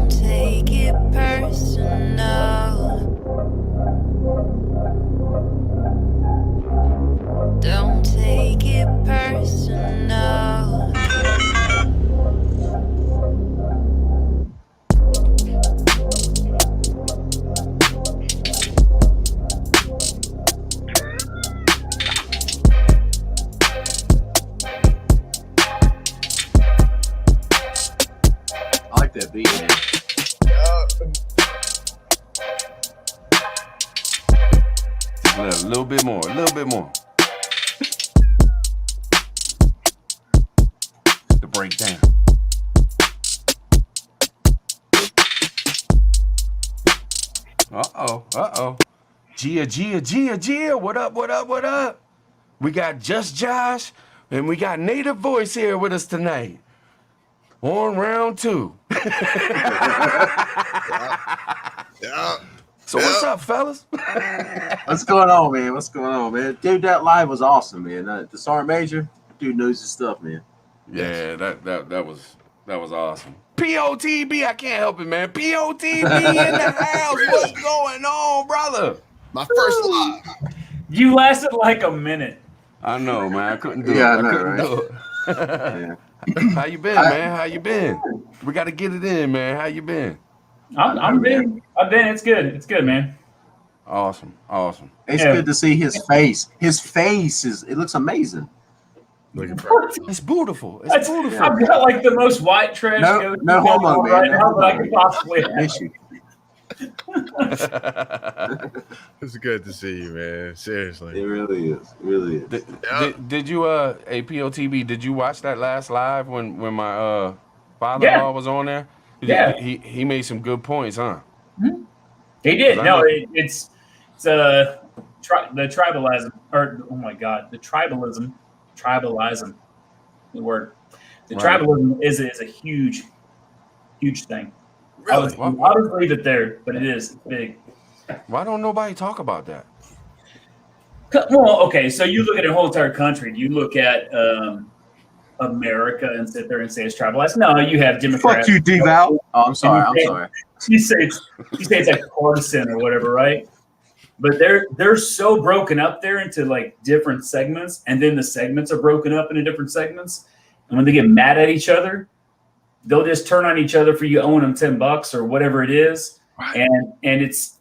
Don't take it personal. Don't take it personal. I like that beat, man. A little bit more, a little bit more. The breakdown. Uh-oh. Gia. What up? We got Just Josh, and we got Native Voice here with us tonight. On round 2. Yeah. So what's up, fellas? What's going on, man? Dude, that live was awesome, man. The Sergeant Major, dude knows his stuff, man. Yeah, that was awesome. POTB, I can't help it, man. POTB in the house. What's going on, brother? My first live. You lasted like a minute. I know, man. I couldn't do Yeah, it. I know, couldn't right? do it. Yeah. How you been, man? How you been? We got to get it in, man. How you been? I've been. It's good, man. Awesome. It's good to see his face. His face it looks amazing. It's beautiful. It's beautiful. I've got like the most white trash. No homo, man. Right now that I could possibly have. Miss you. It's good to see you, man. Seriously. It really is. Did you POTB, did you watch that last live when my father-in-law was on there? Yeah. He made some good points, huh? Mm-hmm. He did. No, it's the tribalism, or oh my god, the tribalism. The word. The Right. tribalism is a huge thing. Really? I would leave it there, but it is big. Why don't nobody talk about that? Well, okay, so you look at a whole entire country. You look at America and sit there and say it's tribalized. No, you have Democrats. Fuck you, devout. Oh, I'm sorry. You say it's like partisan or whatever, right? But they're so broken up there into like different segments, and then the segments are broken up into different segments. And when they get mad at each other, they'll just turn on each other for you owing them $10 or whatever it is. Right. And it's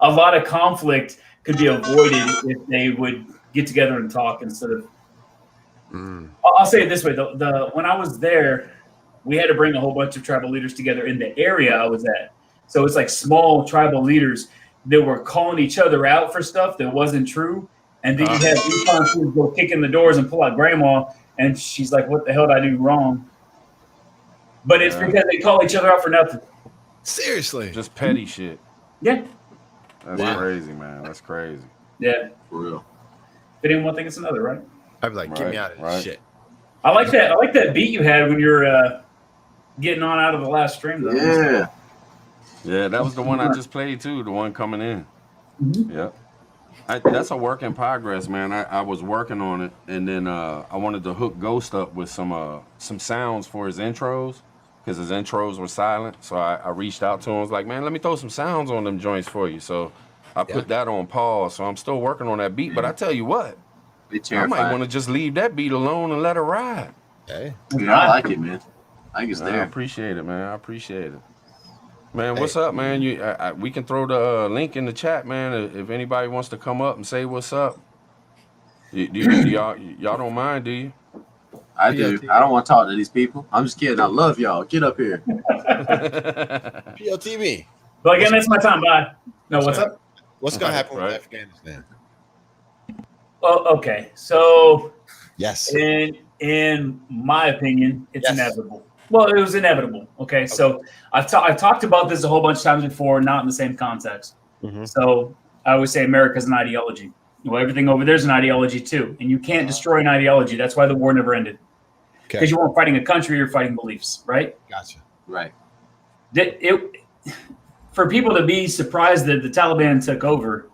a lot of conflict could be avoided if they would get together and talk instead of. I'll say it this way: the when I was there, we had to bring a whole bunch of tribal leaders together in the area I was at. So it's like small tribal leaders that were calling each other out for stuff that wasn't true. And then you had Yukon students go kick in the doors and pull out grandma, and she's like, "What the hell did I do wrong?" But it's because they call each other out for nothing. Seriously. Just petty shit. Yeah. That's crazy, man. That's crazy. Yeah. For real. If it ain't one thing, it's another, right? I'd be like, get me out of this shit. I like that beat you had when you're getting on out of the last stream, though. Yeah. Yeah, that was the one I just played too, the one coming in. Mm-hmm. Yep. That's a work in progress, man. I was working on it, and then I wanted to hook Ghost up with some sounds for his intros, because his intros were silent. So I reached out to him. I was like, man, let me throw some sounds on them joints for you. So I put that on pause. So I'm still working on that beat. But I tell you what, I might want to just leave that beat alone and let it ride. Hey. Yeah, I like it, man. I think it's there. I appreciate it, man. I appreciate it. Man, what's up, man? We can throw the link in the chat, man. If anybody wants to come up and say what's up, y'all don't mind, do you? I do. I don't want to talk to these people. I'm just kidding. I love y'all. Get up here. POTB. But again, that's my time. Bye. No, what's up? What's going to happen with Afghanistan? Oh, okay. So, yes. In my opinion, it's inevitable. Well, it was inevitable. Okay. So I've talked about this a whole bunch of times before, not in the same context. Mm-hmm. So I always say America's an ideology. Well, everything over there is an ideology too, and you can't destroy an ideology. That's why the war never ended. Because you weren't fighting a country, you're fighting beliefs, right? Gotcha. Right. For people to be surprised that the Taliban took over,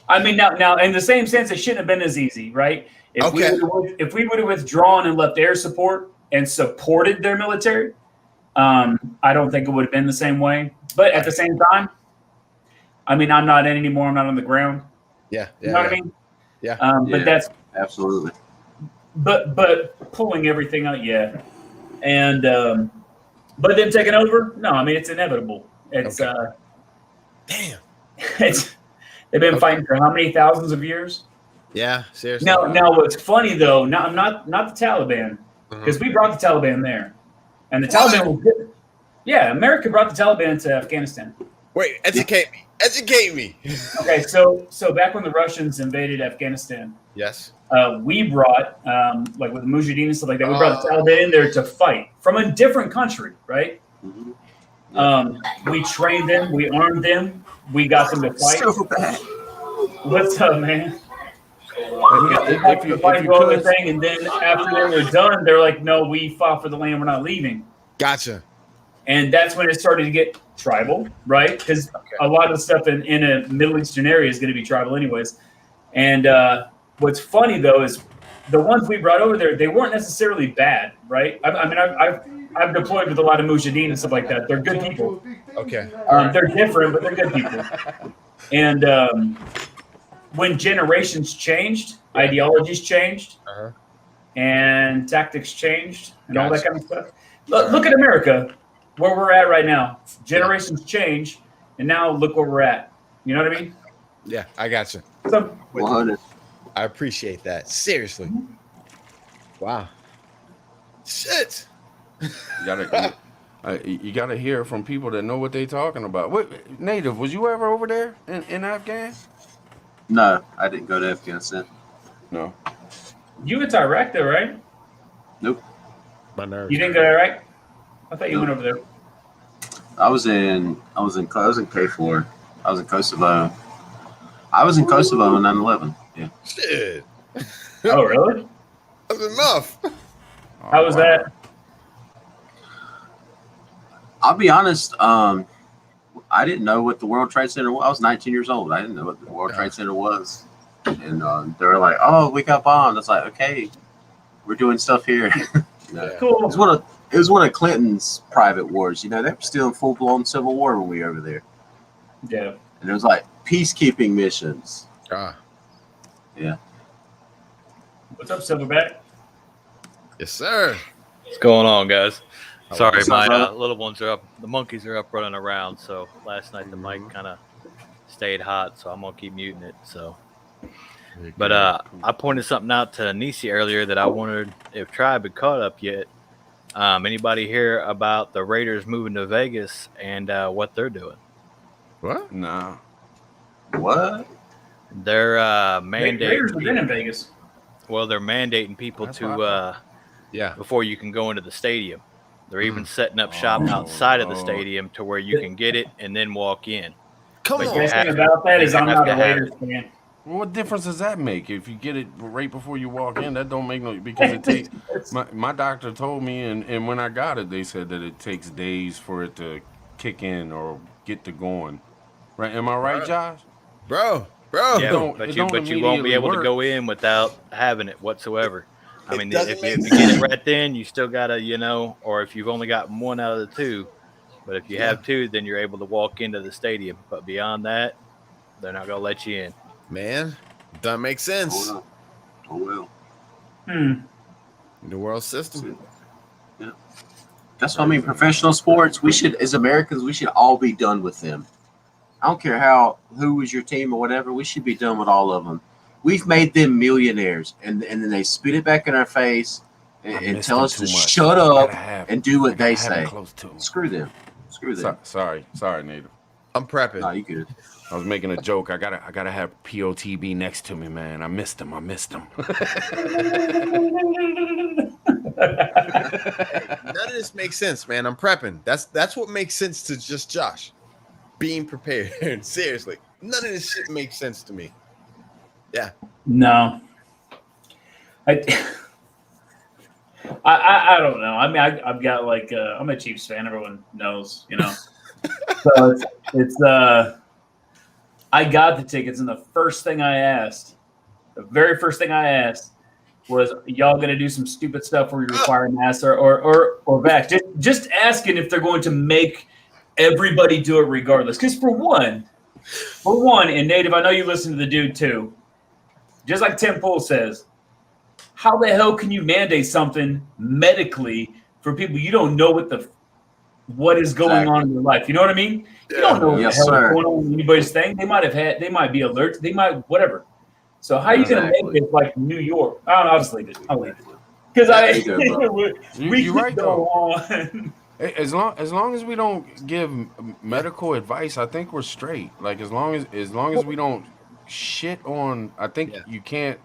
I mean, now in the same sense, it shouldn't have been as easy, right? If we would have withdrawn and left air support and supported their military, I don't think it would have been the same way. But at the same time, I mean, I'm not in anymore. I'm not on the ground. Yeah. You know what I mean? Yeah. But that's absolutely. but pulling everything out, yeah. And but then taking over, no. I mean, it's inevitable. It's Damn. it's they've been fighting for how many thousands of years? Yeah, seriously. Now what's funny though, not the Taliban, because we brought the Taliban there, and the Taliban was good. Yeah, America brought the Taliban to Afghanistan. Wait, educate me. Educate me. Okay, so back when the Russians invaded Afghanistan, Yes. we brought like with Mujahideen and stuff like that, we brought the Taliban in there to fight from a different country, right? We trained them, we armed them, we got them to fight. So bad. What's up, man? If you could, thing, and then after they were done, they're like, "No, we fought for the land. We're not leaving." Gotcha. And that's when it started to get tribal, right? Because a lot of the stuff in a Middle Eastern area is going to be tribal, anyways. And what's funny though is the ones we brought over there, they weren't necessarily bad, right? I mean, I've deployed with a lot of Mujahideen and stuff like that. They're good people. Okay. They're different, but they're good people. And when generations changed, ideologies changed, and tactics changed, and all that kind of stuff. Look at America, where we're at right now. Generations change, and now look where we're at. You know what I mean? Yeah, I got you. So, 100. I appreciate that. Seriously. Wow. Shit. you gotta hear from people that know what they talking about. What, Native, was you ever over there in Afghan? No, I didn't go to Afghanistan. No. you went to Iraq, though, right? Nope. My nerves. You didn't go to Iraq? I thought you went over there. I was in K4. I was in Kosovo. I was in Kosovo on 9/11. Yeah. Shit. Oh, really? That's enough. How was that? I'll be honest. I didn't know what the World Trade Center was. I was 19 years old. I didn't know what the World Trade Center was. And they were like, "Oh, we got bombed." It's like, okay, we're doing stuff here. Cool. It was one of Clinton's private wars. You know, they were still in full blown civil war when we were over there. Yeah. And it was like peacekeeping missions. Yeah. What's up, Silverback? Yes, sir. What's going on, guys? Sorry, What's up, my brother? little ones are up. The monkeys are up running around. So last night the mic kind of stayed hot, so I'm gonna keep muting it. So, but I pointed something out to Nisi earlier that I wondered if Tribe had caught up yet. Anybody hear about the Raiders moving to Vegas and what they're doing? What? Nah. What? They're Raiders have been in mandating. Vegas. Well, they're mandating people That's what I to before you can go into the stadium. They're even setting up shop outside of the stadium to where you can get it and then walk in. Come But on. you The have thing to- about that is you I'm have not to a have Raiders it. fan. Well, what difference does that make if you get it right before you walk in? That don't make no, because it takes. My doctor told me, and when I got it, they said that it takes days for it to kick in or get to going. Right? Am I right, Josh? Bro. Yeah, don't- but it you don't won't be immediately able to work. go in without having it whatsoever. I It mean, doesn't if make you get it right then, you still gotta, or if you've only got one out of the two. But if you have two, then you're able to walk into the stadium. But beyond that, they're not gonna let you in. Man, doesn't make sense. Oh well. The world system. Yeah. That's what I mean. Professional sports, we should, as Americans, we should all be done with them. I don't care who was your team or whatever. We should be done with all of them. We've made them millionaires, and then they spit it back in our face and tell us to shut up and do what they say. Screw them. Screw them. Sorry, Native. I'm prepping. No, you good. I was making a joke. I gotta have POTB next to me, man. I missed him. None of this makes sense, man. I'm prepping. That's what makes sense to just Josh. Being prepared. Seriously. None of this shit makes sense to me. Yeah. No. I don't know. I mean, I've got like I'm a Chiefs fan. Everyone knows, So it's I got the tickets, and the very first thing I asked was y'all going to do some stupid stuff where you require masks or vax? Just asking if they're going to make everybody do it regardless. Because for one, and Native, I know you listen to the dude too. Just like Tim Pool says, how the hell can you mandate something medically for people you don't know what is going on in their life? You know what I mean? You don't know what the hell is going on in anybody's thing. They might be alert. They might whatever. So how are you going to make it like New York? I'll just leave it. I'll leave it. Because you're right go though. on. As long as we don't give medical advice, I think we're straight. Like as long as we don't shit on, I think you can't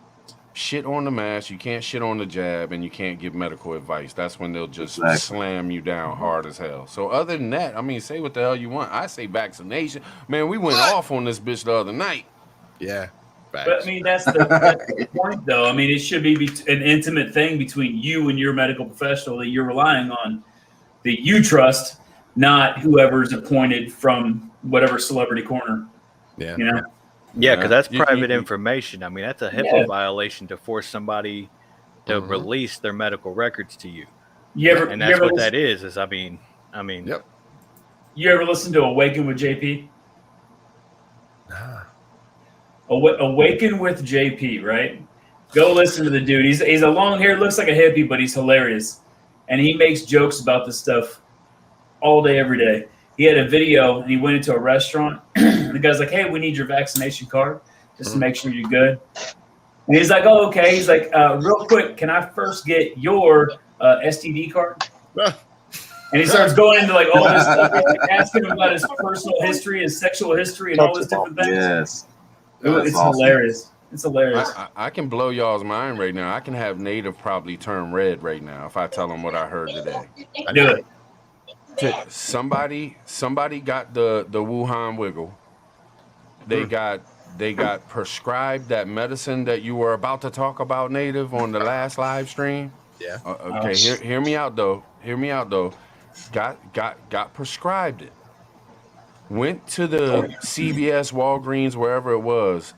shit on the mask, you can't shit on the jab, and you can't give medical advice. That's when they'll just slam you down hard as hell. So other than that, I mean, say what the hell you want. I say vaccination. Man, we went off on this bitch the other night. Yeah. But I mean, that's the point, though. I mean, it should be an intimate thing between you and your medical professional that you're relying on, that you trust, not whoever's appointed from whatever celebrity corner. Yeah. You know? Yeah, because that's private information. I mean, that's a HIPAA violation to force somebody to release their medical records to you. And that's what that is. I mean. Yep. You ever listen to Awaken with JP? Awaken with JP, right? Go listen to the dude. He's a long hair, looks like a hippie, but he's hilarious. And he makes jokes about this stuff all day, every day. He had a video and he went into a restaurant. The guy's like, hey, we need your vaccination card just to make sure you're good. And he's like, oh, okay. He's like, real quick, can I first get your STD card? And he starts going into like all this stuff, asking him about his personal history, his sexual history, and all these different things. Yes. It's awesome. Hilarious. It's hilarious. I can blow y'all's mind right now. I can have Native probably turn red right now if I tell him what I heard today. Do it. Somebody got the Wuhan wiggle. They got prescribed that medicine that you were about to talk about, Native, on the last live stream. Yeah. Okay. Hear me out though. Got prescribed it. Went to the CVS, Walgreens, wherever it was.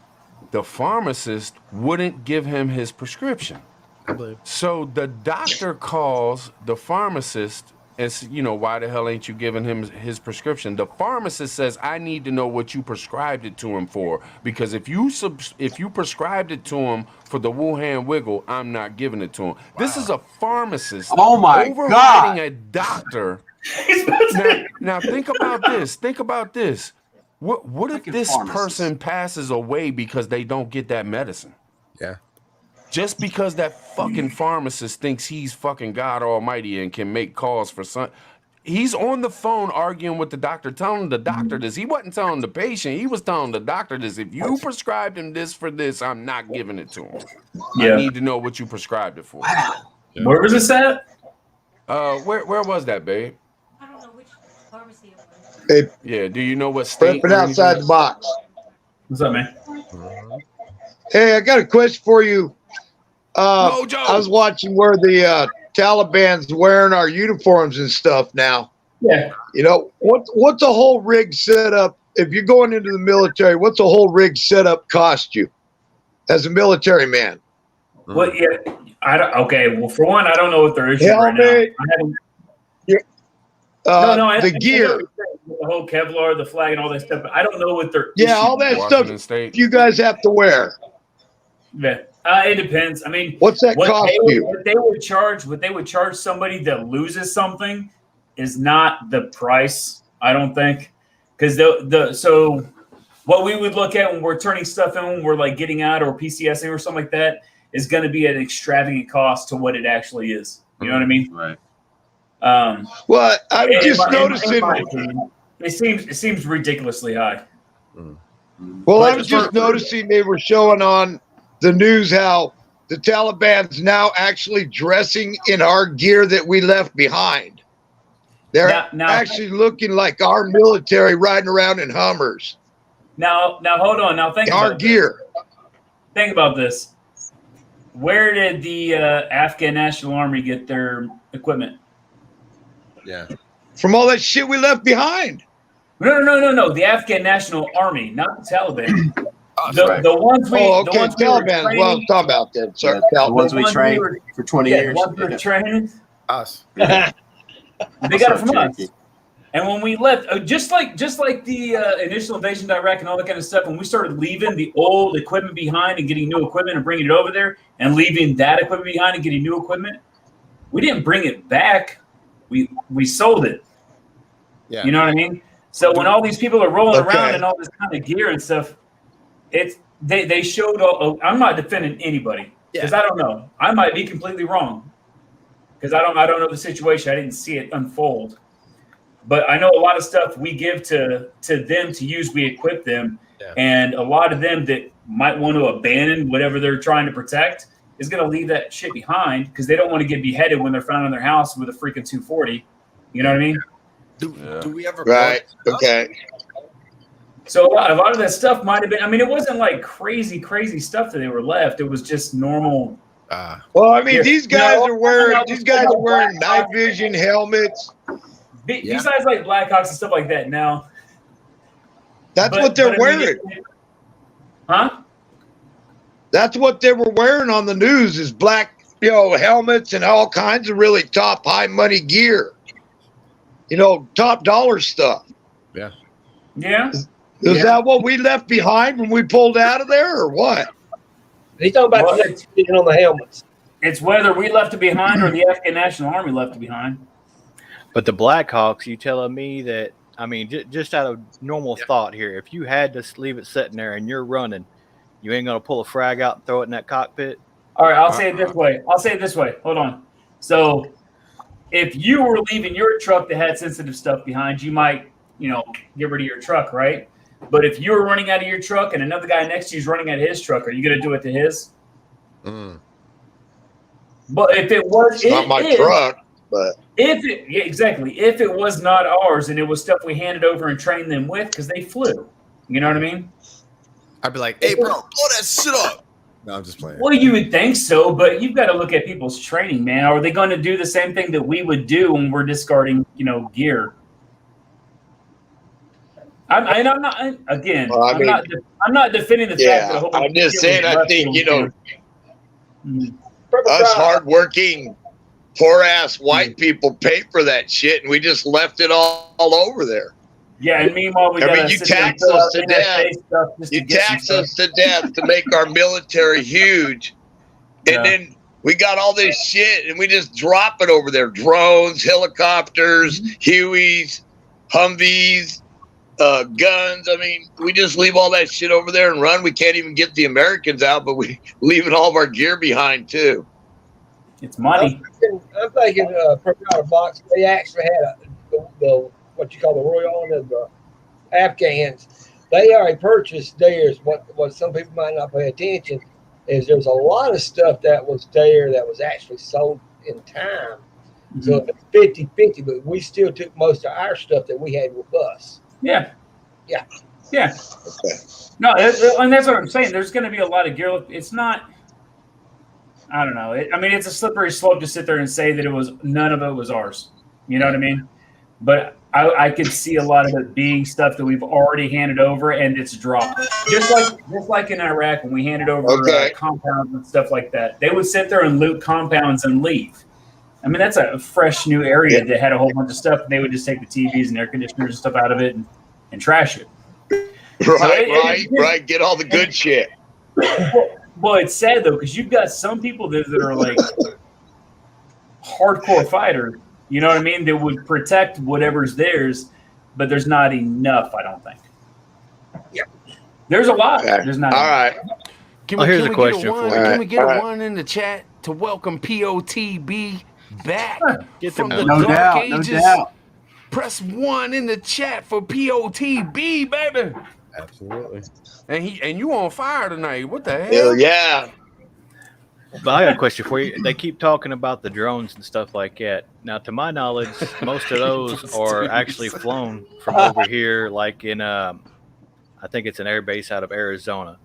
The pharmacist wouldn't give him his prescription. So the doctor calls the pharmacist and says, why the hell ain't you giving him his prescription? The pharmacist says, I need to know what you prescribed it to him for, because if you prescribed it to him for the Wuhan wiggle, I'm not giving it to him. Wow. This is a pharmacist overriding a doctor. Now think about this. What if this person passes away because they don't get that medicine? Yeah. Just because that fucking pharmacist thinks he's fucking God Almighty and can make calls for some. He's on the phone arguing with the doctor, telling the doctor this. He wasn't telling the patient. He was telling the doctor this. If you prescribed him this for this, I'm not giving it to him. Yeah. I need to know what you prescribed it for. Yeah. Where was this at? Where was that, babe? I don't know which pharmacy it was. Hey, yeah, do you know what state? Prepping outside the box. What's up, man? Hey, I got a question for you. Mojo. I was watching where the Taliban's wearing our uniforms and stuff now. Yeah. What's a whole rig setup? If you're going into the military, what's a whole rig setup cost you as a military man? Well, yeah. Okay. Well, for one, I don't know what their issue right now. The gear. The whole Kevlar, the flag, and all that stuff. But I don't know what their all that stuff you guys have to wear. Yeah. It depends. I mean, what's that cost you? What they would charge somebody that loses something is not the price, I don't think. Because so what we would look at when we're turning stuff in, when we're like getting out or PCSing or something like that, is going to be an extravagant cost to what it actually is. You know what I mean? Right. Well, I was just noticing. It seems ridiculously high. Well, I was just noticing they were showing on the news how the Taliban's now actually dressing in our gear that we left behind. They're actually looking like our military riding around in Hummers. Now hold on. Now think our about gear. This. Think about this. Where did the Afghan National Army get their equipment? Yeah. From all that shit we left behind. No. The Afghan National Army, not the Taliban. The ones we, Oh, the okay. ones we were Taliban is what I was training, talking about then. Sorry, The Taliban. ones we ones we trained were- for 20 the years. ones we were training, Us. Yeah. they got it What's from up, us. Cherokee? And when we left, just like the initial invasion of Iraq and all that kind of stuff, when we started leaving the old equipment behind and getting new equipment and bringing it over there, and leaving that equipment behind and getting new equipment, we didn't bring it back. We sold it. Yeah. You know what I mean? So when all these people are rolling Okay. around in all this kind of gear and stuff, they showed. I'm not defending anybody because I don't know. I might be completely wrong because I don't know the situation. I didn't see it unfold. But I know a lot of stuff we give to them to use, we equip them. Yeah. And a lot of them that might want to abandon whatever they're trying to protect is going to leave that shit behind because they don't want to get beheaded when they're found in their house with a freaking 240. You know what I mean? Do we ever Right. Okay. So a lot of that stuff might have been, I mean, it wasn't like crazy stuff that they were left. It was just normal. Well, I mean, Here. these guys No, are wearing no, these guys are wearing Black night vision helmets. Besides like Blackhawks and stuff like that now. That's But- what they're but I mean, wearing. Huh? That's what they were wearing on the news is black, helmets and all kinds of really top high money gear. Top dollar stuff. Yeah. Is that what we left behind when we pulled out of there or what? He's talking about Well, on the helmets. It's whether we left it behind or the Afghan National Army left it behind. But the Blackhawks, you telling me that? I mean, just out of normal thought here, if you had to leave it sitting there and you're running, you ain't gonna pull a frag out and throw it in that cockpit. All right, I'll say it this way. Hold on. So if you were leaving your truck that had sensitive stuff behind, you might, get rid of your truck, right? But if you were running out of your truck and another guy next to you is running out of his truck, are you going to do it to his? But if it was It's not my truck, but exactly. If it was not ours and it was stuff we handed over and trained them with because they flew, you know what I mean? I'd be like, hey, bro, blow that shit up. No, I'm just playing. Well, you would think so, but you've got to look at people's training, man. Are they going to do the same thing that we would do when we're discarding, gear? I'm not defending the fact that a whole bunch I'm just of gear saying. was I left think over. us hardworking, poor ass white people paid for that shit, and we just left it all over there. Yeah, and meanwhile, we I gotta mean, you sit there and tax fill us out to NSA death. stuff just to You get some tax stuff. us to death to make our military huge, and then we got all this shit, and we just drop it over there: drones, helicopters, Hueys, Humvees, guns. I mean, we just leave all that shit over there and run. We can't even get the Americans out, but we leaving all of our gear behind too. It's money. I'm thinking Preppertribe box. They actually had the what you call the Royal of the Afghans. They already purchased theirs. What some people might not pay attention is there's a lot of stuff that was there that was actually sold in time. So it's 50-50, but we still took most of our stuff that we had with us. Yeah. Okay. No, and that's what I'm saying. There's going to be a lot of gear. It's not. I don't know. It's a slippery slope to sit there and say that none of it was ours. You know what I mean? But I could see a lot of it being stuff that we've already handed over and it's dropped. Just like in Iraq when we handed over compounds and stuff like that. They would sit there and loot compounds and leave. I mean, that's a fresh new area that had a whole bunch of stuff. And they would just take the TVs and air conditioners and stuff out of it and trash it. Right. Get all the good shit. Well, it's sad though because you've got some people that are like hardcore fighters. You know what I mean? That would protect whatever's theirs, but there's not enough. I don't think. Yeah. There's a lot. Okay. There's not. All right. Here's a question for you. Can we get All right. a one in the chat to welcome POTB back Get from them the out. No dark doubt. ages? No doubt. Press 1 in the chat for POTB, baby. Absolutely. And you on fire tonight. What the hell? Hell yeah. But I got a question for you. They keep talking about the drones and stuff like that. Now, to my knowledge, most of those are actually flown from over here, like in, I think it's an air base out of Arizona.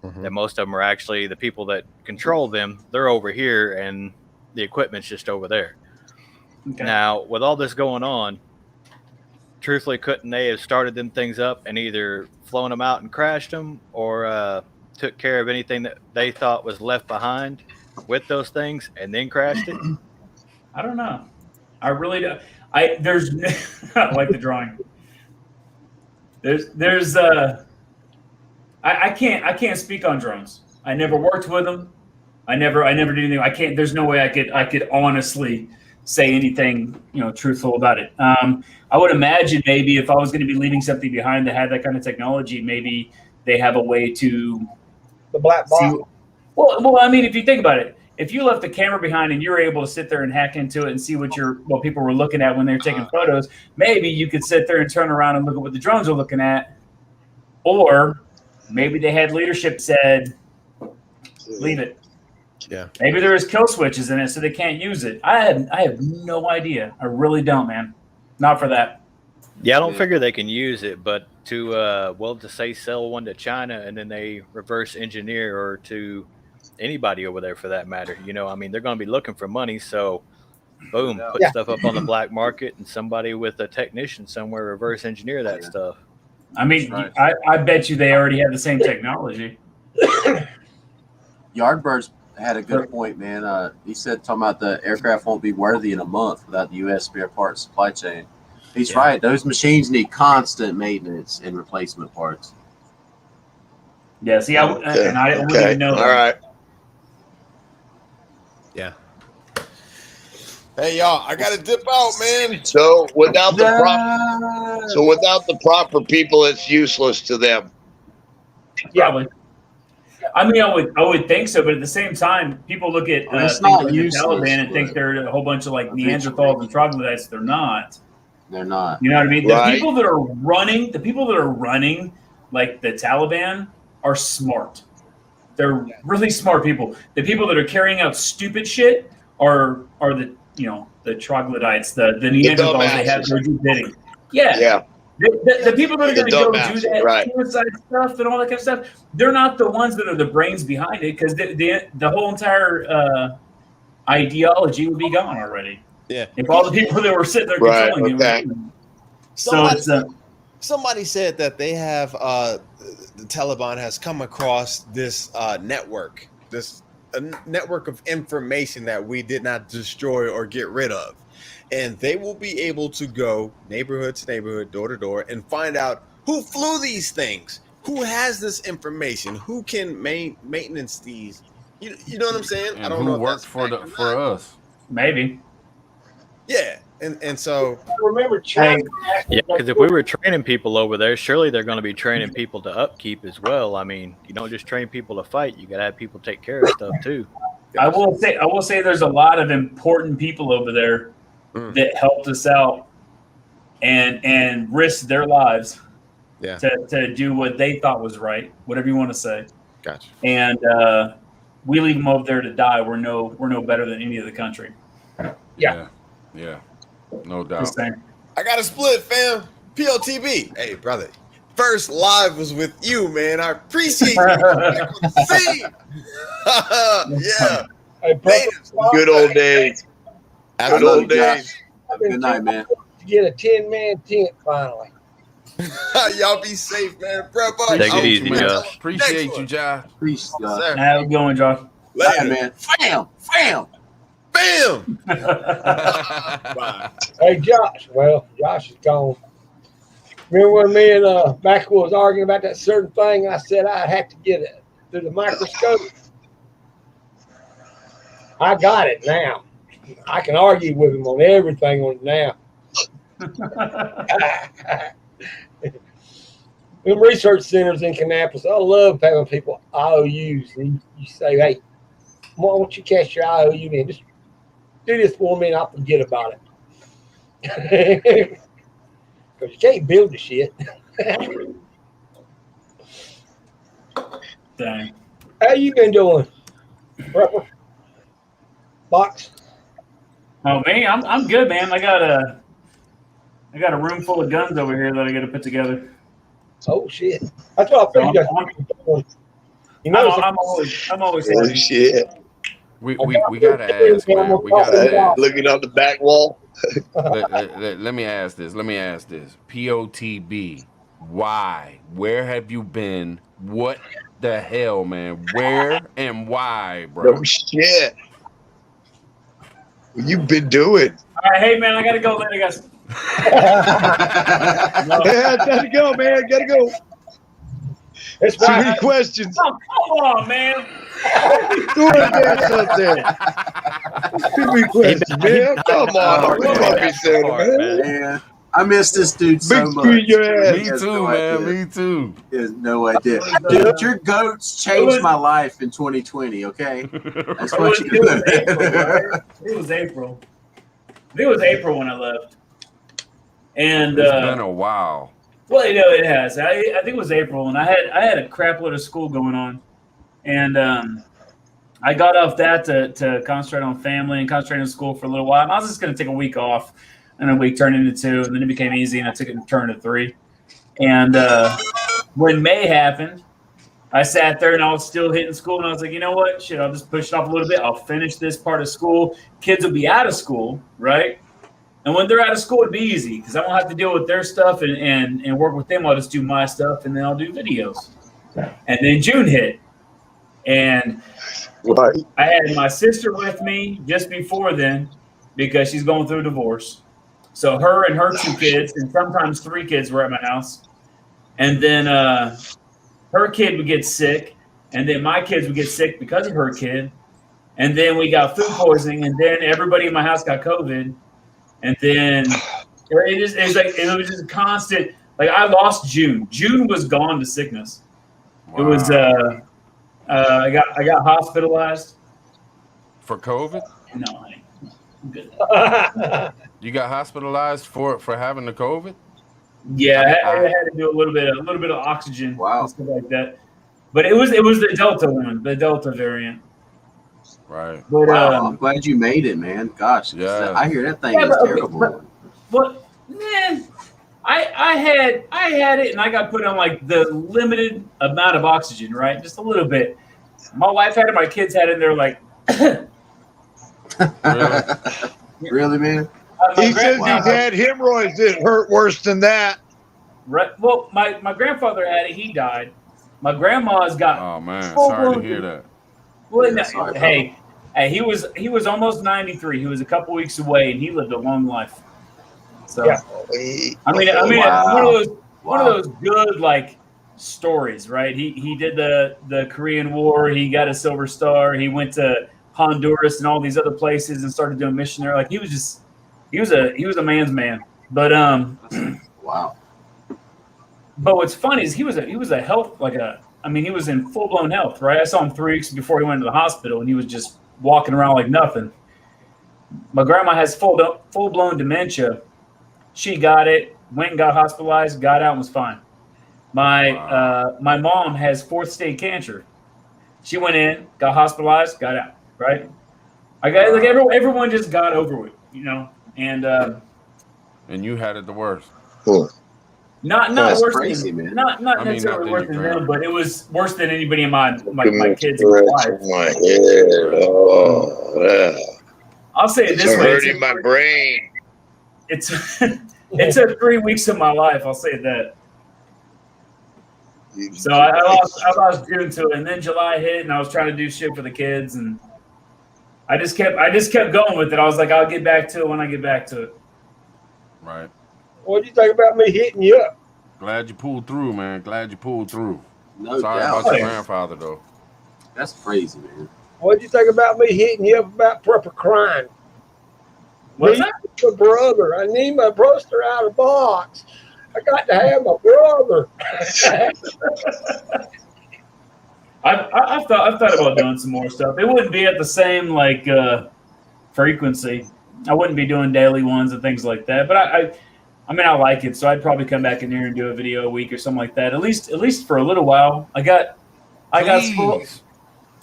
Mhm. That most of them are actually the people that control them. They're over here, and the equipment's just over there. Okay. Now, with all this going on, truthfully, couldn't they have started them things up and either flown them out and crashed them, or took care of anything that they thought was left behind with those things and then crashed it? I don't know. I really don't. There's I like the drawing. I can't speak on drones. I never worked with them. I never did anything. I can't. There's no way I could honestly say anything, truthful about it. I would imagine maybe if I was going to be leaving something behind that had that kind of technology, maybe they have a way to The black box. Well, I mean, if you think about it, if you left the camera behind and you're able to sit there and hack into it and see what people were looking at when they were taking photos, maybe you could sit there and turn around and look at what the drones are looking at, or maybe they had leadership said, leave it. Yeah. Maybe there is kill switches in it, so they can't use it. I have no idea. I really don't, man. Not for that. Yeah, I don't figure they can use it, but to say sell one to China and then they reverse engineer, or to anybody over there for that matter. I mean, they're going to be looking for money, so boom, put stuff up on the black market, and somebody with a technician somewhere reverse engineer that stuff. I mean, I bet you they already have the same technology. Yardbirds had a good point, man. He said talking about the aircraft won't be worthy in a month without the U.S. spare parts supply chain. He's right. Those machines need constant maintenance and replacement parts. Yeah, see, I wouldn't even know. All right. Yeah. Hey, y'all, I got to dip out, man. So without the proper people, it's useless to them. Yeah, I would think so, but at the same time, people look at It's things not like the useless, Taliban and think but they're a whole bunch of like Neanderthals and troglodytes. They're not. They're not. You know what I mean? Right. The people that are running like the Taliban are smart. They're really smart people. The people that are carrying out stupid shit are the troglodytes, the Neanderthals. They have their do bidding. Yeah. The people that are going to go do that suicide stuff and all that kind of stuff, they're not the ones that are the brains behind it, because the whole entire ideology would be gone already. Yeah. If all the people that were sitting there controlling it. Somebody said that they have the Taliban has come across this network, a network of information that we did not destroy or get rid of. And they will be able to go neighborhood to neighborhood, door to door, and find out who flew these things, who has this information, who can maintenance these. You know what I'm saying? And I don't who know. Worked for us? Maybe. Yeah, and so Remember China? Yeah, because if we were training people over there, surely they're going to be training people to upkeep as well. I mean, you don't just train people to fight; you got to have people take care of stuff too. I will say, there's a lot of important people over there that helped us out and risked their lives to do what they thought was right, whatever you want to say. Gotcha. And we leave them over there to die. We're no better than any other country. Yeah, no doubt. Just saying. I got a split, fam. PLTB. Hey, brother. First live was with you, man. I appreciate you. Yeah. Hey, Good old days. Good old days. Good night, man. To get a 10-man tent finally. Y'all be safe, man. Prep up. Take it easy, Josh. Appreciate you, Josh. Peace, Josh. How's it going, Josh? Later, man. Bam. Bye. Hey, Josh. Well, Josh is gone. Remember when me and Mackel was arguing about that certain thing? I said I'd have to get it through the microscope. I got it now. I can argue with him on everything on it now. Them research centers in Kannapolis, I love having people IOUs. And you say, hey, why don't you cash your IOU in? Just do this for me and I'll forget about it. Because you can't build the shit. Dang. How you been doing? Prepper? Box? Oh, me? I'm good, man. I got a room full of guns over here that I got to put together. Oh shit! That's what I figured. You know, I'm always Oh, happy. shit. We gotta ask, man. We gotta ask. Looking on the back wall. Let me ask this. POTB. Why? Where have you been? What the hell, man? Where and why, bro? No shit. What you been doing? All right, hey man, I gotta go later, guys. Yeah, gotta go, man. Gotta go. It's Too why many questions. Oh, come on, man. Go ahead, dance up there. Too many questions, man. Come on. We gotta be saying it, man. Man, I miss this dude so Big much. screen your ass. Me He has too, no man. idea. Me too. He has no idea. Dude, your goats changed my life in 2020, okay? That's what you It was April, right? It was April. I think it was April when I left. And It's been a while. well, you know, it has. I think it was April, and I had a crap load of school going on, and I got off that to concentrate on family and concentrate on school for a little while. And I was just going to take a week off, and a week turned into 2, and then it became easy, and I took it and turned to 3. And when May happened, I sat there and I was still hitting school, and I was like, you know what? Shit, I'll just push it off a little bit. I'll finish this part of school. Kids will be out of school, right? And when they're out of school, it'd be easy because I won't have to deal with their stuff and work with them. I'll just do my stuff, and then I'll do videos. And then June hit, and Right. I had my sister with me just before then because she's going through a divorce. So her and her 2 kids, and sometimes 3 kids were at my house. And then her kid would get sick, and then my kids would get sick because of her kid. And then we got food poisoning, and then everybody in my house got COVID. And then it was just a constant. Like I lost June. June was gone to sickness. Wow. It was I got hospitalized For COVID? No, honey. I'm good. You got hospitalized for having the COVID? Yeah, I had to do a little bit of oxygen Wow. and stuff like that. But it was the Delta one, the Delta variant. Right. But Wow, I'm glad you made it, man. Gosh, Yeah. I hear that thing Yeah, is but- terrible. But man, I had it, and I got put on like the limited amount of oxygen, right? Just a little bit. My wife had it, my kids had it, and they're like, Really, man? my He says grandfather- he's had hemorrhoids that hurt worse than that. Right. Well, my grandfather had it. He died. My grandma's got. Oh man, full sorry to blown- hear that. Well, Yeah, no, sorry, hey, he was almost 93. He was a couple weeks away, and he lived a long life. So Yeah. I mean, Wow. one of those good like stories, right? He did the Korean War. He got a Silver Star. He went to Honduras and all these other places and started doing mission there. Like he was a man's man. But Wow. But what's funny is he was a health he was in full blown health, right? I saw him 3 weeks before he went to the hospital, and he was just walking around like nothing. My grandma has full blown dementia. She got it, went and got hospitalized, got out, and was fine. My mom has 4th stage cancer. She went in, got hospitalized, got out. Right? I got like everyone just got over it, you know, and you had it the worst. Cool. not That's worse crazy, than man. not I mean, necessarily not worse that than you them, can. but it was worse than anybody in my kids' Scratching life. my head. Oh, yeah. I'll say it It's this way: hurting my brain. it took 3 weeks of my life. I'll say that. So I lost June to it, and then July hit, and I was trying to do shit for the kids, and I just kept going with it. I was like, I'll get back to it when I get back to it. Right. What do you think about me hitting you up? Glad you pulled through, man. Glad you pulled through. No Sorry doubt. about your Yeah. grandfather though. That's crazy, man. What do you think about me hitting you up about prepper crime? What's Me that? and my brother. I need my brother out of the box. I got to have my brother. I've thought about doing some more stuff. It wouldn't be at the same like frequency. I wouldn't be doing daily ones and things like that. But I mean, I like it, so I'd probably come back in here and do a video a week or something like that. At least for a little while. I got school.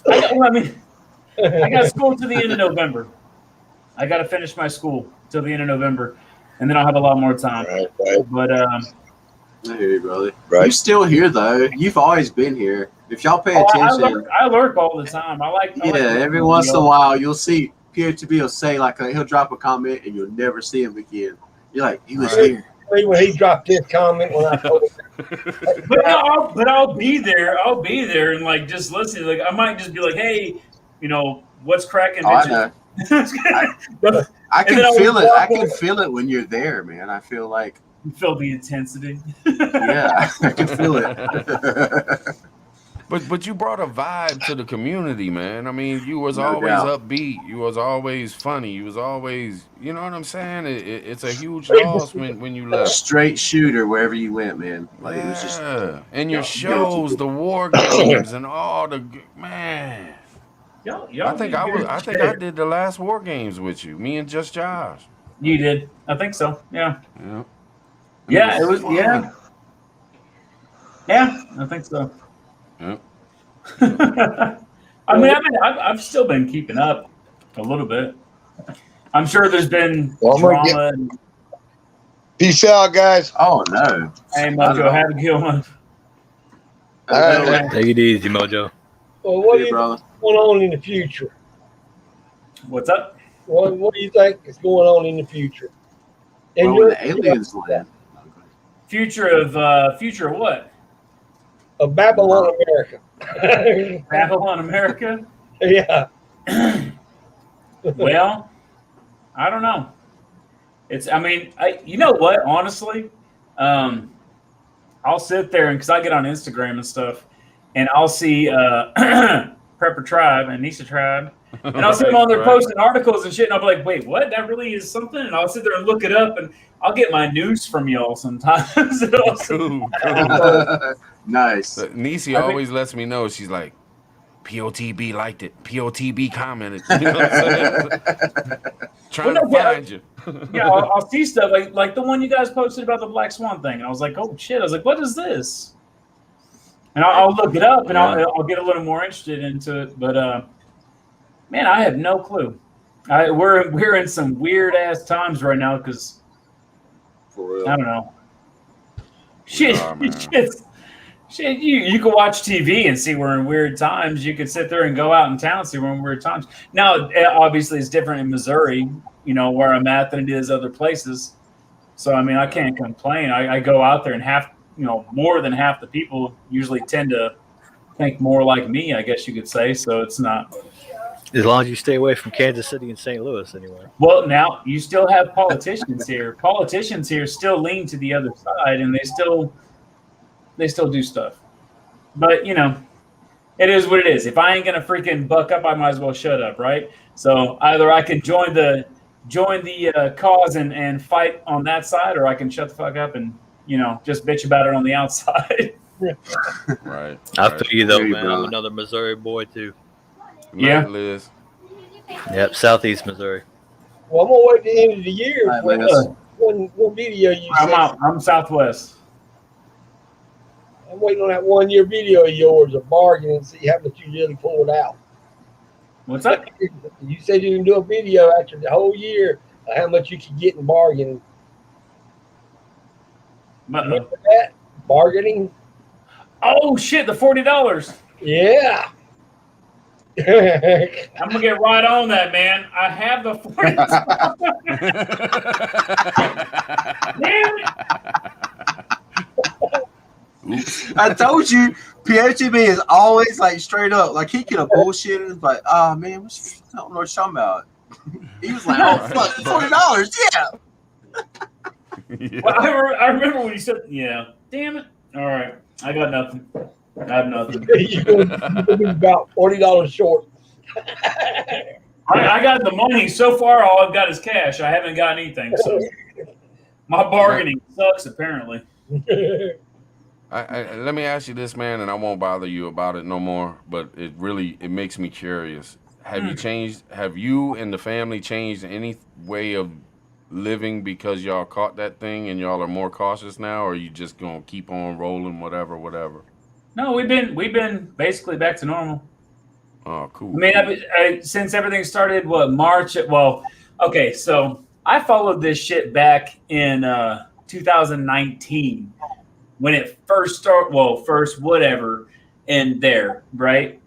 Please. I got school to the end of November. I got to finish my school till the end of November, and then I'll have a lot more time. Right. But I hear you, brother. Right. You're still here, though. You've always been here. If y'all pay I attention, lurk all the time. I like every once in a while, you'll see Pierre to be will say like he'll drop a comment and you'll never see him again. You're like, he was Right. here. When he dropped his comment when I told him. But I'll be there. I'll be there and like just listen. Like I might just be like, hey, what's cracking, Oh, I bitches? know. I And then can I feel would it. walk I can over- feel it when you're there, man. I feel like, You feel the intensity. yeah, I can feel it. But you brought a vibe to the community, man. I mean, you was No always doubt. upbeat. You was always funny. You was always, you know what I'm saying? It's a huge loss when you left. Straight shooter wherever you went, man. Like it was just And your Y'all- shows, the war games, and all the man. Y'all I think did good. I think I did the last war games with you. Me and Just Josh. You did. I think so. Yeah. Yeah. Yeah. It was. fun. Yeah. Yeah. I think so. Yeah. I mean, I've still been keeping up a little bit. I'm sure there's been Well, I'm gonna drama. And, Peace out, guys. oh no. hey, Not at Mojo, all. have a good one. All right. Take it easy, Mojo. Well, what do Hey, you brother. think is going on in the future? What's up? What do you think is going on in the future? And Well, when the aliens land. Future of what? of Babylon, America. Babylon, America? Yeah. Well, I don't know. You know what? Honestly, I'll sit there and because I get on Instagram and stuff, and I'll see Prepper Tribe and Nisa Tribe, and I'll see them on there posting articles and shit, and I'll be like, wait, what? That really is something? And I'll sit there and look it up, and I'll get my news from y'all sometimes. Cool. Nice. Nisi always lets me know. She's like, POTB liked it. POTB commented. You know what I'm saying? Trying to find you. Yeah, I'll see stuff like the one you guys posted about the Black Swan thing, and I was like, oh shit! I was like, what is this? And I'll look it up, and I'll get a little more interested into it. But man, I have no clue. We're in some weird ass times right now because For real. I don't know. Shit, are, man. shit. You can watch TV and see we're in weird times. You could sit there and go out in town and see we're in weird times. Now, obviously, it's different in Missouri, where I'm at than it is other places. So, I mean, I can't complain. I go out there and more than half the people usually tend to think more like me, I guess you could say. So it's not. As long as you stay away from Kansas City and St. Louis, anyway. Well, now you still have politicians here. Politicians here still lean to the other side, and they still do stuff. But it is what it is. If I ain't gonna freaking buck up, I might as well shut up, right? So either I can join the cause and fight on that side, or I can shut the fuck up and just bitch about it on the outside. Right. I feel you though, There you man. go. I'm another Missouri boy too. Yeah. Liz. Yep, Southeast Missouri. Well, I'm gonna wait till the end of the year. Hi, When, Liz. one video you I'm sent. out. I'm Southwest. I'm waiting on that 1 year video of yours of bargaining and see how much you really pulled out. What's up? You said you can do a video after the whole year of how much you could get in bargaining. Remember that? Bargaining? Oh shit! The $40. Yeah. I'm gonna get right on that, man. I have the $40. Damn it! I told you, PHB is always like straight up. Like he could have bullshitted, but man, I don't know what you're talking about. He was like, oh fuck, $40, yeah. Yeah. Well, I remember when you said, yeah. Damn it! All right, I got nothing. I have nothing. You're gonna be about $40 short. I got the money so far. All I've got is cash. I haven't got anything. So my bargaining sucks. Apparently. Let me ask you this, man, and I won't bother you about it no more. But it makes me curious. Have you changed? Have you and the family changed any way of living because y'all caught that thing and y'all are more cautious now, or are you just gonna keep on rolling, whatever? No, we've been basically back to normal. Oh, cool. I mean, since everything started, March? Well, okay, so I followed this shit back in 2019 when it first started. Well, first whatever in there, right?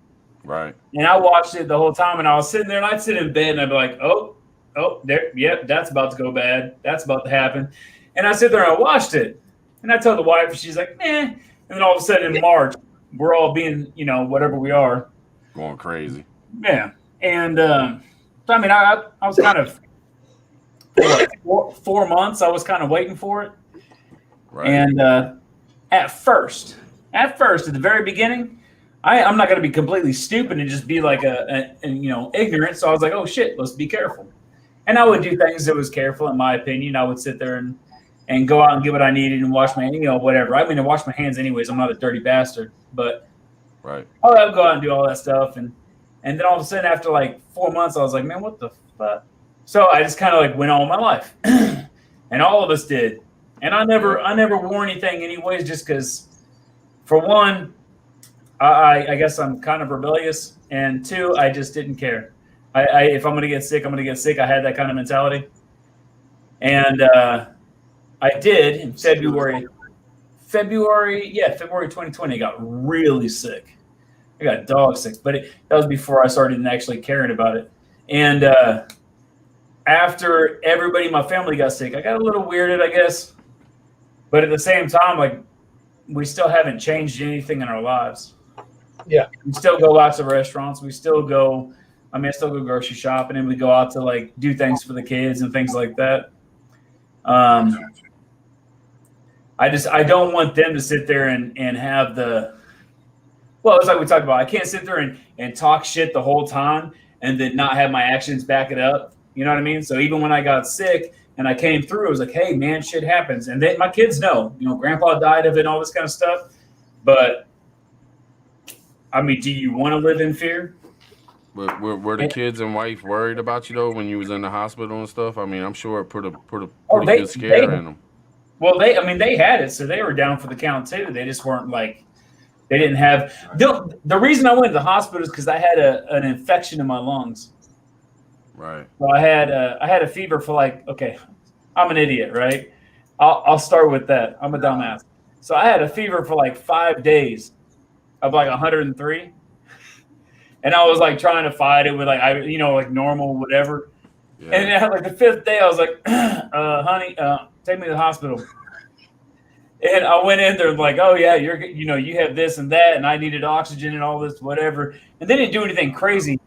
Right. And I watched it the whole time, and I was sitting there, and I'd sit in bed, and I'd be like, oh, there, yep, that's about to go bad. That's about to happen. And I sit there and I watched it, and I told the wife, and she's like, eh. And then all of a sudden in March, we're all being, whatever we are. Going crazy. Yeah. And so, I mean, I was kind of, what, 4 months, I was kind of waiting for it. Right. And at first, at the very beginning, I'm not going to be completely stupid and just be like ignorant. So I was like, oh shit, let's be careful. And I would do things that was careful, in my opinion. I would sit there and go out and get what I needed and wash my, whatever. I mean, I wash my hands anyways. I'm not a dirty bastard, but right. I would go out and do all that stuff. And then all of a sudden, after like 4 months, I was like, man, what the fuck? So I just kind of like went on with my life, and all of us did. And I never wore anything anyways, just because, for one, I guess I'm kind of rebellious, and two, I just didn't care. If I'm gonna get sick, I'm gonna get sick. I had that kind of mentality, and I did in February 2020. I got really sick. I got dog sick, but that was before I started actually caring about it. And after everybody in my family got sick, I got a little weirded, I guess. But at the same time, like, we still haven't changed anything in our lives. Yeah. We still go out to restaurants. I still go grocery shopping, and we go out to like do things for the kids and things like that. I don't want them to sit there and have it's like we talked about. I can't sit there and talk shit the whole time and then not have my actions back it up. You know what I mean? So even when I got sick and I came through, it was like, hey man, shit happens. And my kids know, grandpa died of it and all this kind of stuff. But I mean, do you want to live in fear? But were the kids and wife worried about you though when you was in the hospital and stuff? I mean, I'm sure it put a pretty good scare in them. Well, they had it, so they were down for the count too. They just weren't like, they didn't have. The reason I went to the hospital is because I had an infection in my lungs. Right. So I had a fever for like, okay, I'm an idiot, right? I'll start with that. I'm a dumbass. So I had a fever for like 5 days of like 103. And I was like trying to fight it with like normal, whatever. Yeah. And then like the 5th day, I was like, honey, take me to the hospital. And I went in there like, oh yeah, you have this and that, and I needed oxygen and all this, whatever. And they didn't do anything crazy.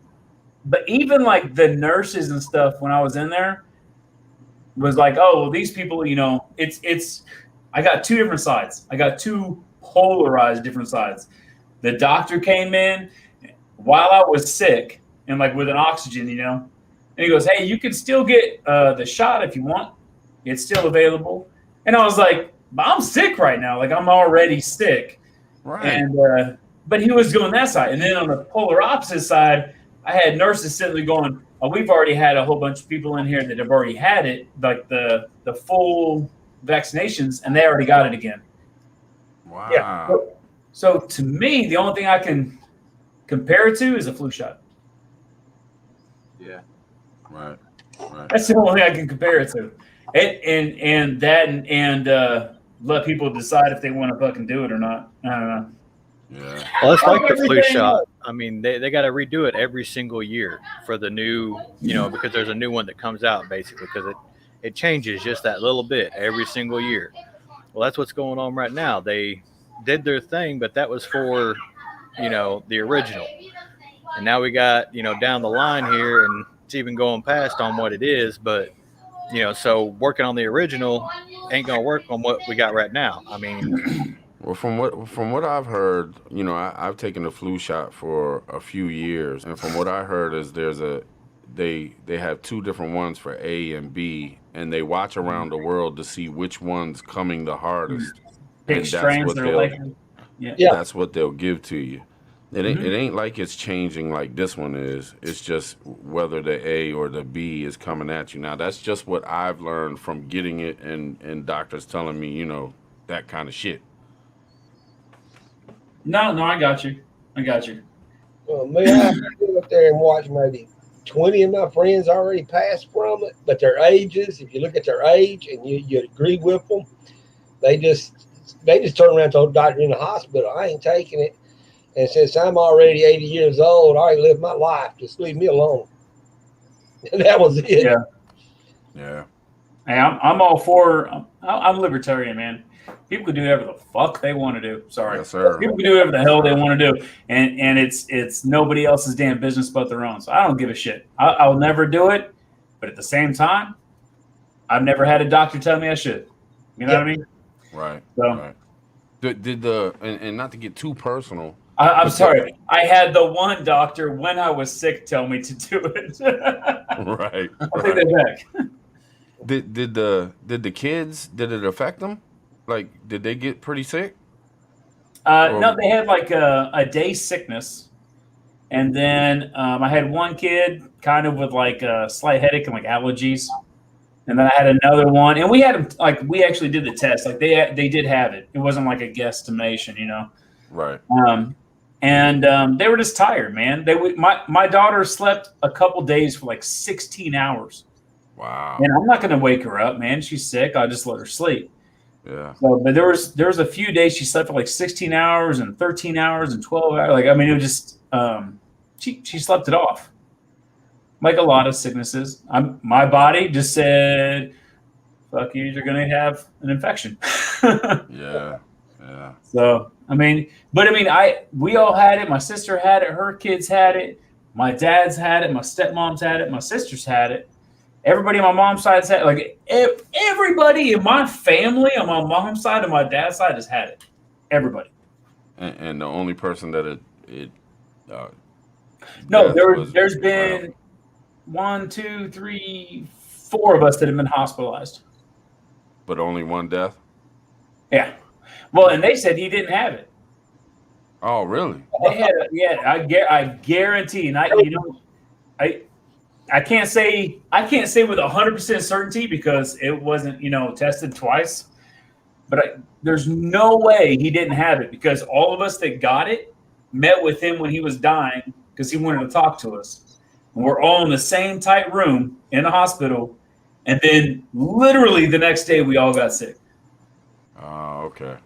But even like the nurses and stuff when I was in there was like, oh, well, these people, it's I got two different sides. I got two polarized different sides. The doctor came in while I was sick and like with an oxygen, and he goes, hey, you can still get the shot if you want. It's still available. And I was like, but I'm sick right now. Like, I'm already sick. Right. And but he was going that side. And then on the polar opposite side, I had nurses sitting there going, oh, we've already had a whole bunch of people in here that have already had it, like the full vaccinations, and they already got it again. Wow. Yeah. So to me, the only thing I can compare it to is a flu shot. Yeah. Right. That's the only thing I can compare it to. And let people decide if they want to fucking do it or not. I don't know. Yeah. Well, it's like the flu shot. I mean, they got to redo it every single year for the new, because there's a new one that comes out basically because it changes just that little bit every single year. Well, that's what's going on right now. They did their thing, but that was for, the original. And now we got, down the line here, and it's even going past on what it is, but so working on the original ain't gonna work on what we got right now. I mean, well, from what I've heard, I've taken the flu shot for a few years, and from what I heard is they have two different ones for A and B, and they watch around the world to see which one's coming the hardest, Big and strains that are like, that's what they'll give to you. It ain't like it's changing like this one is. It's just whether the A or the B is coming at you. Now, that's just what I've learned from getting it and doctors telling me, that kind of shit. No, I got you. Well, me, I go up there and watch maybe 20 of my friends already passed from it, but their ages, if you look at their age and you agree with them, they just turn around and told the doctor in the hospital, I ain't taking it. And since I'm already 80 years old, I already lived my life. Just leave me alone. And that was it. Yeah. Yeah. Hey, I'm all for. I'm libertarian, man. People can do whatever the fuck they want to do. Sorry, Yes, sir. people can do whatever the hell they want to do, and it's nobody else's damn business but their own. So I don't give a shit. I'll never do it, but at the same time, I've never had a doctor tell me I should. You know what I mean? Right. So Right. Did the and not to get too personal. I'm sorry. I had the one doctor when I was sick tell me to do it. Right. I'll take that back. Did the kids, did it affect them? Like, did they get pretty sick? No, they had like a day's sickness, and then I had one kid kind of with like a slight headache and like allergies, and then I had another one, and we had them like we actually did the test, like they did have it. It wasn't like a guesstimation, you know. Right. And they were just tired, man. My daughter slept a couple days for like 16 hours. Wow. And I'm not going to wake her up, man. She's sick. I'll just let her sleep. Yeah. So, but there was a few days she slept for like 16 hours and 13 hours and 12 hours. Like, I mean, it was just she slept it off. Like a lot of sicknesses. My body just said, fuck you, you're going to have an infection. Yeah. Yeah. So, we all had it. My sister had it. Her kids had it. My dad's had it. My stepmom's had it. My sister's had it. Everybody on my mom's side has had it. Like, everybody in my family on my mom's side and my dad's side has had it. Everybody. And the only person that no, there's been 1, 2, 3, 4 of us that have been hospitalized. But only one death? Yeah. Well, and they said he didn't have it. Oh, really? They had I guarantee, and I can't say with 100% certainty because it wasn't, tested twice. But there's no way he didn't have it because all of us that got it met with him when he was dying because he wanted to talk to us. And we're all in the same tight room in the hospital. And then literally the next day we all got sick. Oh, okay.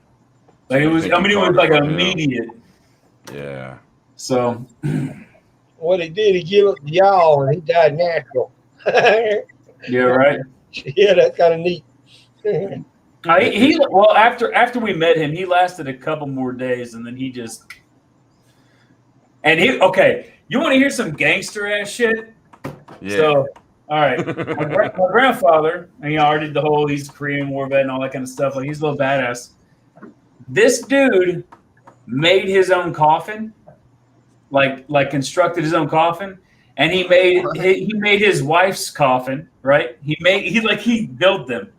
Like it was like immediate. Yeah. So what he did, he gave up to y'all and he died natural. Yeah, right. Yeah, that's kind of neat. After we met him, he lasted a couple more days, and then he just. Okay, you want to hear some gangster ass shit? Yeah. So, all right, my grandfather, and already did the whole he's a Korean War vet and all that kind of stuff. Like he's a little badass. This dude made his own coffin, like constructed his own coffin, and he made his wife's coffin. Right? He built them.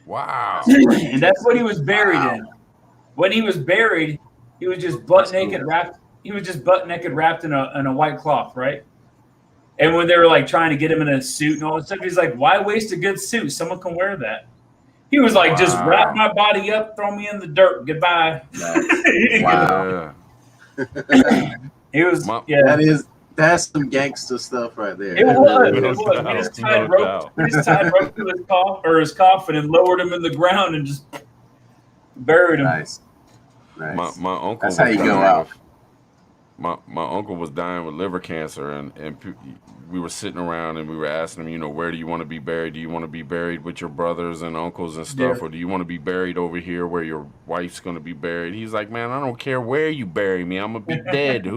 Wow. And that's what he was buried in. When he was buried, he was just butt naked wrapped. He was just butt naked wrapped in a white cloth, right? And when they were like trying to get him in a suit and all that stuff, he's like, "Why waste a good suit? Someone can wear that." He was like, "Just wrap my body up, throw me in the dirt, goodbye." Wow. He was That's some gangster stuff right there. It was. We just tied rope to his coffin and lowered him in the ground and just buried him. Nice. My uncle. That's how you go out. My uncle was dying with liver cancer, and we were sitting around and we were asking him, where do you want to be buried? Do you want to be buried with your brothers and uncles and stuff, or do you want to be buried over here where your wife's going to be buried? He's like, man, I don't care where you bury me. I'm going to be dead.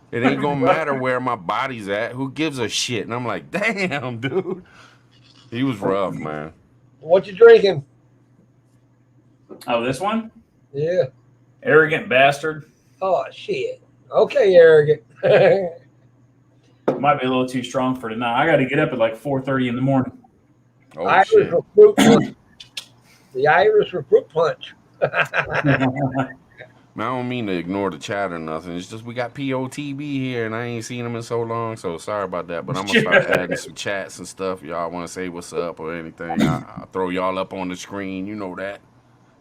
It ain't going to matter where my body's at. Who gives a shit? And I'm like, damn, dude. He was rough, man. What you drinking? Oh, this one? Yeah. Arrogant bastard. Oh, shit. Okay, arrogant. Might be a little too strong for tonight. I got to get up at like 4:30 in the morning. Oh, Irish shit. recruit punch. The Irish recruit punch. Man, I don't mean to ignore the chat or nothing. It's just we got POTB here, and I ain't seen him in so long, so sorry about that. But I'm going to start adding some chats and stuff. Y'all want to say what's up or anything, I'll throw y'all up on the screen. You know that.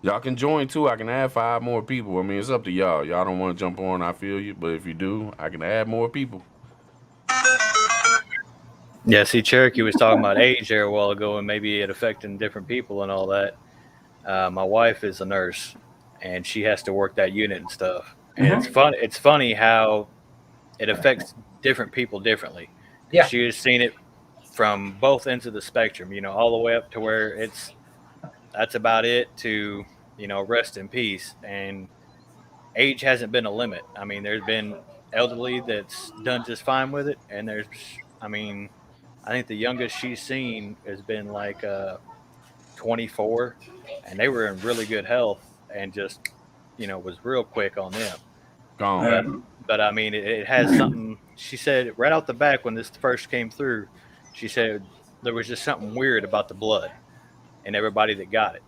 Y'all can join, too. I can add 5 more people. I mean, it's up to y'all. Y'all don't want to jump on, I feel you. But if you do, I can add more people. Yeah, see, Cherokee was talking about age there a while ago and maybe it affecting different people and all that. My wife is a nurse, and she has to work that unit and stuff. And it's fun. It's funny how it affects different people differently. Yeah. She has seen it from both ends of the spectrum, all the way up to where that's about it to, rest in peace. And age hasn't been a limit. I mean, there's been elderly that's done just fine with it. And I think the youngest she's seen has been like 24, and they were in really good health and just, was real quick on them. Gone. But I mean, it has something. She said right out the back when this first came through, she said there was just something weird about the blood and everybody that got it.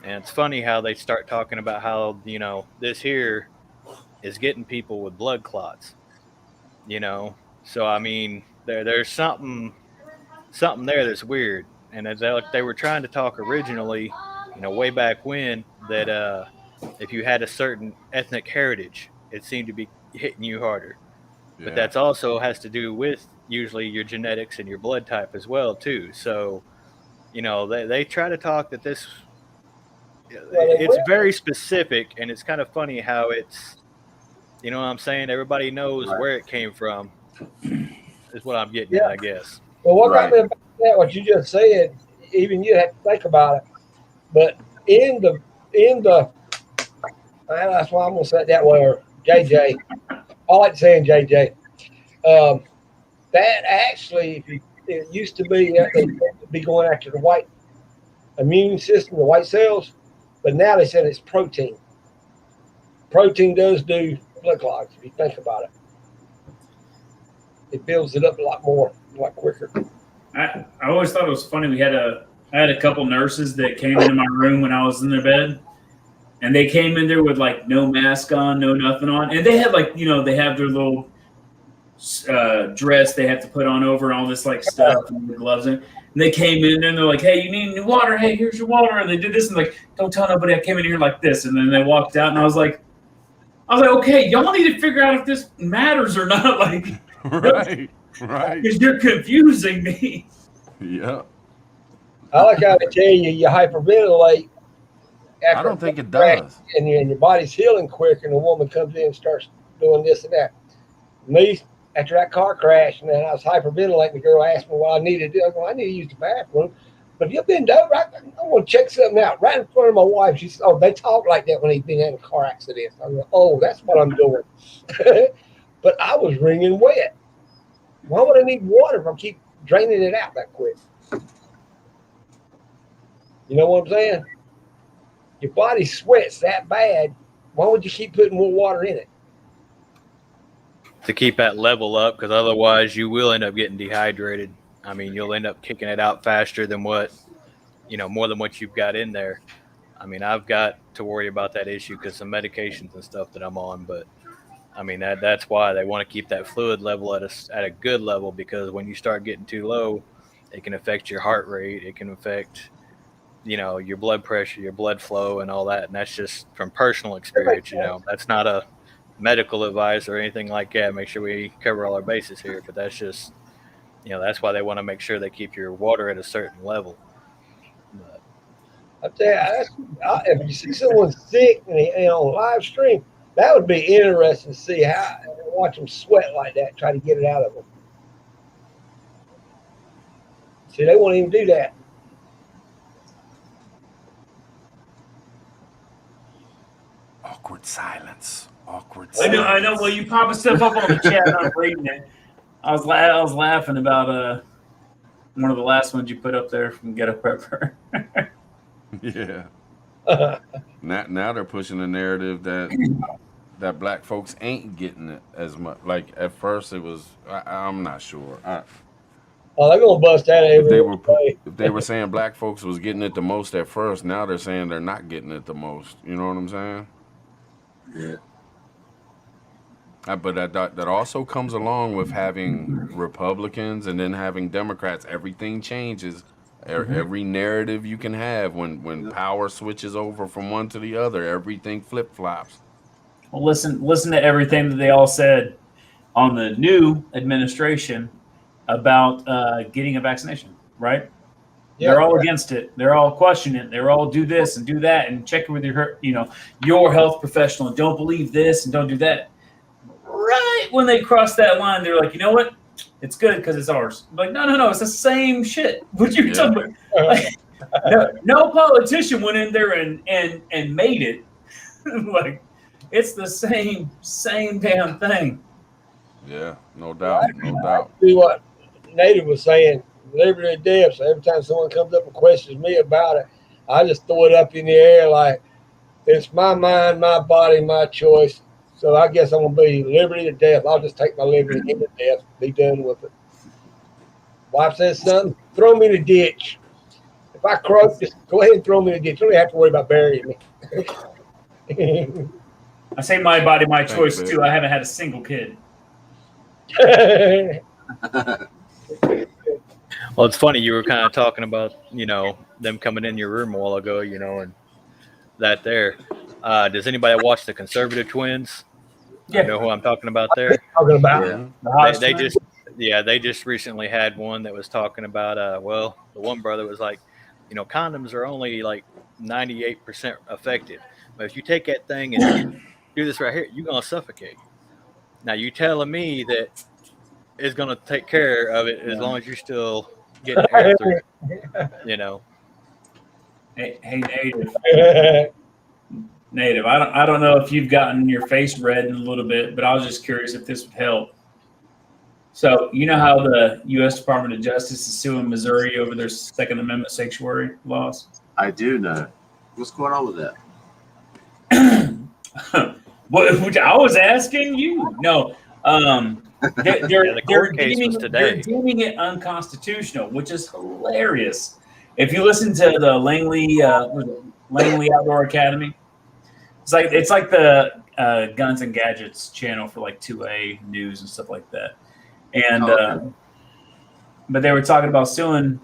And it's funny how they start talking about how, this here is getting people with blood clots, So, I mean, there's something there that's weird. And as they were trying to talk originally, way back when, that if you had a certain ethnic heritage, it seemed to be hitting you harder. Yeah. But that's also has to do with usually your genetics and your blood type as well, too. So, they try to talk that this, it's very specific, and it's kind of funny how it's, what I'm saying? Everybody knows where it came from, is what I'm getting at, I guess. Well, what got me about that, what you just said, even you have to think about it. But in the that's why I'm gonna say it that way, or JJ. I like saying JJ. That actually, it used to be that they be going after the white immune system, the white cells, but now they said it's protein. Protein does do blood clots if you think about it. It builds it up a lot quicker. I always thought it was funny. I had a couple nurses that came into my room when I was in their bed, and they came in there with like no mask on, no nothing on, and they had like they have their little dress they have to put on over and all this like stuff and the gloves and they came in there and they're like, hey, you need new water? Hey, here's your water. And they did this and like, don't tell nobody I came in here like this. And then they walked out and I was like, okay, y'all need to figure out if this matters or not. Like, right. Because you're confusing me. Yeah. I like how they tell you hyperventilate. I don't think it does. And your body's healing quick, and the woman comes in and starts doing this and that. Me, after that car crash, and then I was hyperventilating, the girl asked me what I needed to do. I go, I need to use the bathroom. But if you've been over, I want to check something out right in front of my wife. She said, oh, they talk like that when they've been in a car accident. I go, oh, that's what I'm doing. But I was wringing wet. Why would I need water if I keep draining it out that quick? You know what I'm saying? Your body sweats that bad. Why would you keep putting more water in it? To keep that level up, because otherwise you will end up getting dehydrated. I mean, you'll end up kicking it out faster than more than what you've got in there. I mean, I've got to worry about that issue because some medications and stuff that I'm on, but I mean, that's why they want to keep that fluid level at a good level, because when you start getting too low, it can affect your heart rate. It can affect, your blood pressure, your blood flow and all that. And that's just from personal experience, that's not a medical advice or anything like that. Make sure we cover all our bases here, but that's just, that's why they want to make sure they keep your water at a certain level. But I tell you, if you see someone sick and on live stream, that would be interesting to see how, watch them sweat like that, try to get it out of them. See, they won't even do that. Awkward silence. I know. Well, you pop a stuff up on the chat. And I'm reading it. I was laughing about one of the last ones you put up there from Get a Prepper. Yeah. Now they're pushing the narrative that black folks ain't getting it as much. Like at first it was, I'm not sure. Oh, they're gonna bust that if they were saying black folks was getting it the most at first, now they're saying they're not getting it the most. You know what I'm saying? Yeah. But that also comes along with having Republicans and then having Democrats. Everything changes. Every narrative you can have when power switches over from one to the other, everything flip-flops. Well, listen to everything that they all said on the new administration about getting a vaccination, right? They're all against it. They're all questioning it. They're all do this and do that and check it with your health professional. And don't believe this and don't do that. Right when they cross that line, they're like, you know what? It's good because it's ours. I'm like, no, it's the same shit. What you talking about? Like, no politician went in there and made it. Like, it's the same damn thing. Yeah, no doubt, no doubt. See what Native was saying, liberty or death. So every time someone comes up and questions me about it, I just throw it up in the air like it's my mind, my body, my choice. So I guess I'm gonna be liberty or death. I'll just take my liberty into death, be done with it. Wife says, son, throw me in the ditch. If I croak, just go ahead and throw me in the ditch. You don't have to worry about burying me. I say my body, my choice too. I haven't had a single kid. Well, it's funny. You were kind of talking about, them coming in your room a while ago, and that there. Does anybody watch the Conservative Twins? Yeah. You know who I'm talking about there? Talking about They just recently had one that was talking about, the one brother was like, condoms are only like 98% effective. But if you take that thing and do this right here, you're going to suffocate. Now, you telling me that it's going to take care of it as long as you're still getting air through, Hey, Native. I don't know if you've gotten your face red in a little bit, but I was just curious if this would help. So you know how the U.S. Department of Justice is suing Missouri over their Second Amendment sanctuary laws? I do know. What's going on with that? Which I was asking you. No, they're deeming it unconstitutional, which is hilarious. If you listen to the Langley Outdoor Academy, it's like the Guns and Gadgets channel for like 2A news and stuff like that. And but they were talking about suing,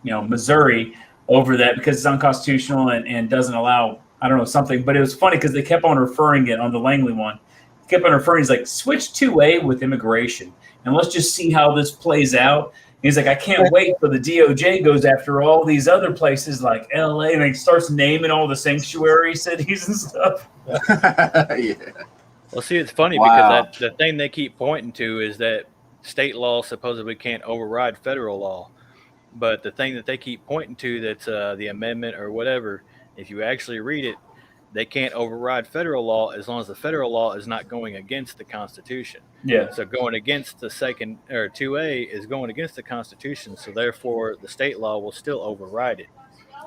Missouri over that because it's unconstitutional and doesn't allow, I don't know, something. But it was funny because they kept on referring it on the Langley one. They kept on referring. He's like, switch 2A with immigration, and let's just see how this plays out. He's like, I can't wait till the DOJ goes after all these other places like LA and he starts naming all the sanctuary cities and stuff. Yeah. Well, see, it's funny because the thing they keep pointing to is that state law supposedly can't override federal law. But the thing that they keep pointing to that's the amendment or whatever, if you actually read it, they can't override federal law as long as the federal law is not going against the Constitution. Yeah. So going against the 2A is going against the Constitution. So therefore, the state law will still override it.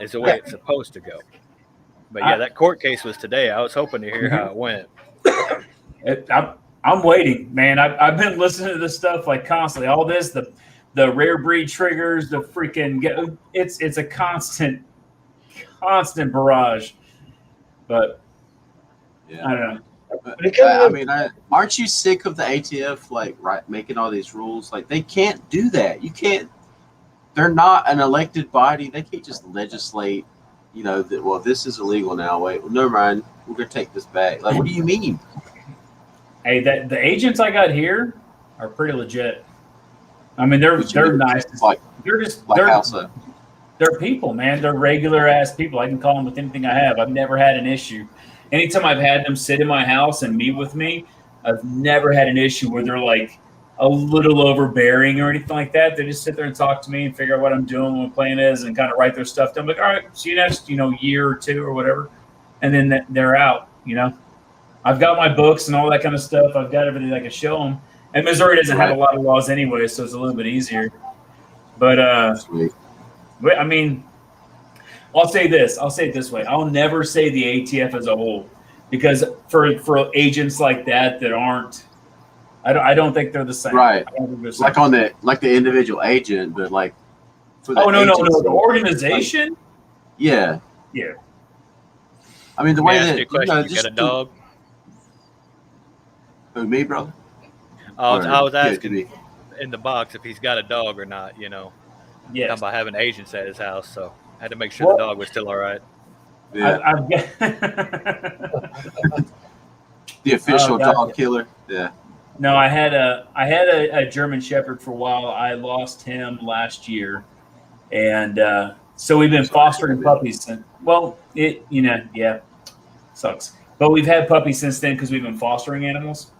Is the way it's supposed to go. But yeah, that court case was today. I was hoping to hear how it went. I'm waiting, man. I've been listening to this stuff like constantly. All this, the rare breed triggers, the freaking it's a constant barrage. But yeah. I don't know. Aren't you sick of the ATF making all these rules? Like, they can't do that. You can't. They're not an elected body. They can't just legislate. That this is illegal now. Wait, well, never mind. We're gonna take this back. Like, what do you mean? Hey, the agents I got here are pretty legit. I mean, they're nice. They're people, man. They're regular ass people. I can call them with anything I have. I've never had an issue. Anytime I've had them sit in my house and meet with me, I've never had an issue where they're like a little overbearing or anything like that. They just sit there and talk to me and figure out what I'm doing, what my plan is, and kind of write their stuff down. I'm like, all right, see you next, year or two or whatever. And then they're out, I've got my books and all that kind of stuff. I've got everything I can show them. And Missouri doesn't have a lot of laws anyway, so it's a little bit easier. But, Sweet. I mean, I'll say it this way. I'll never say the ATF as a whole, because for agents like that aren't, I don't think they're the same. Right. Like on the individual agent, but like for the the organization. Yeah. Yeah. I mean, the way that you got a dog. Who, me, brother? I was asking in the box if he's got a dog or not. Yes. Talking about having agents at his house, so I had to make sure the dog was still all right. Yeah. The official dog killer. Yeah. No, I had a German Shepherd for a while. I lost him last year, and So we've been fostering puppies since. Well, sucks. But we've had puppies since then because we've been fostering animals.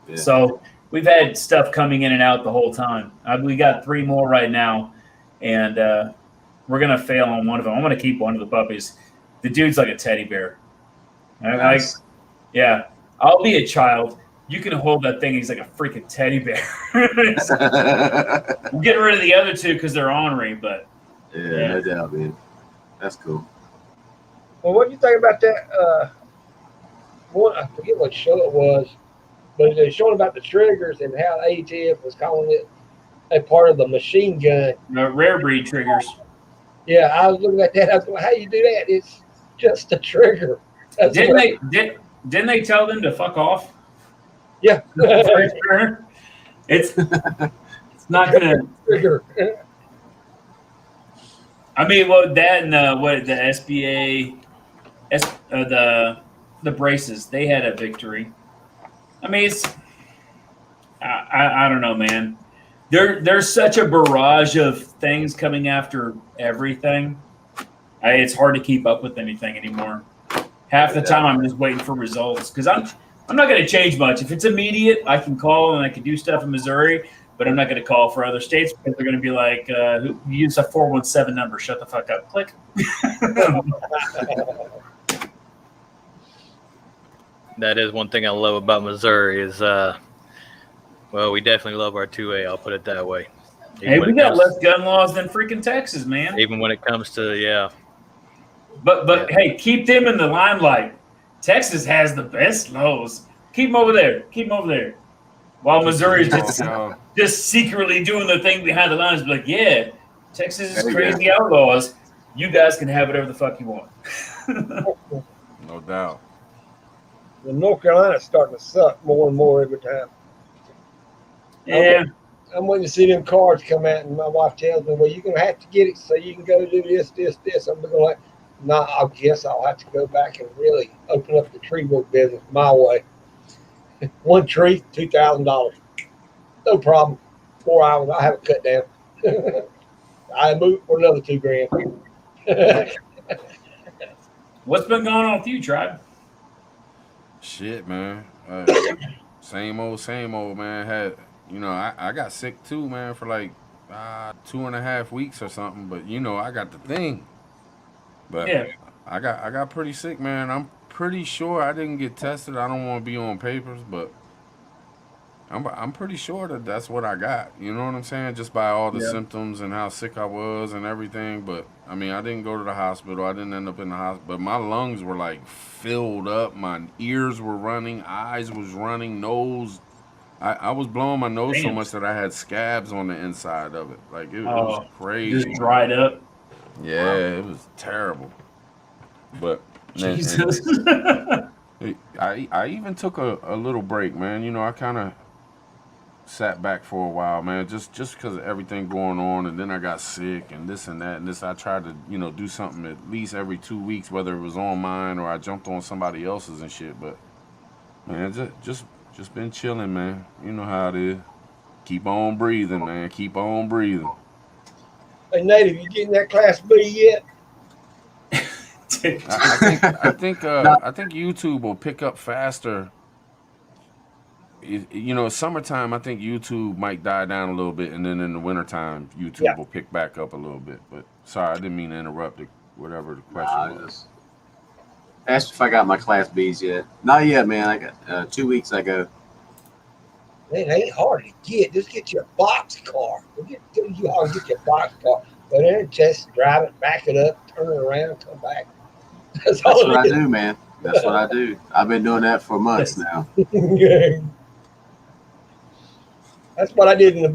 Yeah. So we've had stuff coming in and out the whole time. We got 3 more right now, and we're gonna fail on one of them. I'm gonna keep one of the puppies. The dude's like a teddy bear. Nice. I'll be a child. You can hold that thing. He's like a freaking teddy bear. I'm getting rid of the other 2 because they're ornery, but yeah, no doubt, man. That's cool. Well, what do you think about that? One, I forget what show it was, but they're showing about the triggers and how ATF was calling it a part of the machine gun. Rare breed triggers. Yeah, I was looking at that. I was going, "How you do that? It's just a trigger." Didn't they tell them to fuck off? Yeah. It's not gonna trigger. I mean, well, that and the SBA, the braces, they had a victory. I mean, I don't know, man. There's such a barrage of things coming after everything. It's hard to keep up with anything anymore. Half the time, I'm just waiting for results because I'm not going to change much. If it's immediate, I can call and I can do stuff in Missouri. But I'm not going to call for other states because they're going to be like, you use a 417 number. Shut the fuck up. Click. That is one thing I love about Missouri is, we definitely love our 2A. I'll put it that way. Hey, we got less gun laws than freaking Texas, man. Even when it comes to, But hey, keep them in the limelight. Texas has the best laws. Keep them over there. Keep them over there. While Missouri's just secretly doing the thing behind the lines, like, yeah, Texas is crazy outlaws. You guys can have whatever the fuck you want. No doubt. Well, North Carolina's starting to suck more and more every time. Yeah. I'm waiting to see them cards come out, and my wife tells me, "Well, you're going to have to get it so you can go do this. I'm going like, nah, I guess I'll have to go back and really open up the tree work business my way. One tree, $2,000. No problem. 4 hours, I'll have it cut down. I move for another $2,000. What's been going on with you, Tribe? Shit, man. Same old, man. I got sick too, man, for like 2.5 weeks or something. But I got the thing. But yeah. I got pretty sick, man. I'm pretty sure I didn't get tested. I don't want to be on papers, but I'm pretty sure that's what I got. You know what I'm saying? Just by all the symptoms and how sick I was and everything. But I mean, I didn't go to the hospital. I didn't end up in the hospital. But my lungs were like filled up. My ears were running. Eyes was running. Nose. I was blowing my nose so much that I had scabs on the inside of it. Like it was crazy. Just dried up. Yeah, it was terrible. But Jesus. I even took a little break, man. I kind of sat back for a while, man, just because of everything going on, and then I got sick and this and that and this. I tried to do something at least every 2 weeks, whether it was on mine or I jumped on somebody else's and shit. But man, just been chilling, man. You know how it is. Keep on breathing, man. Keep on breathing. Hey, Native, you getting that Class B yet? I think YouTube will pick up faster. Summertime, I think YouTube might die down a little bit, and then in the wintertime, YouTube will pick back up a little bit. But sorry, I didn't mean to interrupt whatever the question was. Asked if I got my Class Bs yet. Not yet, man. I got 2 weeks ago. Man, it ain't hard to get. Just get your box car. Get your box car. Go there and just drive it, back it up, turn it around, come back. That's what I do, man. That's what I do. I've been doing that for months now. That's what I did in the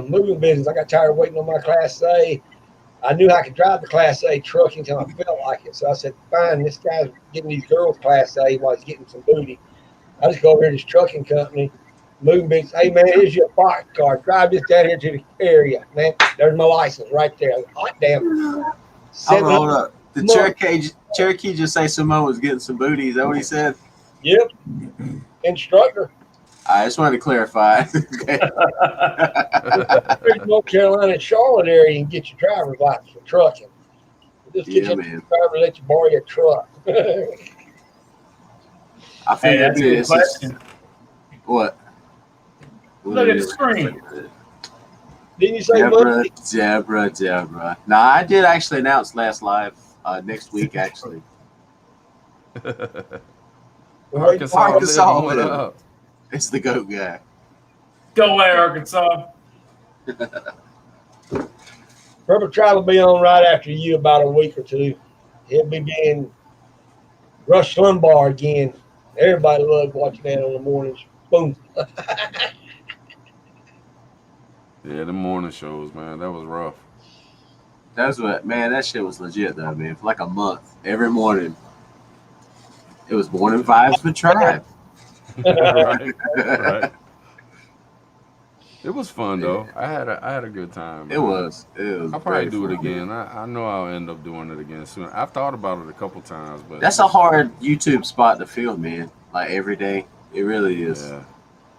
moving business. I got tired of waiting on my Class A. I knew I could drive the Class A truck until I felt like it. So I said, fine, this guy's getting these girls Class A while he's getting some booty. I just go over here to this trucking company, moving business. Hey, man, here's your box car. Drive this down here to the area. Man, there's my license right there. Hot damn. Hold up. The Cherokee just say Simone was getting some booty. Is that what he said? Yep. Instructor. I just wanted to clarify. Okay. North Carolina and Charlotte area, you can get your driver's license for trucking. Just Yeah, get your man. driver and let you borrow your truck. I Hey, figured that's a good it's just question. what. Look at the screen. Didn't you say Monday? Deborah. No, I did actually announce last live next week, actually. Arkansas, Arkansas living, what living. up? It's the GOAT guy. Go away, Arkansas. preppertribe will be on right after you about a week or two. He'll be being Rush Limbaugh again. Everybody loves watching that on the mornings. Boom. Yeah, the morning shows, man. That was rough. That's what, man. That shit was legit though, man. For like a month, every morning, it was morning vibes with Tribe. right. It was fun though. I had a good time. It man. was. I'll probably very do it fun. again. I know I'll end up doing it again soon. I've thought about it a couple times, but That's a hard YouTube spot to film, man. Like every day, it really is.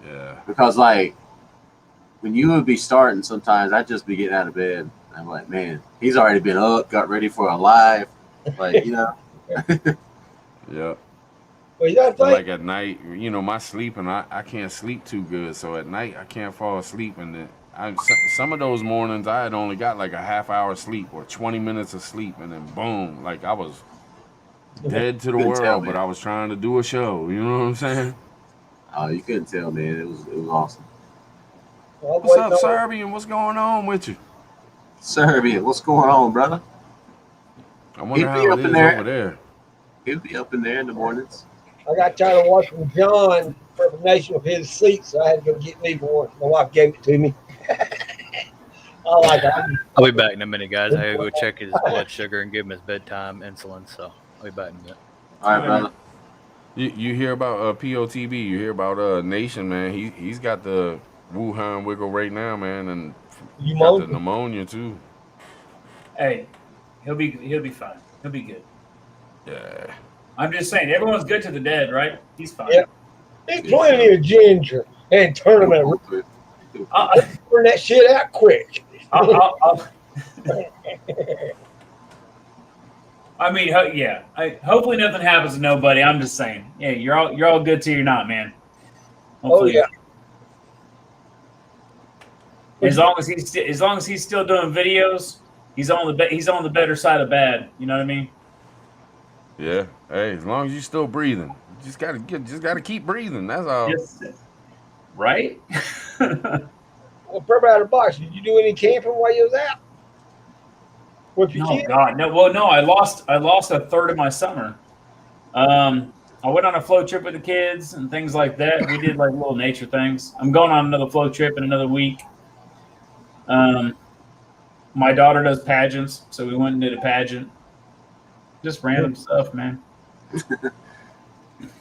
Yeah. Because like when you would be starting, sometimes I'd just be getting out of bed. I'm like, man, he's already been up, got ready for a live, like you know. Yeah. Well, you got to But think. like at night, you know, my sleeping, I can't sleep too good. So at night, I can't fall asleep. And then some of those mornings, I had only got like a half hour sleep or 20 minutes of sleep. And then boom, like I was dead to the Couldn't tell, world, man. but I was trying to do a show. You know what I'm saying? Oh, you couldn't tell, man. It was awesome. What's up, Serbian? What's going on with you? Serbia, what's going on, brother? I wonder He'd how be it up is in there. over there. He'll be up in there in the mornings. I got tired of watching John preparation of his seat, so I had to go get me one. My wife gave it to me. I like it. I'll be back in a minute, guys. I gotta go check his blood sugar and give him his bedtime insulin. So I'll be back in a minute. All right, brother. You hear about POTB? You hear about Nation, man? He's got the Wuhan wiggle right now, man, and got the pneumonia too. Hey, he'll be fine. He'll be good. Yeah. I'm just saying, everyone's good to the dead, right? He's fine. Yeah. He's plenty of ginger and tournament. Turn that shit out quick. I mean, yeah. Hopefully nothing happens to nobody. I'm just saying. Yeah, you're all good till you're not, man. Hopefully. Oh yeah. As long as he's still doing videos, he's on the better side of bad. You know what I mean? Yeah. Hey, as long as you're still breathing, you just gotta keep breathing. That's all. Right? Well, Purple out of the box. Did you do any camping while you was out? With your kids? God, no. Well, no. I lost a third of my summer. I went on a float trip with the kids and things like that. We did like little nature things. I'm going on another float trip in another week. My daughter does pageants, so we went and did a pageant. Just random stuff, man.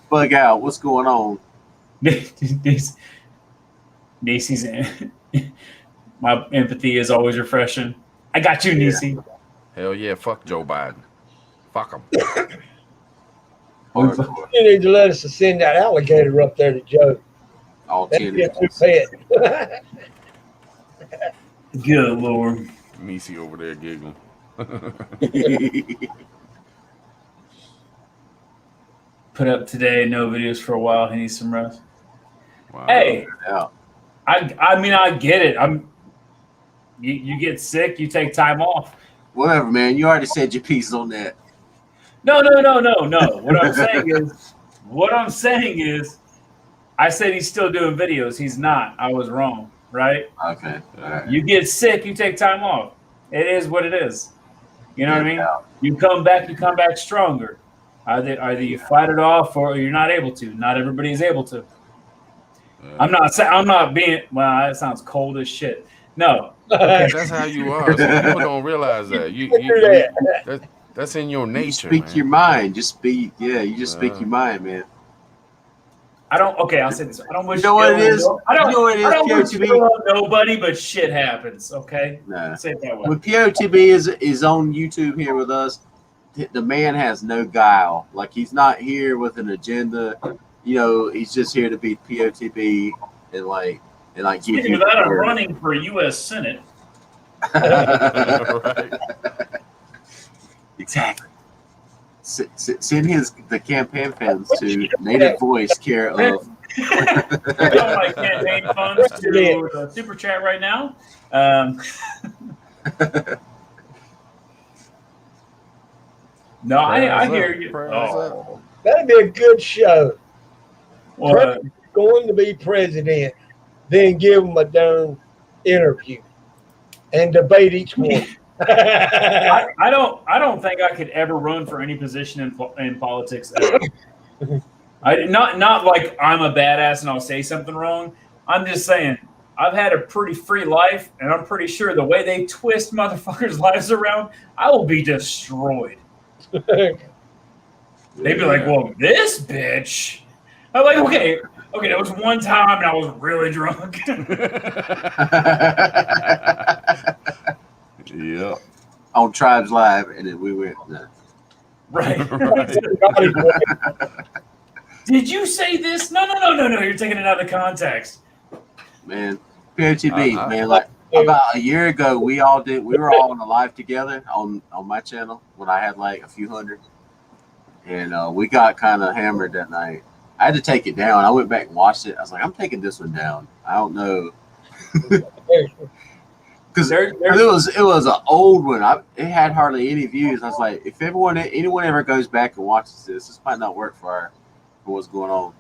Bug out. What's going on? Niecy's my empathy is always refreshing. I got you, Niecy. Hell yeah, fuck Joe Biden. Fuck him. You need to let us send that alligator up there to Joe. All That's 10 a new pet. Good Lord. Niecy over there giggling. Put up today, no videos for a while. He needs some rest. Wow. Hey, Yeah. I mean, I get it. You get sick, you take time off. Whatever, man. You already said your piece on that. No. What I'm saying is, I said he's still doing videos. He's not. I was wrong, right? Okay. All right. You get sick, you take time off. It is what it is. You know what I mean? Yeah. You come back stronger. Either you fight it off or you're not able to. Not everybody is able to. I'm not being, well, that sounds cold as shit. No. Okay. That's how you are. Some people don't realize that. That's in your nature. Speak man. your mind. Just speak. Yeah, you just speak your mind, man. I'll say this. I don't wish You know what it is? I don't wish POTB? ill on nobody, but shit happens, okay? Nah. Say it that way. When POTB is on YouTube here with us, the man has no guile. Like, he's not here with an agenda. You know, he's just here to be POTB and give Speaking you of that, I'm running for U.S. Senate. You Exactly. Send the campaign funds to Native Voice, care of. All my campaign funds to the super chat right now. No, I hear you. Oh, That'd be a good show. well, Going to be president, then give him a darn interview and debate each one. I don't think I could ever run for any position in politics ever. Not like I'm a badass and I'll say something wrong. I'm just saying I've had a pretty free life, and I'm pretty sure the way they twist motherfuckers' lives around, I will be destroyed. They'd be like, "Well, this bitch." I'm like, okay, that was one time, and I was really drunk. Yeah. On Tribes Live, and then we went. No. Right. Did you say this? No. You're taking it out of context. Man, POTB, man, like about a year ago, we were all on a live together on my channel when I had like a few hundred, and we got kind of hammered that night. I had to take it down. I went back and watched it. I was like, I'm taking this one down. I don't know. Because it was an old one. It had hardly any views. I was like, if anyone ever goes back and watches this might not work for what's going on.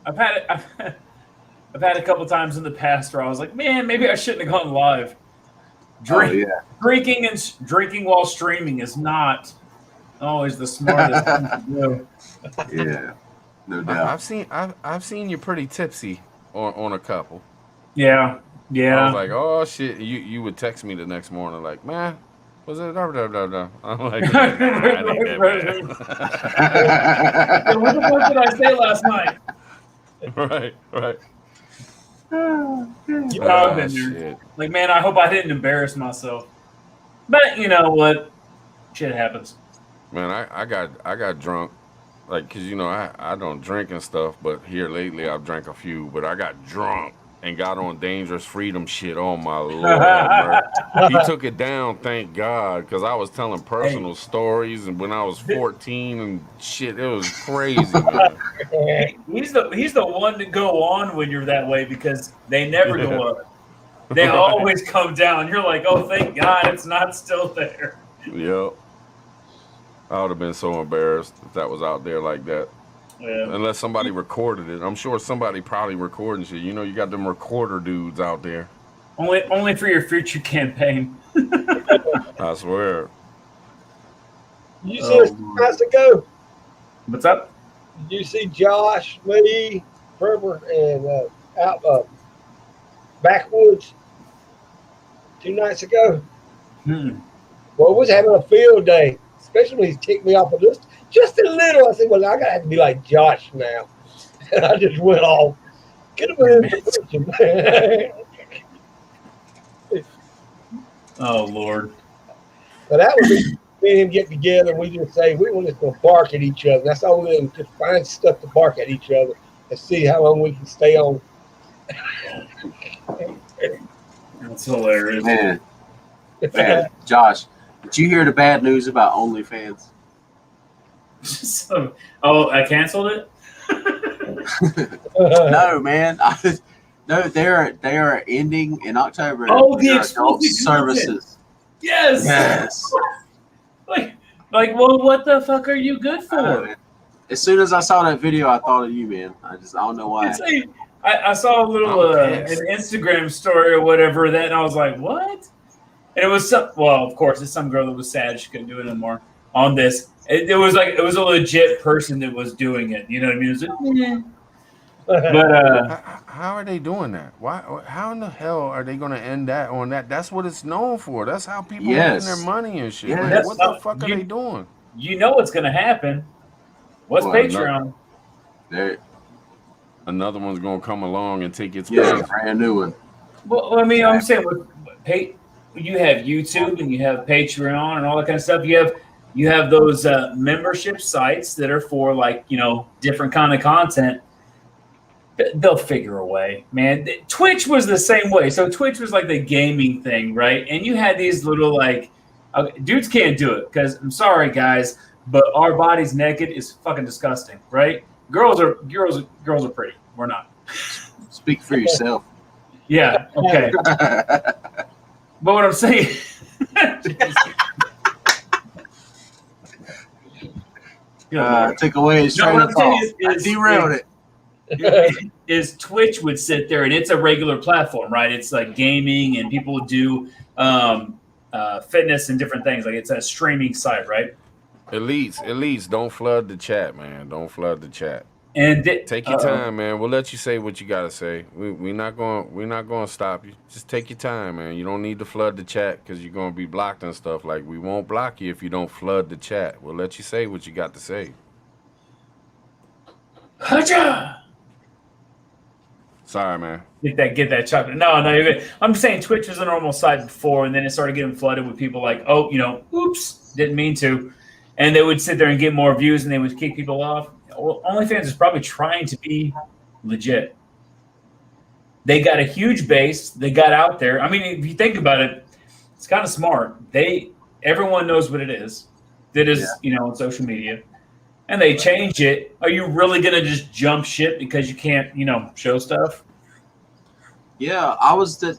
I've had a couple times in the past where I was like, man, maybe I shouldn't have gone live. Drinking while streaming is not always the smartest thing to do. Yeah, no doubt. I've seen you pretty tipsy on a couple. Yeah. I was like, oh shit. You would text me the next morning like, man, was it da? I'm like, nah, I ain't that bad. What the fuck did I say last night? Right. I've been there. Like, man, I hope I didn't embarrass myself. But you know what? Shit happens. Man, I got drunk, like, cause I don't drink and stuff, but here lately I've drank a few. But I got drunk and got on Dangerous Freedom shit. Oh my Lord, he took it down, thank God, because I was telling personal stories and when I was 14 and shit, it was crazy, man. He's the one to go on when you're that way because they never go up. They always come down. You're like, oh, thank God it's not still there. Yep. I would have been so embarrassed if that was out there like that. Yeah. Unless somebody recorded it. I'm sure somebody probably recording shit. You got them recorder dudes out there. Only for your future campaign. I swear. You see us 2 nights ago? What's up? Did you see Josh, me, Prepper, and out Backwoods 2 nights ago? Well, we was having a field day, especially when he kicked me off of this just a little. I said, well, I gotta have to be like Josh now. And I just went off. Could have been in position, man. Oh Lord. But that would be me and him get together and we just say we want to go bark at each other. That's all we do, just find stuff to bark at each other and see how long we can stay on. That's hilarious. Man, Josh, did you hear the bad news about OnlyFans? I canceled it? No, man. No, they are ending in October. Oh, the adult services. Yes. like, well, what the fuck are you good for? As soon as I saw that video, I thought of you, man. I don't know why. I saw a little an Instagram story or whatever that, and I was like, what? And it was of course, it's some girl that was sad she couldn't do it anymore on this. It was a legit person that was doing it. You know what I mean? It was like, But how are they doing that? Why? How in the hell are they going to end that on that? That's what it's known for. That's how people making their money and shit. Yes. Like, what the fuck are they doing? You know what's going to happen. What's Patreon? Another one's going to come along and take its place. Brand new one. Well, I mean, I'm saying you have YouTube and you have Patreon and all that kind of stuff. You have those membership sites that are for different kind of content. They'll figure a way, man. Twitch was the same way. So Twitch was like the gaming thing, right? And you had these little Okay, dudes can't do it because I'm sorry, guys, but our bodies naked is fucking disgusting, right? Girls are pretty. We're not. Speak for yourself. Yeah. Okay. But what I'm saying. Took away his train of thought. I derailed it. Is Twitch would sit there and it's a regular platform, right? It's like gaming and people would do fitness and different things. Like it's a streaming site, right? Elites, don't flood the chat, man. Don't flood the chat. And take your time, man. We'll let you say what you gotta say. We're not gonna stop you. Just take your time, man. You don't need to flood the chat because you're gonna be blocked and stuff. Like we won't block you if you don't flood the chat. We'll let you say what you got to say. Sorry, man. Get that chocolate. No, you're good. I'm just saying Twitch was a normal site before, and then it started getting flooded with people like, oh, oops, didn't mean to. And they would sit there and get more views, and they would kick people off. Well, OnlyFans is probably trying to be legit. They got a huge base. They got out there. I mean, if you think about it, it's kind of smart. Everyone knows what it is. That is, on social media. And they change it. Are you really going to just jump ship because you can't, show stuff? Yeah,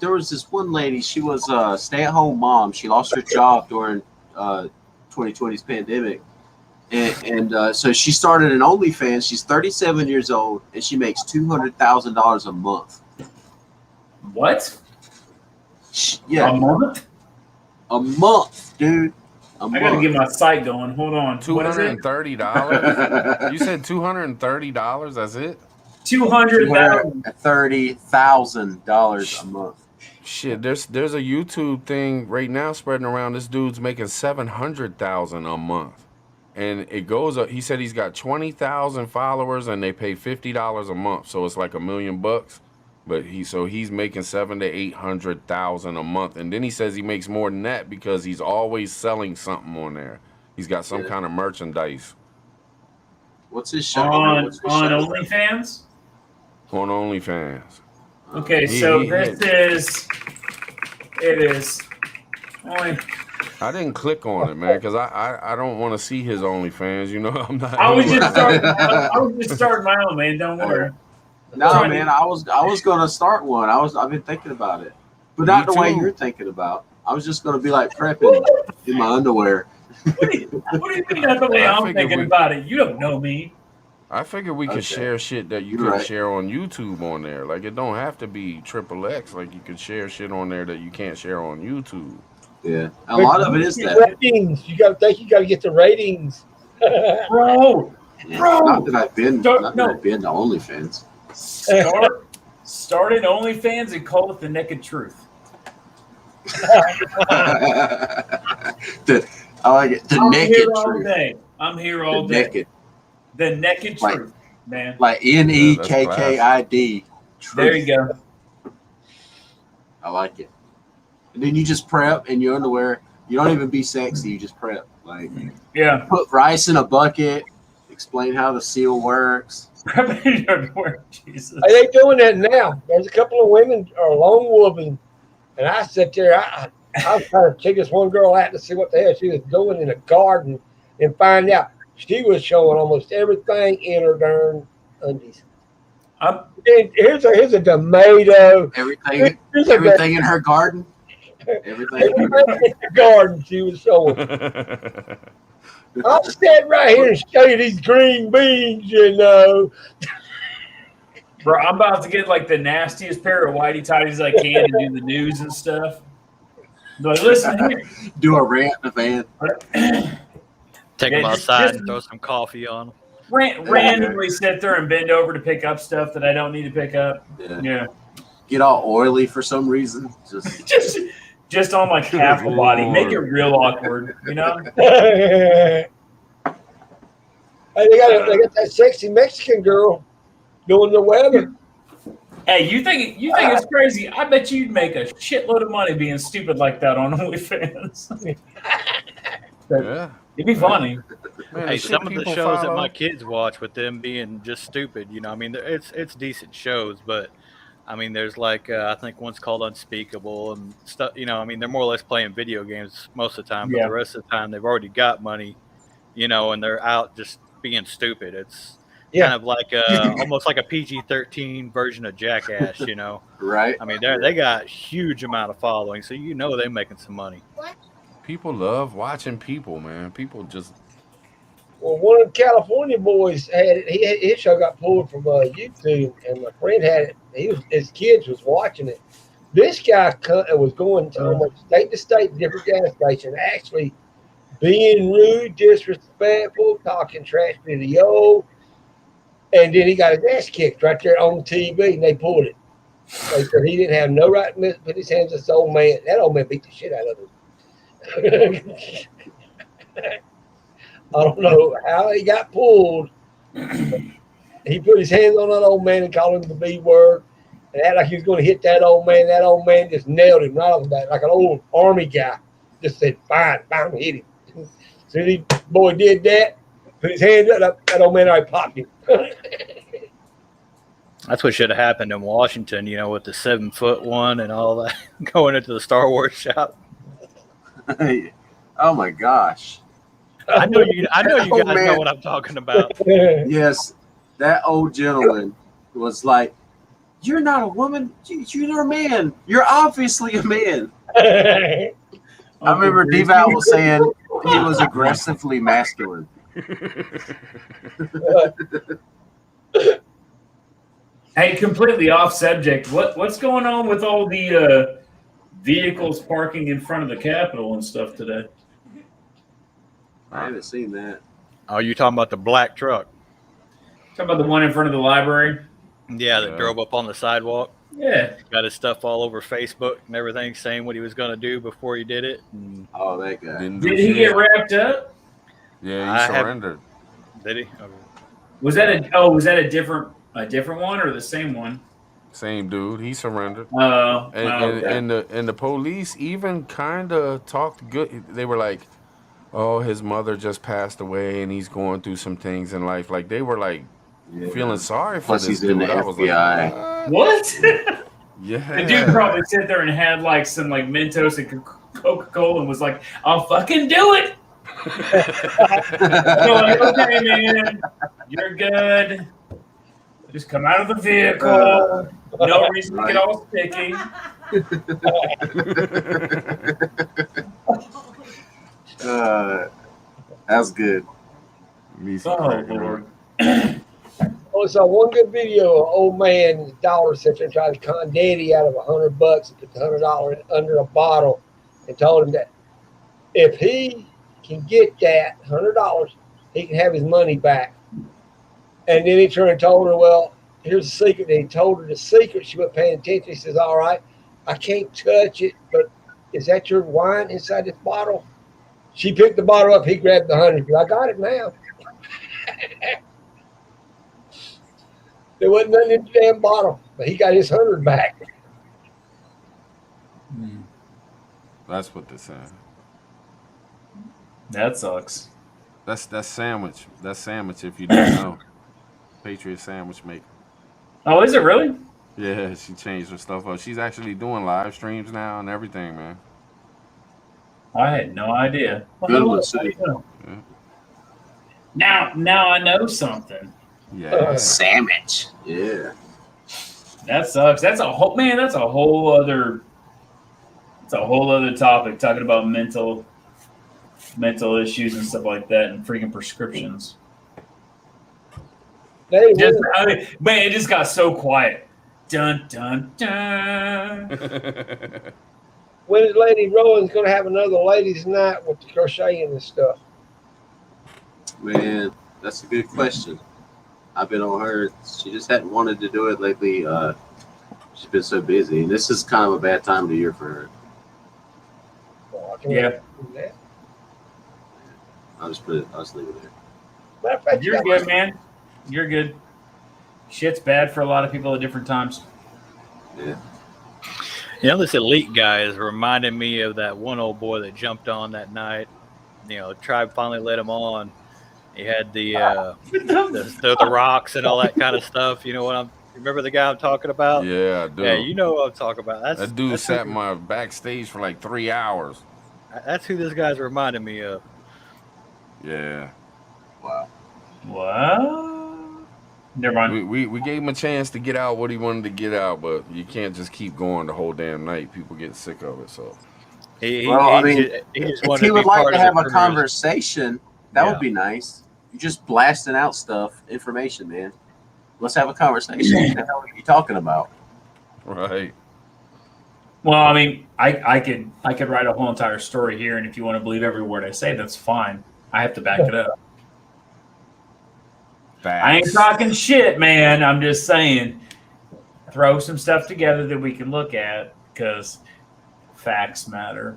there was this one lady. She was a stay-at-home mom. She lost her job during 2020's pandemic. And so she started an OnlyFans. She's 37 years old, and she makes $200,000 a month. What? Yeah. A month? A month, dude. I got to get my site going. Hold on. $230? You said $230? That's it? $230,000 a month. Shit, there's a YouTube thing right now spreading around. This dude's making $700,000 a month. And it goes up. He said he's got 20,000 followers and they pay $50 a month. So it's like $1 million bucks. But he's making $700,000 to $800,000 a month. And then he says he makes more than that because he's always selling something on there. He's got some kind of merchandise. What's his show? On OnlyFans? On OnlyFans. Okay, it is only. I didn't click on it, man, because I don't want to see his OnlyFans. I'm not. I was just starting my own, man. Don't worry. No, man, I was gonna start one. I've been thinking about it, but not the way you're thinking about. I was just gonna be like prepping in my underwear. What do you mean that's the way I'm thinking about it? You don't know me. I figured we could share shit that you can share on YouTube on there. Like it don't have to be XXX. Like you can share shit on there that you can't share on YouTube. Yeah, a lot of it is that. Ratings. You got to get the ratings, bro. Not that I've been to OnlyFans. Start an OnlyFans and call it the Naked Truth. I like it. The Naked Truth. I'm here all day. Naked. The Naked Truth, man. Like NEKKID. There you go. I like it. And then you just prep in your underwear. You don't even be sexy. You just prep. Like, put rice in a bucket. Explain how the seal works. Jesus. Are they doing that now? There's a couple of women or lone women, and I sit there. I was trying to take this one girl out to see what the hell she was doing in a garden, and find out she was showing almost everything in her darn undies. Here's a tomato. Everything in her garden. Everything in the garden she was showing. I'll stand right here and show you these green beans, Bro, I'm about to get like the nastiest pair of whitey tighties I can to do the news and stuff. But listen here. Do a rant in the van. Take them outside and throw some coffee on them. Randomly sit there and bend over to pick up stuff that I don't need to pick up. Yeah. Get all oily for some reason. Just on my half the body. Make it real awkward, Hey, they got that sexy Mexican girl doing the weather. Hey, you think it's crazy? I bet you'd make a shitload of money being stupid like that on OnlyFans. Yeah. It'd be funny. Man, hey, some of the shows that my kids watch with them being just stupid, it's decent shows, but I mean, there's like I think one's called Unspeakable and stuff. You know, I mean, they're more or less playing video games most of the time, but Yeah. the rest of the time they've already got money. You know, and they're out just being stupid. It's Yeah. kind of like almost like a PG-13 version of Jackass. You know, Right? I mean, they got huge amount of following, so you know they're making some money. People love watching people, man. People just Well, one of the California boys had it. His show got pulled from YouTube, and my friend had it. His kids was watching it. This guy was going to almost state to state, different gas station, actually being rude, disrespectful, talking trash video, and then he got his ass kicked right there on TV, and they pulled it. They said he didn't have no right to put his hands on this old man. That old man beat the shit out of him. I don't know how he got pulled. He put his hands on that old man and called him the B word and acted like he was going to hit that old man. That old man just nailed him right on the back like an old army guy. Just said, fine, hit him. So the boy did that, put his hands up, that old man already popped him. That's what should have happened in Washington, you know, with the 7-foot one and all that going into the Star Wars shop. Oh my gosh. I know you guys Oh, man. know what I'm talking about. Yes, that old gentleman was like, "You're not a woman. You're a man. You're obviously a man." I remember D-Val was saying he was aggressively masculine. Hey, completely off subject. What's going on with all the vehicles parking in front of the Capitol and stuff today? I haven't seen that. Oh, you talking about the black truck? Talking about the one in front of the library? Yeah, that drove up on the sidewalk. Yeah. Got his stuff all over Facebook and everything, saying what he was going to do before he did it. And Oh, that guy. didn't do Did he shit. get wrapped up? Yeah, he surrendered. did he? Okay. Was that a different one or the same one? Same dude. He surrendered. Oh, And the police even kind of talked good. They were like, "Oh, his mother just passed away, and he's going through some things in life." Like they were like feeling sorry for Plus, this he's in dude. the I was FBI. like, What? yeah. The dude probably sat there and had like some like Mentos and Coca-Cola and was like, "I'll fucking do it." They're like, "Okay, man, you're good. Just come out of the vehicle. No reason to get all sticky." That's good. Oh, Lord. I saw one good video of an old man and his daughter sitting there trying to con daddy out of $100 and put the $100 under a bottle and told him that if he can get that $100, he can have his money back. And then he turned and told her, well, here's the secret. And he told her the secret. She wasn't paying attention. He says, all right, I can't touch it, but is that your wine inside this bottle? She picked the bottle up. He grabbed the 100. I got it now. There wasn't nothing in the damn bottle, but he got his 100 back. That's what they're saying. That sucks. That's sandwich. That's sandwich. If you didn't know, Patriot sandwich maker. Oh, is it really? Yeah, she changed her stuff up. She's actually doing live streams now and everything, man. I had no idea. Good one, City. Yeah. Now I know something. Yeah. Sandwich. Yeah. That sucks. That's a whole other topic, talking about mental issues and stuff like that and freaking prescriptions. Hey, Man, it just got so quiet. Dun dun dun. when is Lady Rowan's going to have another ladies' night with the crocheting and stuff? Man, that's a good question. I've been on her. She just hadn't wanted to do it lately. She's been so busy, and this is kind of a bad time of the year for her. Well, I can Yeah. do that. I'll just leave it there. Matter of fact, You're good, man. You're good. Shit's bad for a lot of people at different times. Yeah. You know, this elite guy is reminding me of that one old boy that jumped on that night. You know, the tribe finally let him on. He had the rocks and all that kind of stuff. You know what I'm Remember the guy I'm talking about? Yeah, I do. Yeah, you know what I'm talking about. That dude that's sat who, my backstage for like 3 hours. That's who this guy's reminding me of. Yeah. Wow. What? Never mind. We gave him a chance to get out what he wanted to get out, but you can't just keep going the whole damn night. People get sick of it. So He just if wanted he to would be like part to of the have a crew's- conversation, that Yeah. would be nice. You're just blasting out stuff, information, man. Let's have a conversation. What the hell are you talking about? right. Well, I mean, I could write a whole entire story here, and if you want to believe every word I say, that's fine. I have to back it up. Facts. I ain't talking shit, man. I'm just saying, throw some stuff together that we can look at because facts matter.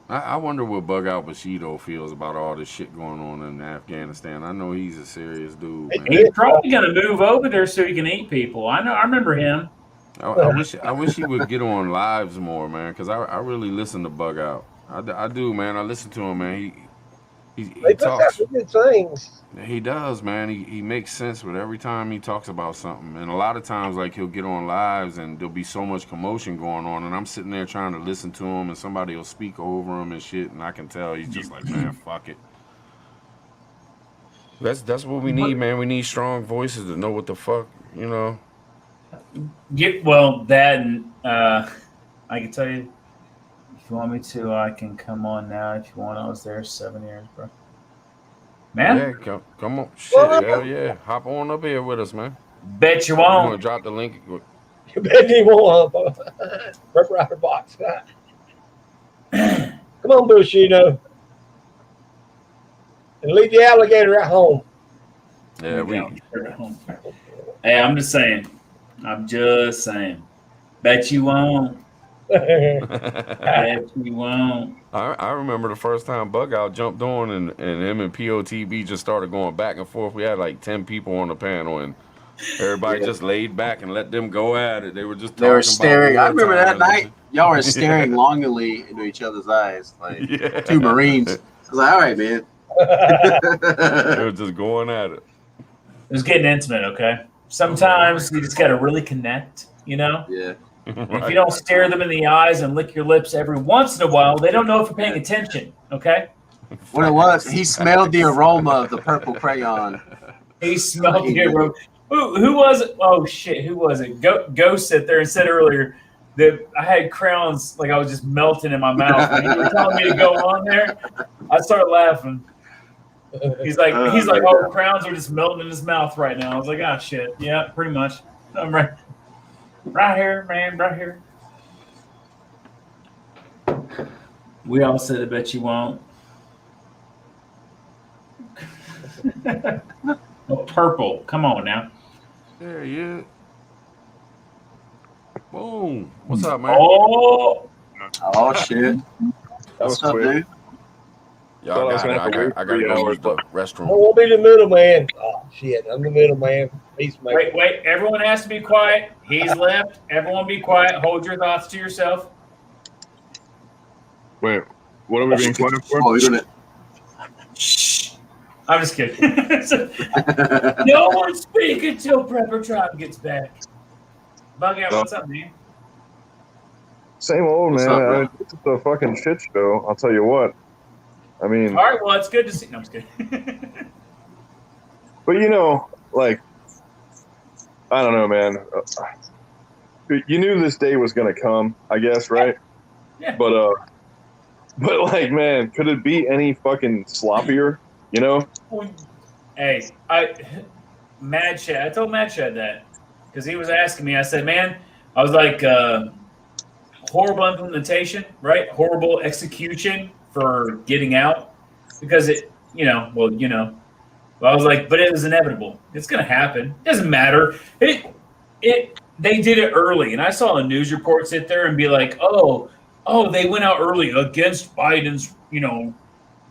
I wonder what Bug Out Bushido feels about all this shit going on in Afghanistan. I know he's a serious dude, man. He's probably gonna move over there so he can eat people. I know. I remember him. I wish he would get on lives more, man, because I really listen to Bug Out. I do, man. I listen to him, man. He They put out talks. some good things. He does, man. He makes sense with every time he talks about something. And a lot of times, like, he'll get on lives and there'll be so much commotion going on, and I'm sitting there trying to listen to him, and somebody will speak over him and shit, and I can tell he's just like, man, fuck it. That's what we need, man. We need strong voices to know what the fuck, you know. Well, that and I can tell you, if you want me to, I can come on now. If you want, I was there 7 years, bro. Man, Yeah, come on. Shit, hell yeah. Hop on up here with us, man. bet you I'm going to won't. drop the link. You bet he won't. Prepper box. Come on, Bushido. And leave the alligator at home. Yeah, Hey, I'm just saying. Bet you won't. Bet you won't. I remember the first time Bug Out jumped on and him and POTB just started going back and forth. We had like 10 people on the panel and everybody just laid back and let them go at it. They were just They were talking staring. about I remember that wartime and night. Y'all were staring longingly into each other's eyes, like Yeah. two Marines. I was like, all right, man. They were just going at it. It was getting intimate, okay? Sometimes you just got to really connect, you know? Yeah. If you don't stare them in the eyes and lick your lips every once in a while, they don't know if you're paying attention, okay? What it was, he smelled the aroma of the purple crayon. He smelled the aroma. Who was it? Oh, shit. Who was it? Ghost sat there and said earlier that I had crowns like I was just melting in my mouth. When you were telling me to go on there, I started laughing. He's like, oh, crowns are just melting in his mouth right now. I was like, ah, shit. Yeah, pretty much. I'm right here, man, right here. We all said, I bet you won't. Oh, purple. Come on now. There he is. Boom. What's up, man? Oh, Shit. What's up, dude? Y'all got it. I got to go use the I restroom. won't be the middleman. Oh, shit. I'm the middleman. Peacemaker. wait. Everyone has to be quiet. He's left. Everyone be quiet. Hold your thoughts to yourself. Wait, what are we being quiet for? Oh, you're doing it. Shh. I'm just kidding. No one speak until Prepper Tribe gets back. Bug Out, what's up, man? Same old, What's man. up, bro? It's just a fucking shit show. I'll tell you what. I mean, All right, well, it's good to see. No, I'm just kidding. but you know, like, I don't know, man. You knew this day was gonna come, I guess, right? Yeah. But like, man, could it be any fucking sloppier? You know? Hey, Mad Chad. I told Mad Chad that because he was asking me. I said, man, I was like, horrible implementation, right? Horrible execution for getting out because it, I was like, but it was inevitable. It's going to happen. It doesn't matter. They did it early. And I saw a news report sit there and be like, oh, they went out early against Biden's,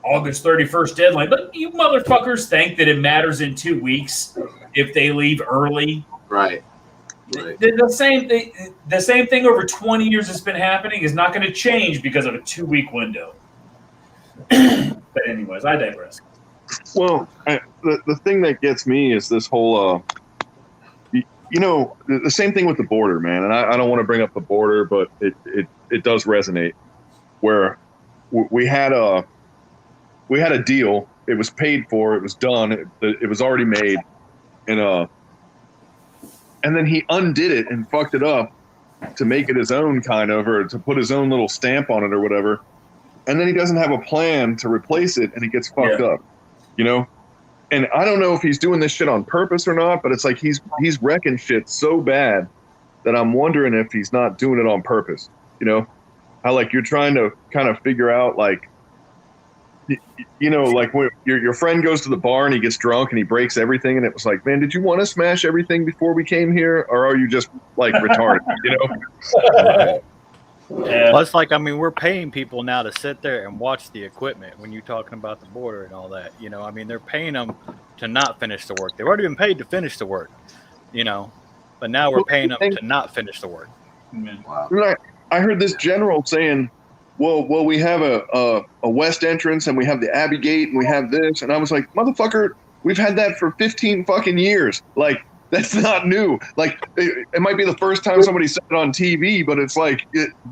August 31st deadline. But you motherfuckers think that it matters in 2 weeks if they leave early. Right. The same thing over 20 years that's been happening is not going to change because of a 2-week window. But anyways, I digress. Well, the thing that gets me is this whole you know, the same thing with the border, man. And I don't want to bring up the border, but it does resonate. Where we had a deal. It was paid for. It was done. It was already made, and then he undid it and fucked it up to make it his own kind of, or to put his own little stamp on it or whatever. And then he doesn't have a plan to replace it, and it gets fucked up, you know? And I don't know if he's doing this shit on purpose or not, but it's like he's wrecking shit so bad that I'm wondering if he's not doing it on purpose, you know? How, like, you're trying to kind of figure out, like, you know, like when your friend goes to the bar and he gets drunk and he breaks everything, and it was like, man, did you want to smash everything before we came here, or are you just like retarded, you know? Well, it's like, I mean, we're paying people now to sit there and watch the equipment when you're talking about the border and all that. You know, I mean, they're paying them to not finish the work. They've already been paid to finish the work, you know, but now we're paying them to not finish the work. Wow. I heard this general saying, well, we have a west entrance and we have the Abbey Gate and we have this. And I was like, motherfucker, we've had that for 15 fucking years. Like, that's not new. Like, it might be the first time somebody said it on TV, but it's like,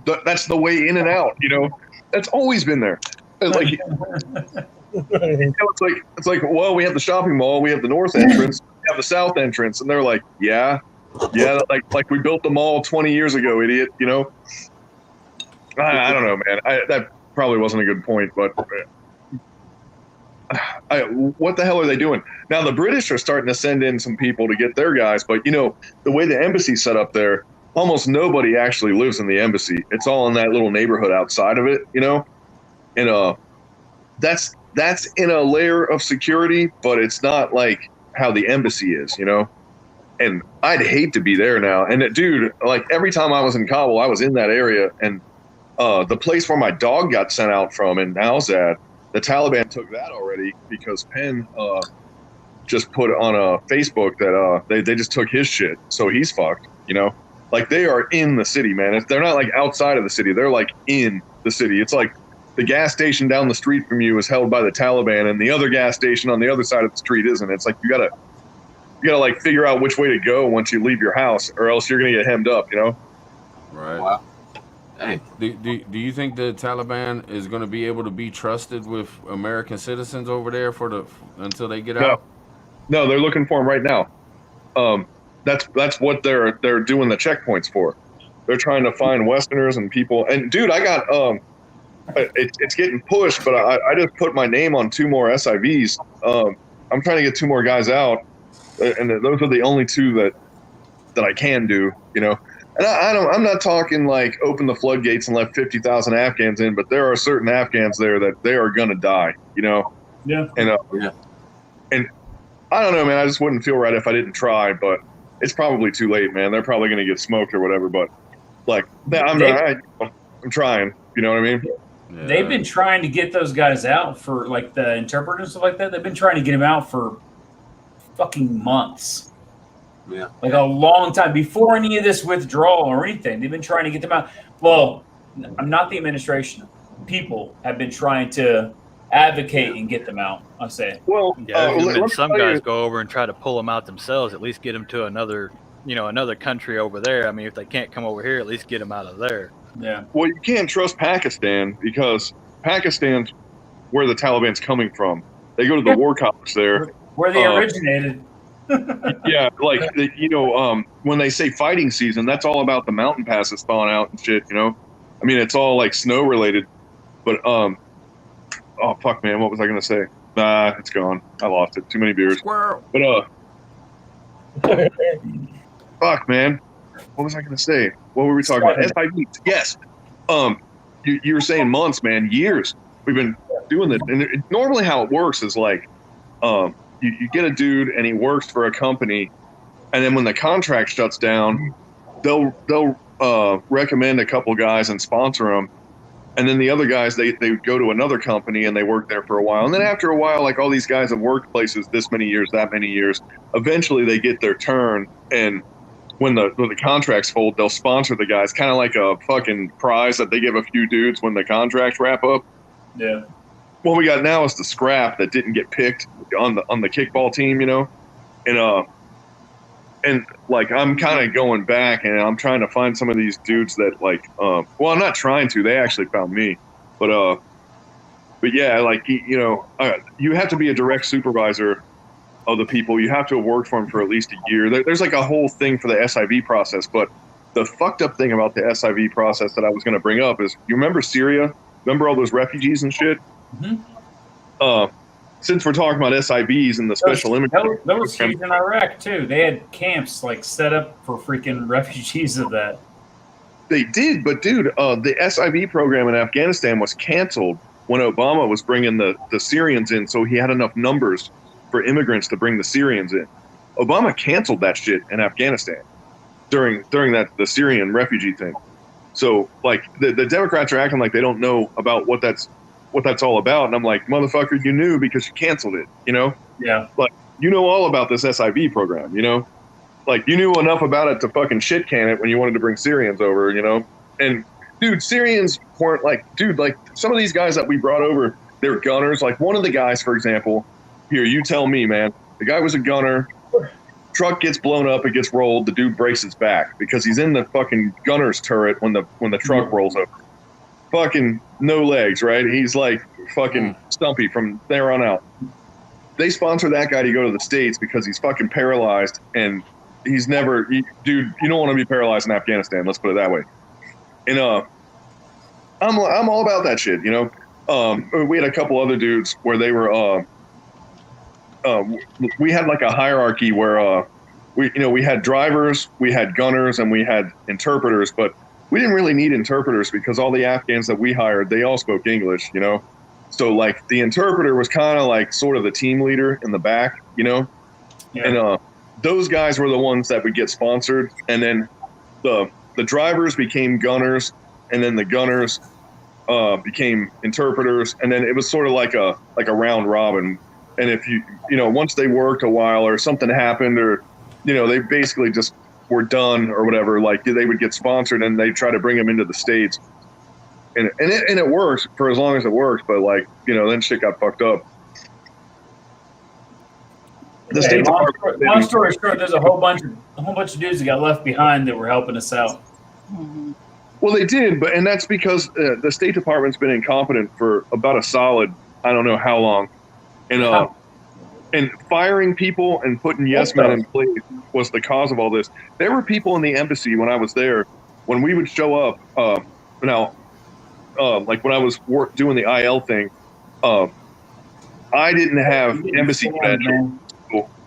that's the way in and out, you know? That's always been there. Like, you know, it's like, well, we have the shopping mall, we have the north entrance, we have the south entrance. And they're like, yeah, like we built the mall 20 years ago, idiot, you know? I don't know, man. That probably wasn't a good point, but what the hell are they doing? Now, the British are starting to send in some people to get their guys, but, you know, the way the embassy's set up there, almost nobody actually lives in the embassy. It's all in that little neighborhood outside of it, you know? And that's in a layer of security, but it's not like how the embassy is, you know? And I'd hate to be there now. And, dude, like, every time I was in Kabul, I was in that area, and the place where my dog got sent out from in Nowzad, the Taliban took that already because Penn just put on a Facebook that they just took his shit, so he's fucked, you know? Like, they are in the city, man. They're not like outside of the city. They're like in the city. It's like the gas station down the street from you is held by the Taliban, and the other gas station on the other side of the street isn't. It's like you gotta like figure out which way to go once you leave your house, or else you're gonna get hemmed up, you know? Right. Wow. Hey. Do you think the Taliban is going to be able to be trusted with American citizens over there until they get out? No, they're looking for them right now. That's what they're doing the checkpoints for. They're trying to find Westerners and people. And dude, I got it's getting pushed, but I just put my name on 2 more SIVs. I'm trying to get 2 more guys out, and those are the only 2 that I can do, you know. And I'm not talking like open the floodgates and let 50,000 Afghans in, but there are certain Afghans there that they are gonna die, you know. Yeah. And and I don't know, man. I just wouldn't feel right if I didn't try, but it's probably too late, man. They're probably gonna get smoked or whatever. But like, I'm trying. You know what I mean? Yeah. They've been trying to get those guys out for, like, the interpreters and stuff like that. They've been trying to get them out for fucking months. Yeah. Like a long time before any of this withdrawal or anything. They've been trying to get them out. Well, I'm not the administration. People have been trying to advocate and get them out, I say. Well, yeah, some guys go over and try to pull them out themselves, at least get them to another country over there. I mean, if they can't come over here, at least get them out of there. Yeah. Well, you can't trust Pakistan because Pakistan's where the Taliban's coming from. They go to the war college there. Where they originated. Yeah, like, you know, when they say fighting season, that's all about the mountain passes thawing out and shit, you know? I mean, it's all like snow related, but oh fuck, man, what was I gonna say? Nah, it's gone. I lost it. Too many beers. Squirrel. But fuck, man, what was I gonna say? What were we talking about? SIVs. Yes. You were saying months, man, years. We've been doing this, and normally how it works is like, you get a dude and he works for a company, and then when the contract shuts down, they'll recommend a couple guys and sponsor them, and then the other guys they go to another company and they work there for a while, and then after a while, like, all these guys have worked places this many years, that many years, eventually they get their turn, and when the contracts fold, they'll sponsor the guys, kind of like a fucking prize that they give a few dudes when the contracts wrap up. Yeah. What we got now is the scrap that didn't get picked on the kickball team, you know, and like I'm kind of going back and I'm trying to find some of these dudes that like well, I'm not trying to, they actually found me, but yeah, like you have to be a direct supervisor of the people. You have to have worked for them for at least a year. There's like a whole thing for the SIV process, but the fucked up thing about the SIV process that I was going to bring up is, you remember Syria? Remember all those refugees and shit? Mm-hmm. Since we're talking about SIVs and the special immigration, that was huge in Iraq too. They had camps like set up for freaking refugees of that. They did, but dude, the SIV program in Afghanistan was canceled when Obama was bringing the Syrians in, so he had enough numbers for immigrants to bring the Syrians in. Obama canceled that shit in Afghanistan during the Syrian refugee thing. So like the Democrats are acting like they don't know about what that's all about, and I'm like, motherfucker, you knew because you canceled it, you know? Yeah. Like, you know all about this SIV program, you know? Like, you knew enough about it to fucking shit can it when you wanted to bring Syrians over, you know? And dude, Syrians weren't like, dude, like some of these guys that we brought over, they're gunners. Like one of the guys, for example, here, you tell me, man, the guy was a gunner. Truck gets blown up, it gets rolled, the dude breaks his back because he's in the fucking gunner's turret when the truck rolls over. Fucking no legs, right? He's like fucking stumpy from there on out. They sponsor that guy to go to the States because he's fucking paralyzed, and he's never, dude, you don't want to be paralyzed in Afghanistan, let's put it that way. And I'm all about that shit, you know? We had a couple other dudes where they were we had like a hierarchy where we had drivers, we had gunners, and we had interpreters, but we didn't really need interpreters because all the Afghans that we hired, they all spoke English, you know? So like the interpreter was kind of like sort of the team leader in the back, you know? Yeah. And those guys were the ones that would get sponsored, and then the drivers became gunners, and then the gunners became interpreters, and then it was sort of like a round robin. And if you know, once they worked a while or something happened, or, you know, they basically just were done or whatever, like they would get sponsored and they try to bring them into the States. And it works for as long as it works, but like, you know, then shit got fucked up. The State Department. Long story short, there's a whole bunch of dudes that got left behind that were helping us out. Well, they did, and that's because the State Department's been incompetent for about a solid, I don't know how long. And firing people and putting yes men in place was the cause of all this. There were people in the embassy when I was there, when we would show up, like when I was doing the IL thing, I didn't have embassy credentials.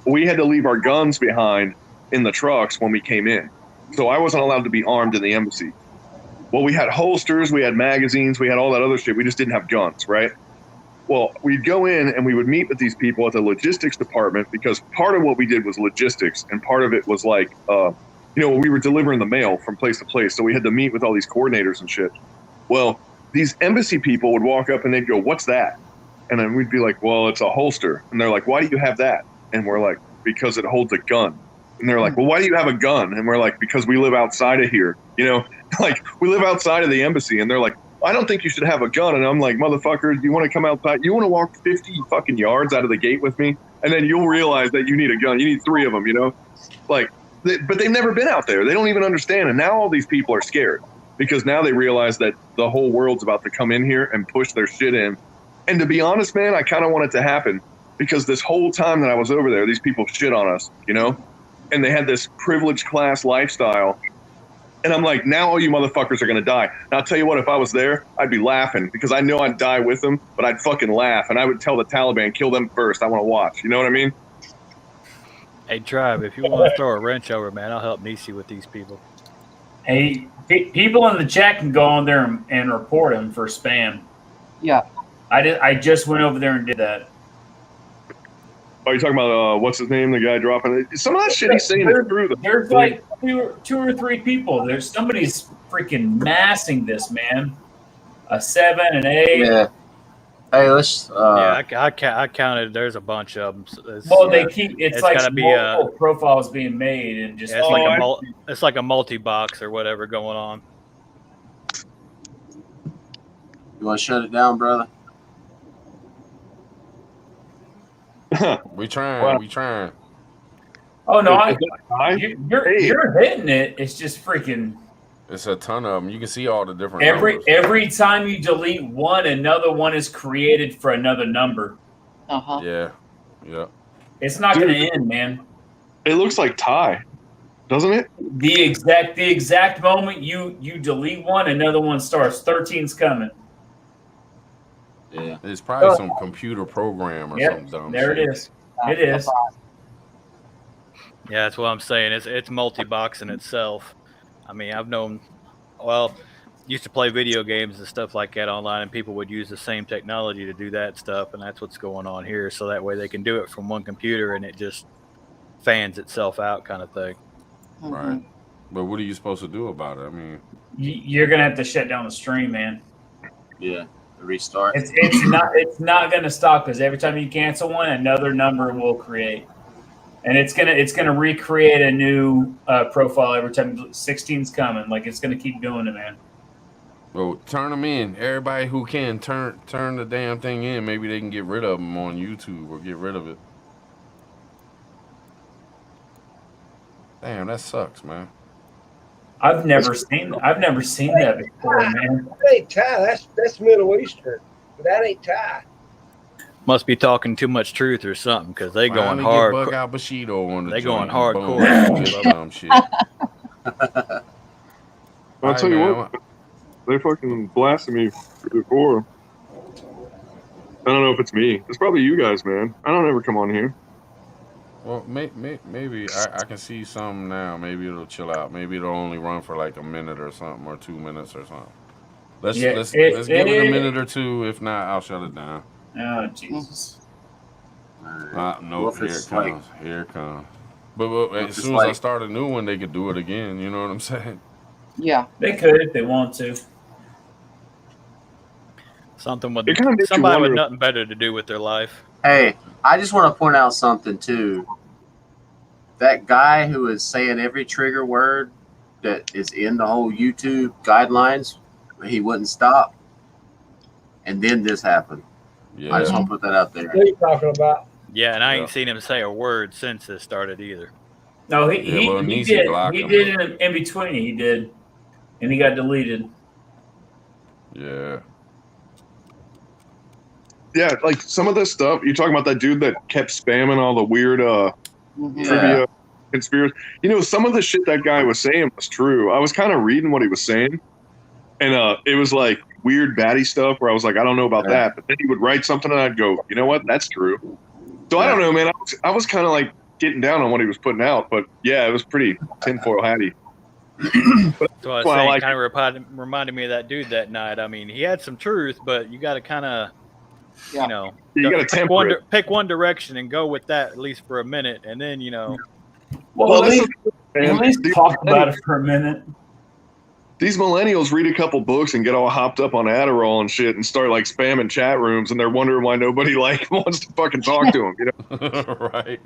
We had to leave our guns behind in the trucks when we came in. So I wasn't allowed to be armed in the embassy. Well, we had holsters, we had magazines, we had all that other shit. We just didn't have guns, right? Well, we'd go in and we would meet with these people at the logistics department, because part of what we did was logistics, and part of it was like, you know, we were delivering the mail from place to place. So we had to meet with all these coordinators and shit. Well, these embassy people would walk up and they'd go, "What's that?" And then we'd be like, "Well, it's a holster." And they're like, "Why do you have that?" And we're like, "Because it holds a gun." And they're like, "Well, why do you have a gun?" And we're like, "Because we live outside of here." You know, like we live outside of the embassy. And they're like, "I don't think you should have a gun." And I'm like, "Motherfucker, do you want to come outside? You want to walk 50 fucking yards out of the gate with me? And then you'll realize that you need a gun. You need 3 of them, you know?" Like, but they've never been out there. They don't even understand. And now all these people are scared because now they realize that the whole world's about to come in here and push their shit in. And to be honest, man, I kind of want it to happen, because this whole time that I was over there, these people shit on us, you know? And they had this privileged class lifestyle. And I'm like, now all you motherfuckers are going to die. And I'll tell you what, if I was there, I'd be laughing, because I know I'd die with them, but I'd fucking laugh. And I would tell the Taliban, kill them first. I want to watch. You know what I mean? Hey, Tribe, if you want to throw a wrench over, man, I'll help Nisi with these people. Hey, people in the chat can go on there and report him for spam. Yeah. I just went over there and did that. Are you talking about, what's his name, the guy dropping it? Some of that shit he's saying is true. There's like two or three people. There's somebody's freaking massing this, man. A 7, an 8. Yeah. Hey, let's. Yeah, I counted. There's a bunch of them. Well, they keep. It's like gotta be multiple profiles being made, and just. Yeah, it's like a multi-box or whatever going on. You want to shut it down, brother? We trying. Oh no, Is that high? you're hitting it. It's just freaking. It's a ton of them. You can see all the different numbers. Every time you delete one, another one is created for another number. Yeah. It's not going to end, man. It looks like tie, doesn't it? The exact moment you delete one, another one starts. 13's coming. Yeah. It's probably some computer program or something dumb. There shit. it is. It is. Yeah, that's what I'm saying. It's multi-boxing itself. I mean, I've known, used to play video games and stuff like that online, and people would use the same technology to do that stuff, and that's what's going on here. So that way they can do it from one computer, and it just fans itself out, kind of thing. Right. But what are you supposed to do about it? I mean, You're gonna have to shut down the stream, man. Yeah. Restart. It's not gonna stop because every time you cancel one, another number will create. And it's gonna recreate a new profile every time 16's coming. Like it's gonna keep doing it, man. well, turn them in. Everybody who can turn the damn thing in. Maybe they can get rid of them on YouTube or get rid of it. Damn, that sucks, man. I've never seen that before, man. That ain't Thai. That's Middle Eastern. But that ain't Thai. Must be talking too much truth or something, because they going Finally hard. get Bug out Bushido on the They joint. going hardcore. Boom. Get dumb shit. I'll tell you what, they fucking blasted me before. I don't know if it's me. It's probably you guys, man. I don't ever come on here. Well, maybe I can see some now. Maybe it'll chill out. Maybe it'll only run for like a minute or something, or 2 minutes or something. Let's give it a minute or two. If not, I'll shut it down. Oh Jesus! No, here it comes. Here it comes. But as soon as I start a new one, they could do it again. You know what I'm saying? Yeah, they could if they want to. Something with It kinda makes you somebody with wonder- nothing better to do with their life. Hey, I just want to point out something too. That guy who is saying every trigger word that is in the whole YouTube guidelines, he wouldn't stop. And then this happened. Yeah. I just want to put that out there. What are you talking about? Yeah, and I ain't seen him say a word since this started either. No, he Niecy did. blocked He him. did it in between. He did, and he got deleted. Yeah. Yeah, like some of this stuff, you're talking about that dude that kept spamming all the weird trivia conspiracy. You know, some of the shit that guy was saying was true. I was kind of reading what he was saying, and it was like weird baddie stuff where I was like, I don't know about that. But then he would write something and I'd go, you know what? That's true. So I don't know, man. I was kind of like getting down on what he was putting out, but yeah, it was pretty tinfoil hatty. But So I was saying, kind of reminded me of that dude that night. I mean, he had some truth, but you got to kind of, you know, you got to temper it. pick one direction and go with that at least for a minute, and then you know. Well, at least talk about it for a minute. These millennials read a couple books and get all hopped up on Adderall and shit and start like spamming chat rooms, and they're wondering why nobody like wants to fucking talk to them, you know? Right.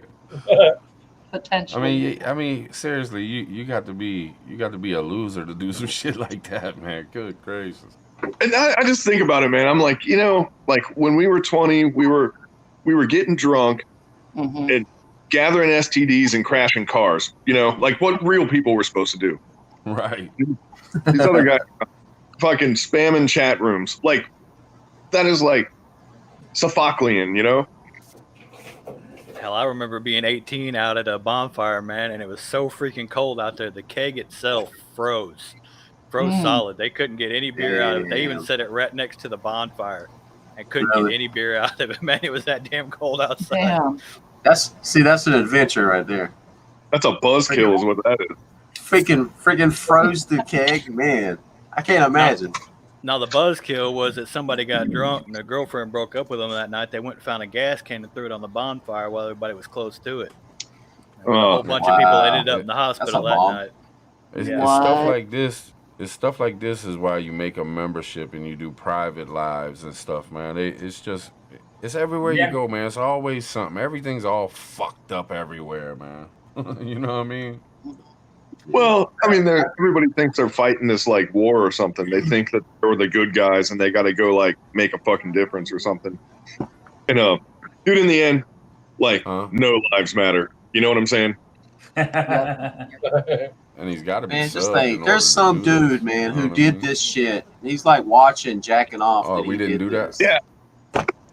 potentially. I mean, seriously, you got to be a loser to do some shit like that, man. Good gracious. And I just think about it, man. I'm like, you know, like when we were 20, we were getting drunk and gathering STDs and crashing cars. You know, like what real people were supposed to do. Right. These other guys fucking spamming chat rooms. Like, that is like Sophoclean, you know? Hell, I remember being 18 out at a bonfire, man, and it was so freaking cold out there. The keg itself froze solid. They couldn't get any beer out of it. They even set it right next to the bonfire and couldn't get any beer out of it. Man, it was that damn cold outside. Damn. That's an adventure right there. That's a buzzkill is what that is. Freaking froze the keg, man. I can't imagine. Now the buzzkill was that somebody got drunk and their girlfriend broke up with them that night. They went and found a gas can and threw it on the bonfire while everybody was close to it. And a whole bunch of people ended up in the hospital that night. It's stuff like this. It's stuff like this is why you make a membership and you do private lives and stuff, man. It's everywhere you go, man. It's always something. Everything's all fucked up everywhere, man. You know what I mean? Well, I mean, everybody thinks they're fighting this like war or something. They think that they're the good guys and they got to go like make a fucking difference or something. And dude, in the end, like no lives matter. You know what I'm saying? And he's got to be Man, just subbed think, in there's order to some do this, dude, man, you know who what I did mean? this shit. He's like watching, jacking off. Oh, that we he didn't did do that? this. Yeah.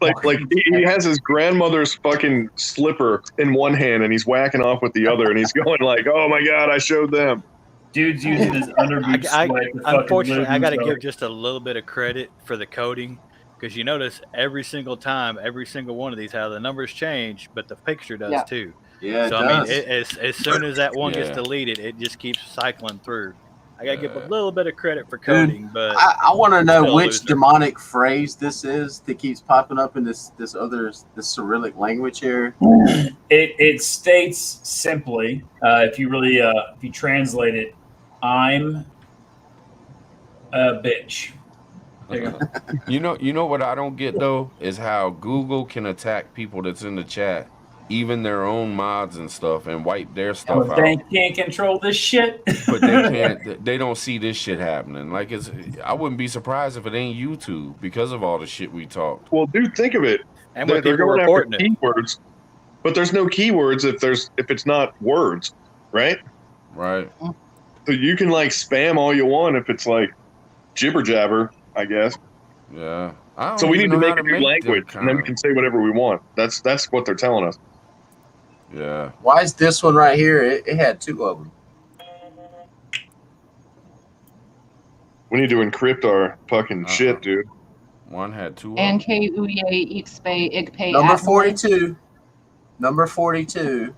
Like he has his grandmother's fucking slipper in one hand and he's whacking off with the other and he's going like, "Oh my god, I showed them." Dude's using his underboot sweat to fucking Unfortunately, lube I got to himself. give just a little bit of credit for the coding because you notice every single time, every single one of these, how the numbers change, but the picture does Yeah. too. Yeah, it So I mean, does. as soon as that one gets Yeah. deleted, it just keeps cycling through. I got to give a Yeah. little bit of credit for Dude, coding, but I want to know still a which loser. demonic phrase this is that keeps popping up in this Cyrillic language here. It states simply, if you translate it, I'm a bitch. There you go. You know what I don't get though is how Google can attack people that's in the chat, even their own mods and stuff, and wipe their stuff But they out. can't control this shit. But they can't. They don't see this shit happening. Like I wouldn't be surprised if it ain't YouTube because of all the shit we talked. Well, dude, think of it. and They're with people going after reporting it. keywords, but there's no keywords if it's not words, right? Right. So you can like spam all you want if it's like jibber jabber, I guess. Yeah. I don't So we even need to know how make a new them language, and then we kinda- can say whatever we want. That's what they're telling us. Yeah. Why is this one right here? It had two of them. We need to encrypt our fucking shit, dude. One had two. And K Uye Ixpe Igpe Number Atmore. 42. Number 42.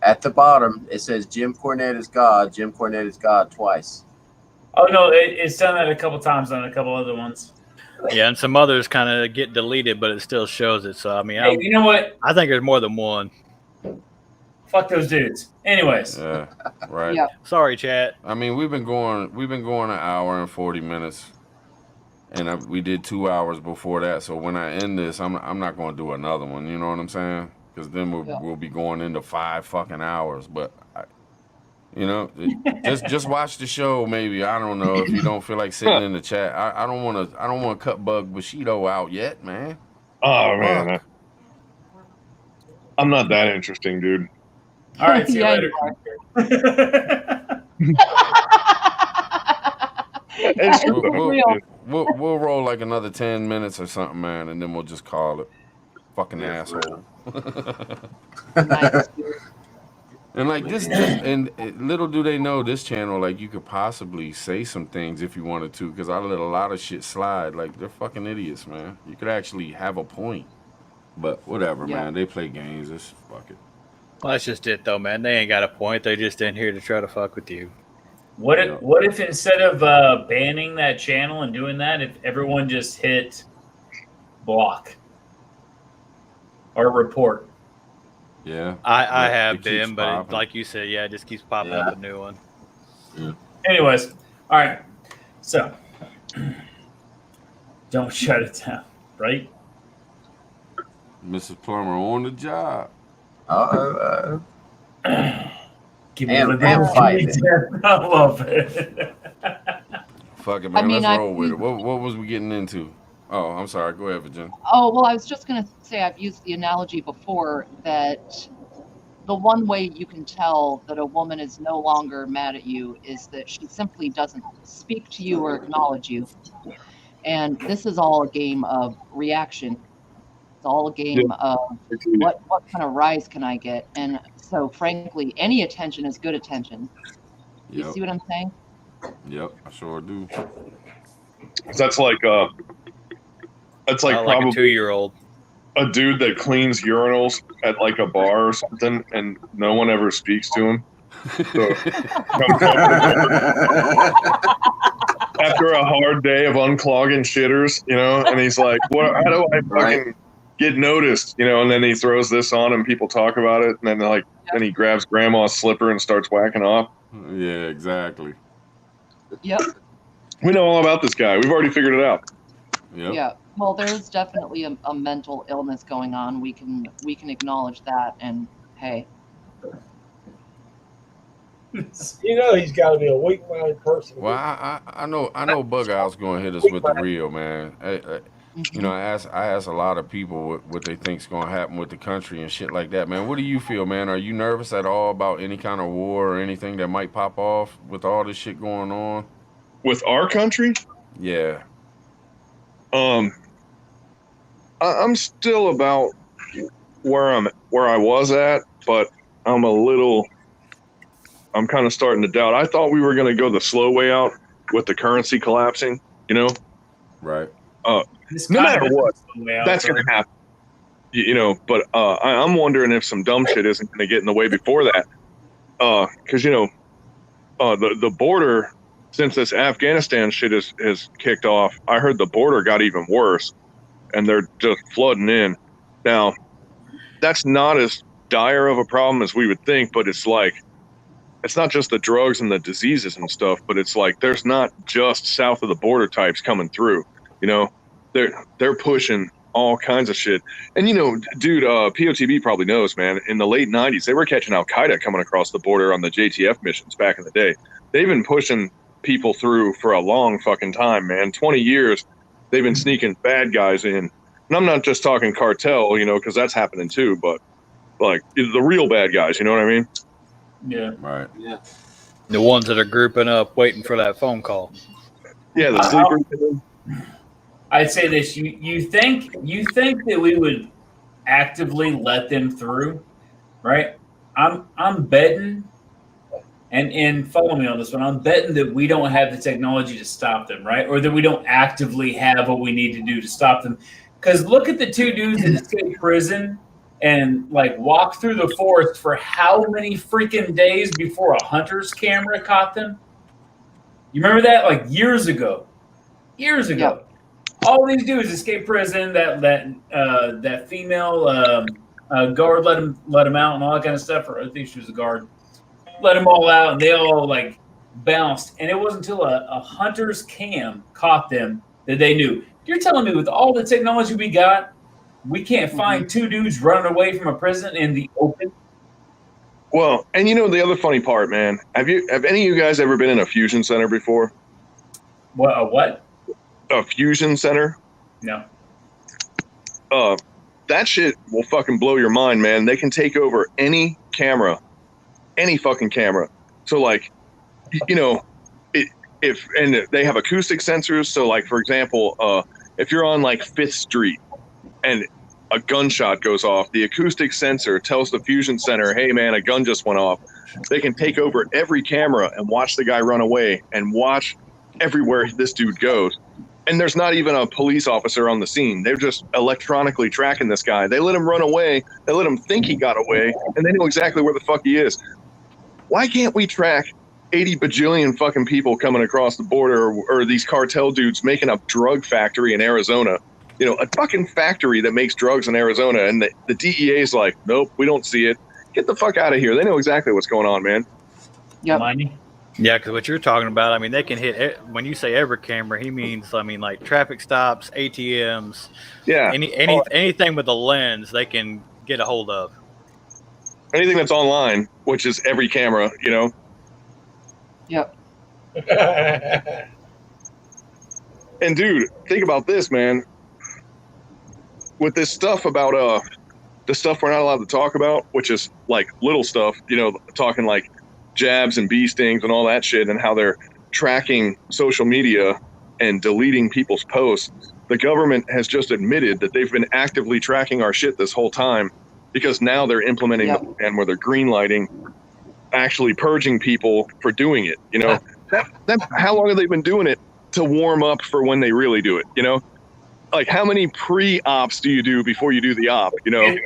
At the bottom, it says Jim Cornette is God. Jim Cornette is God twice. Oh no, it's done that a couple times on a couple other ones. Yeah, and some others kind of get deleted, but it still shows it. So I mean, Hey, you know what? I think there's more than one. Fuck those dudes. Anyways. Yeah. Right. Yeah. Sorry, chat. I mean, we've been going an hour and 40 minutes, and we did 2 hours before that. So when I end this, I'm not going to do another one. You know what I'm saying? Because then we'll be going into 5 fucking hours. But just watch the show. Maybe I don't know if you don't feel like sitting in the chat. I don't want to cut Bug Bushido out yet, man. Oh man, Fuck. I'm not that interesting, dude. All right, see you Yeah, later. It's true, It's though. real. We'll roll like another 10 minutes or something, man, and then we'll just call it. Fucking Yeah, for asshole. Nice. And like this, and little do they know, this channel, like you could possibly say some things if you wanted to, because I let a lot of shit slide. Like they're fucking idiots, man. You could actually have a point, but whatever, Yeah. man. They play games. It's fuck it. Well, that's just it, though, man. They ain't got a point. They just in here to try to fuck with you. What Yeah. if instead of banning that channel and doing that, if everyone just hit block or report? Yeah. I It have keeps been, but popping. like you said, yeah, it just keeps popping up a new one. Anyways, all right. So don't shut it down, right? Mrs. Plummer on the job. Give And the fight I love it. Fuck it, I man. mean, Let's roll with it. What was we getting into? Oh, I'm sorry. Go ahead, Virginia. Oh, well, I was just going to say I've used the analogy before that the one way you can tell that a woman is no longer mad at you is that she simply doesn't speak to you or acknowledge you. And this is all a game of reaction. It's all a game of what kind of rise can I get? And so, frankly, any attention is good attention. You Yep. see what I'm saying? Yep, I sure do. That's like Not like a probably 2-year-old. a dude that cleans urinals at like a bar or something, and no one ever speaks to him. So, after a hard day of unclogging shitters, and he's like, "What? How do I fucking get noticed?" And then he throws this on, and people talk about it, and then then he grabs grandma's slipper and starts whacking off. Yeah, exactly. Yep. We know all about this guy. We've already figured it out. Yep. Yeah. Well, there's definitely a mental illness going on. We can acknowledge that. And hey, He's got to be a weak-minded person. Well, I know Bug Eye's going to hit us with the real, man. You know, I ask a lot of people what they think's going to happen with the country and shit like that, man. What do you feel, man? Are you nervous at all about any kind of war or anything that might pop off with all this shit going on? With our country? Yeah. I'm still about where I was at, but I'm kind of starting to doubt. I thought we were going to go the slow way out with the currency collapsing, you know? Right. No matter what, that's going to happen, you know, but I'm wondering if some dumb shit isn't going to get in the way before that. Because, you know, the border, since this Afghanistan shit has kicked off, I heard the border got even worse and they're just flooding in. Now, that's not as dire of a problem as we would think, but it's like, it's not just the drugs and the diseases and stuff, but it's like there's not just south of the border types coming through, you know? They're pushing all kinds of shit. And, you know, dude, POTB probably knows, man, in the late 90s, they were catching Al-Qaeda coming across the border on the JTF missions back in the day. They've been pushing people through for a long fucking time, man. 20 years, they've been sneaking bad guys in. And I'm not just talking cartel, you know, because that's happening too, but like the real bad guys, you know what I mean? Yeah. Right. Yeah. The ones that are grouping up, waiting for that phone call. Yeah, the sleepers. I'd say this: you think that we would actively let them through, right? I'm betting, and follow me on this one. I'm betting that we don't have the technology to stop them, right? Or that we don't actively have what we need to do to stop them. Because look at the two dudes that escaped prison and like walked through the forest for how many freaking days before a hunter's camera caught them? You remember that? Like years ago. Yep. All these dudes escaped prison. That female guard let him out and all that kind of stuff. Or I think she was a guard. Let them all out, and they all like bounced. And it wasn't until a hunter's cam caught them that they knew. You're telling me with all the technology we got, we can't find two dudes running away from a prison in the open? Well, and you know the other funny part, man. Have any of you guys ever been in a fusion center before? What? A what? A fusion center? No. That shit will fucking blow your mind, man. They can take over any camera, any fucking camera. So like, you know, and they have acoustic sensors. So like, for example, if you're on like 5th Street and a gunshot goes off, the acoustic sensor tells the fusion center, hey man, a gun just went off. They can take over every camera and watch the guy run away and watch everywhere this dude goes. And there's not even a police officer on the scene. They're just electronically tracking this guy. They let him run away. They let him think he got away, and they know exactly where the fuck he is. Why can't we track 80 bajillion fucking people coming across the border, or these cartel dudes making a drug factory in Arizona? You know, a fucking factory that makes drugs in Arizona, and the DEA is like, nope, we don't see it. Get the fuck out of here. They know exactly what's going on, man. Yep. Money. Yeah, because what you're talking about, I mean, they can hit, when you say every camera, he means, I mean, like traffic stops, ATMs, Yeah. anything with a lens they can get a hold of. Anything that's online, which is every camera, you know? Yep. And dude, think about this, man. With this stuff about the stuff we're not allowed to talk about, which is like little stuff, you know, talking like jabs and bee stings and all that shit, and how they're tracking social media and deleting people's posts. The government has just admitted that they've been actively tracking our shit this whole time, because now they're implementing the plan where they're greenlighting, actually purging people for doing it. You know, how long have they been doing it to warm up for when they really do it? You know, like how many pre-ops do you do before you do the op? You know,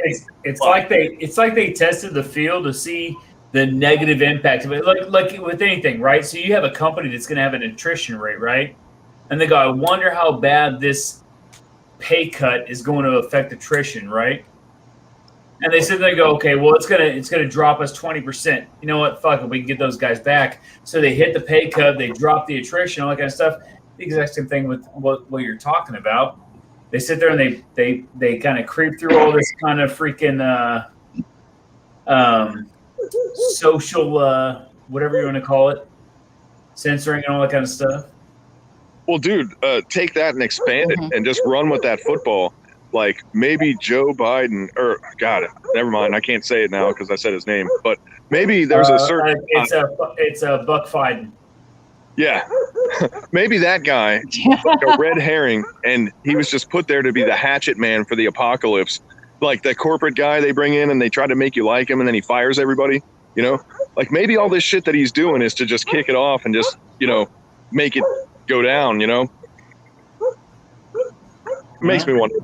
it's like they tested the field to see the negative impact of it, like with anything, right? So you have a company that's going to have an attrition rate, right? And they go, I wonder how bad this pay cut is going to affect attrition, right? And they sit there and go, okay, well, it's gonna drop us 20%. You know what? Fuck it, we can get those guys back. So they hit the pay cut, they drop the attrition, all that kind of stuff. The exact same thing with what you're talking about. They sit there and they kind of creep through all this kind of freaking social whatever you want to call it, censoring and all that kind of stuff. Well, dude, take that and expand it and just run with that football. Like maybe Joe Biden, or God, never mind. I can't say it now because I said his name. But maybe there's a certain. It's a Buck Fiden. Yeah, maybe that guy, like a red herring, and he was just put there to be the hatchet man for the apocalypse. Like that corporate guy they bring in and they try to make you like him, and then he fires everybody. You know, like maybe all this shit that he's doing is to just kick it off and just, you know, make it go down. You know, it makes me wonder.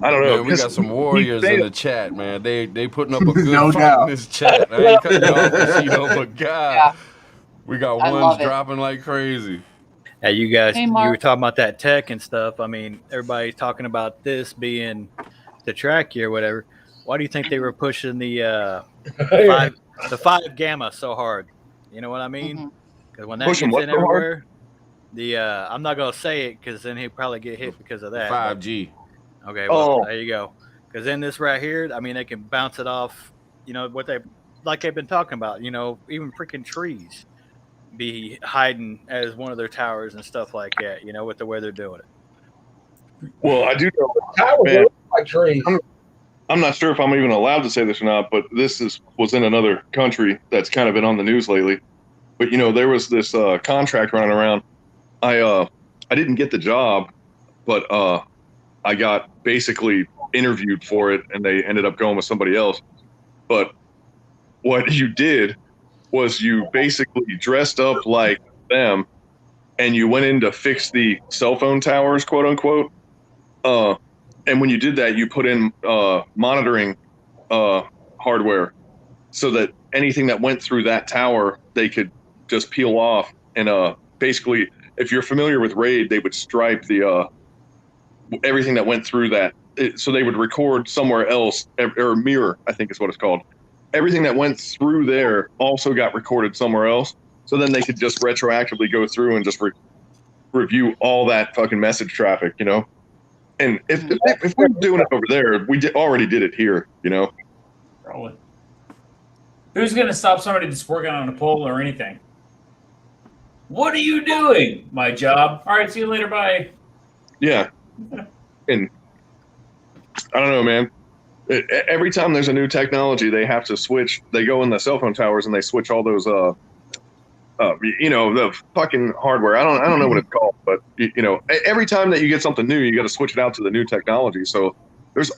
I don't know. Man, we got some warriors in the chat, man. They putting up a good No fight doubt. in this chat. I ain't cutting you off, Bushido, but God, Yeah. we got I ones love it. dropping like crazy. Yeah, you guys, Hey, you were Mark. talking about that tech and stuff. I mean, everybody's talking about this being the track year, or whatever. Why do you think they were pushing the 5 gamma so hard? You know what I mean? Because when that Pushing gets what in so hard? everywhere, the I'm not gonna say it because then he'll probably get hit because of that. 5G. Okay, well, Oh. there you go. Because in this right here, I mean, they can bounce it off, you know, what they've been talking about, you know, even freaking trees be hiding as one of their towers and stuff like that, you know, with the way they're doing it. Well, I do know. Towers Man. look like trees. I'm not sure if I'm even allowed to say this or not, but this was in another country that's kind of been on the news lately. But you know, there was this contract running around. I didn't get the job, but I got basically interviewed for it, and they ended up going with somebody else. But what you did was you basically dressed up like them, and you went in to fix the cell phone towers, quote unquote. And when you did that, you put in monitoring hardware so that anything that went through that tower, they could just peel off. And basically, if you're familiar with RAID, they would stripe the everything that went through that. So they would record somewhere else, or mirror, I think is what it's called. Everything that went through there also got recorded somewhere else. So then they could just retroactively go through and just review all that fucking message traffic, you know? And if we're doing it over there, we already did it here, you know? Probably. Who's going to stop somebody that's working on a pole or anything? What are you doing? My job. All right, see you later. Bye. Yeah. And I don't know, man. Every time there's a new technology, they have to switch. They go in the cell phone towers and they switch all those, you know, the fucking hardware. I don't know what it's called, but you know, every time that you get something new, you got to switch it out to the new technology. So there's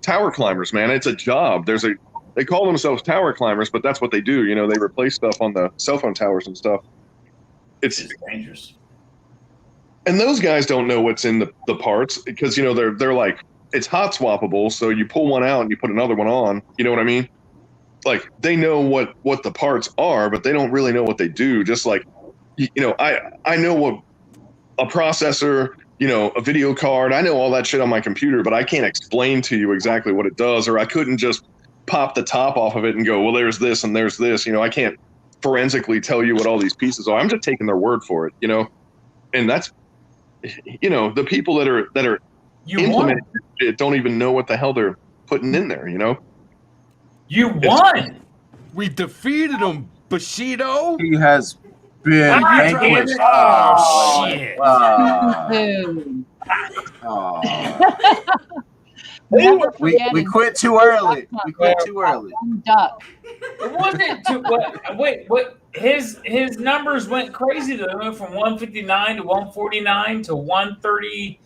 tower climbers, man. It's a job. They call themselves tower climbers, but that's what they do. You know, they replace stuff on the cell phone towers and stuff. It's dangerous. And those guys don't know what's in the parts because, you know, they're like, it's hot swappable. So you pull one out and you put another one on. You know what I mean? Like they know what the parts are, but they don't really know what they do. Just like, you know, I know what a processor, you know, a video card, I know all that shit on my computer, but I can't explain to you exactly what it does, or I couldn't just pop the top off of it and go, well, there's this and there's this. You know, I can't forensically tell you what all these pieces are. I'm just taking their word for it, you know? And that's, you know, the people that are implementing it don't even know what the hell they're putting in there, you know? You won. We defeated him, Bushido. He has been vanquished. Oh, shit. Never We forgetting quit too early. We quit too early. duck. It wasn't too. What? His numbers went crazy. They went from 159 to 149 to 130.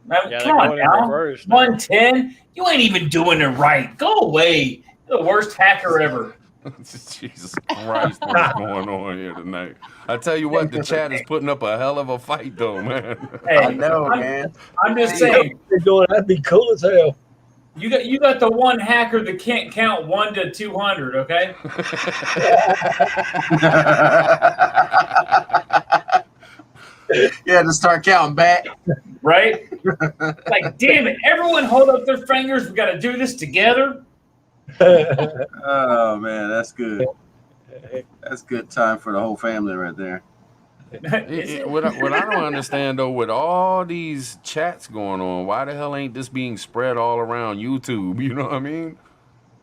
Yeah, Come on they're going in now. reverse now. 110. You ain't even doing it right. Go away. You're the worst hacker ever. Jesus Christ, what's going on here tonight? I tell you what, the chat is putting up a hell of a fight, though, man. Hey, I know, man. I'm just saying. They're doing that'd be cool as hell. You got the one hacker that can't count 1 to 200. Okay. Yeah, to start counting back. Right? Like, damn it. Everyone hold up their fingers. We got to do this together. Oh man, that's good. That's good time for the whole family right there. What I don't understand though, with all these chats going on, why the hell ain't this being spread all around YouTube? You know what I mean?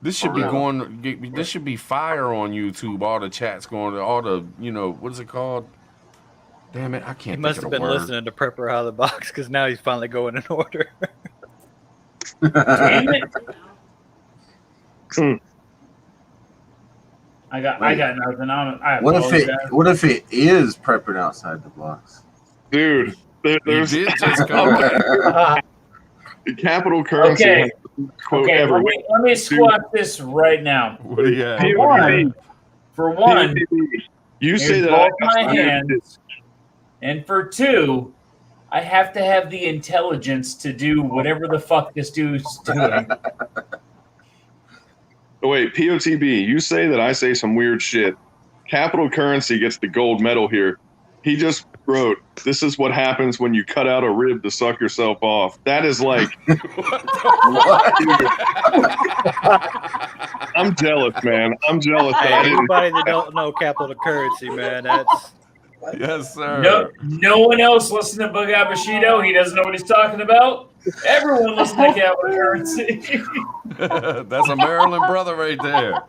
This should be going. This should be fire on YouTube. All the chats going, all the, you know, what is it called? Damn it, I He can't must think have of the been word. listening to Prepper Out of the Box because now he's finally going in order. Damn it. Hmm. I got nothing. I What apologize. if it is prepping outside the box? Dude, He there's did just come back. Capital Currency Okay. has the quote Okay, every let me squash this right now. What do you have? For one, you say here's that both I my got weird hands, and for two, I have to have the intelligence to do whatever the fuck this dude's doing. Oh, wait, POTB, you say that I say some weird shit. Capital Currency gets the gold medal here. He just wrote, "This is what happens when you cut out a rib to suck yourself off." That is like, I'm jealous, man. I'm jealous that I Hey, didn't. anybody that don't know Capital Currency, man, that's Yes, sir. No one else listen to Bugatti Bushido. He doesn't know what he's talking about. Everyone listen to Capital Currency. That's a Maryland brother right there.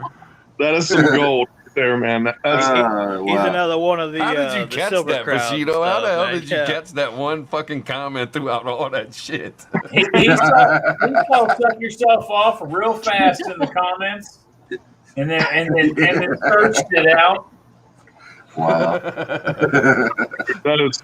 That is some gold there, man. That's he's another one of the How did you the catch silver that, crowd Bushido? How the stuff, hell man. did you Yeah. catch that one fucking comment throughout all that shit? He saw suck yourself off real fast in the comments, and then searched it out. Wow. that is.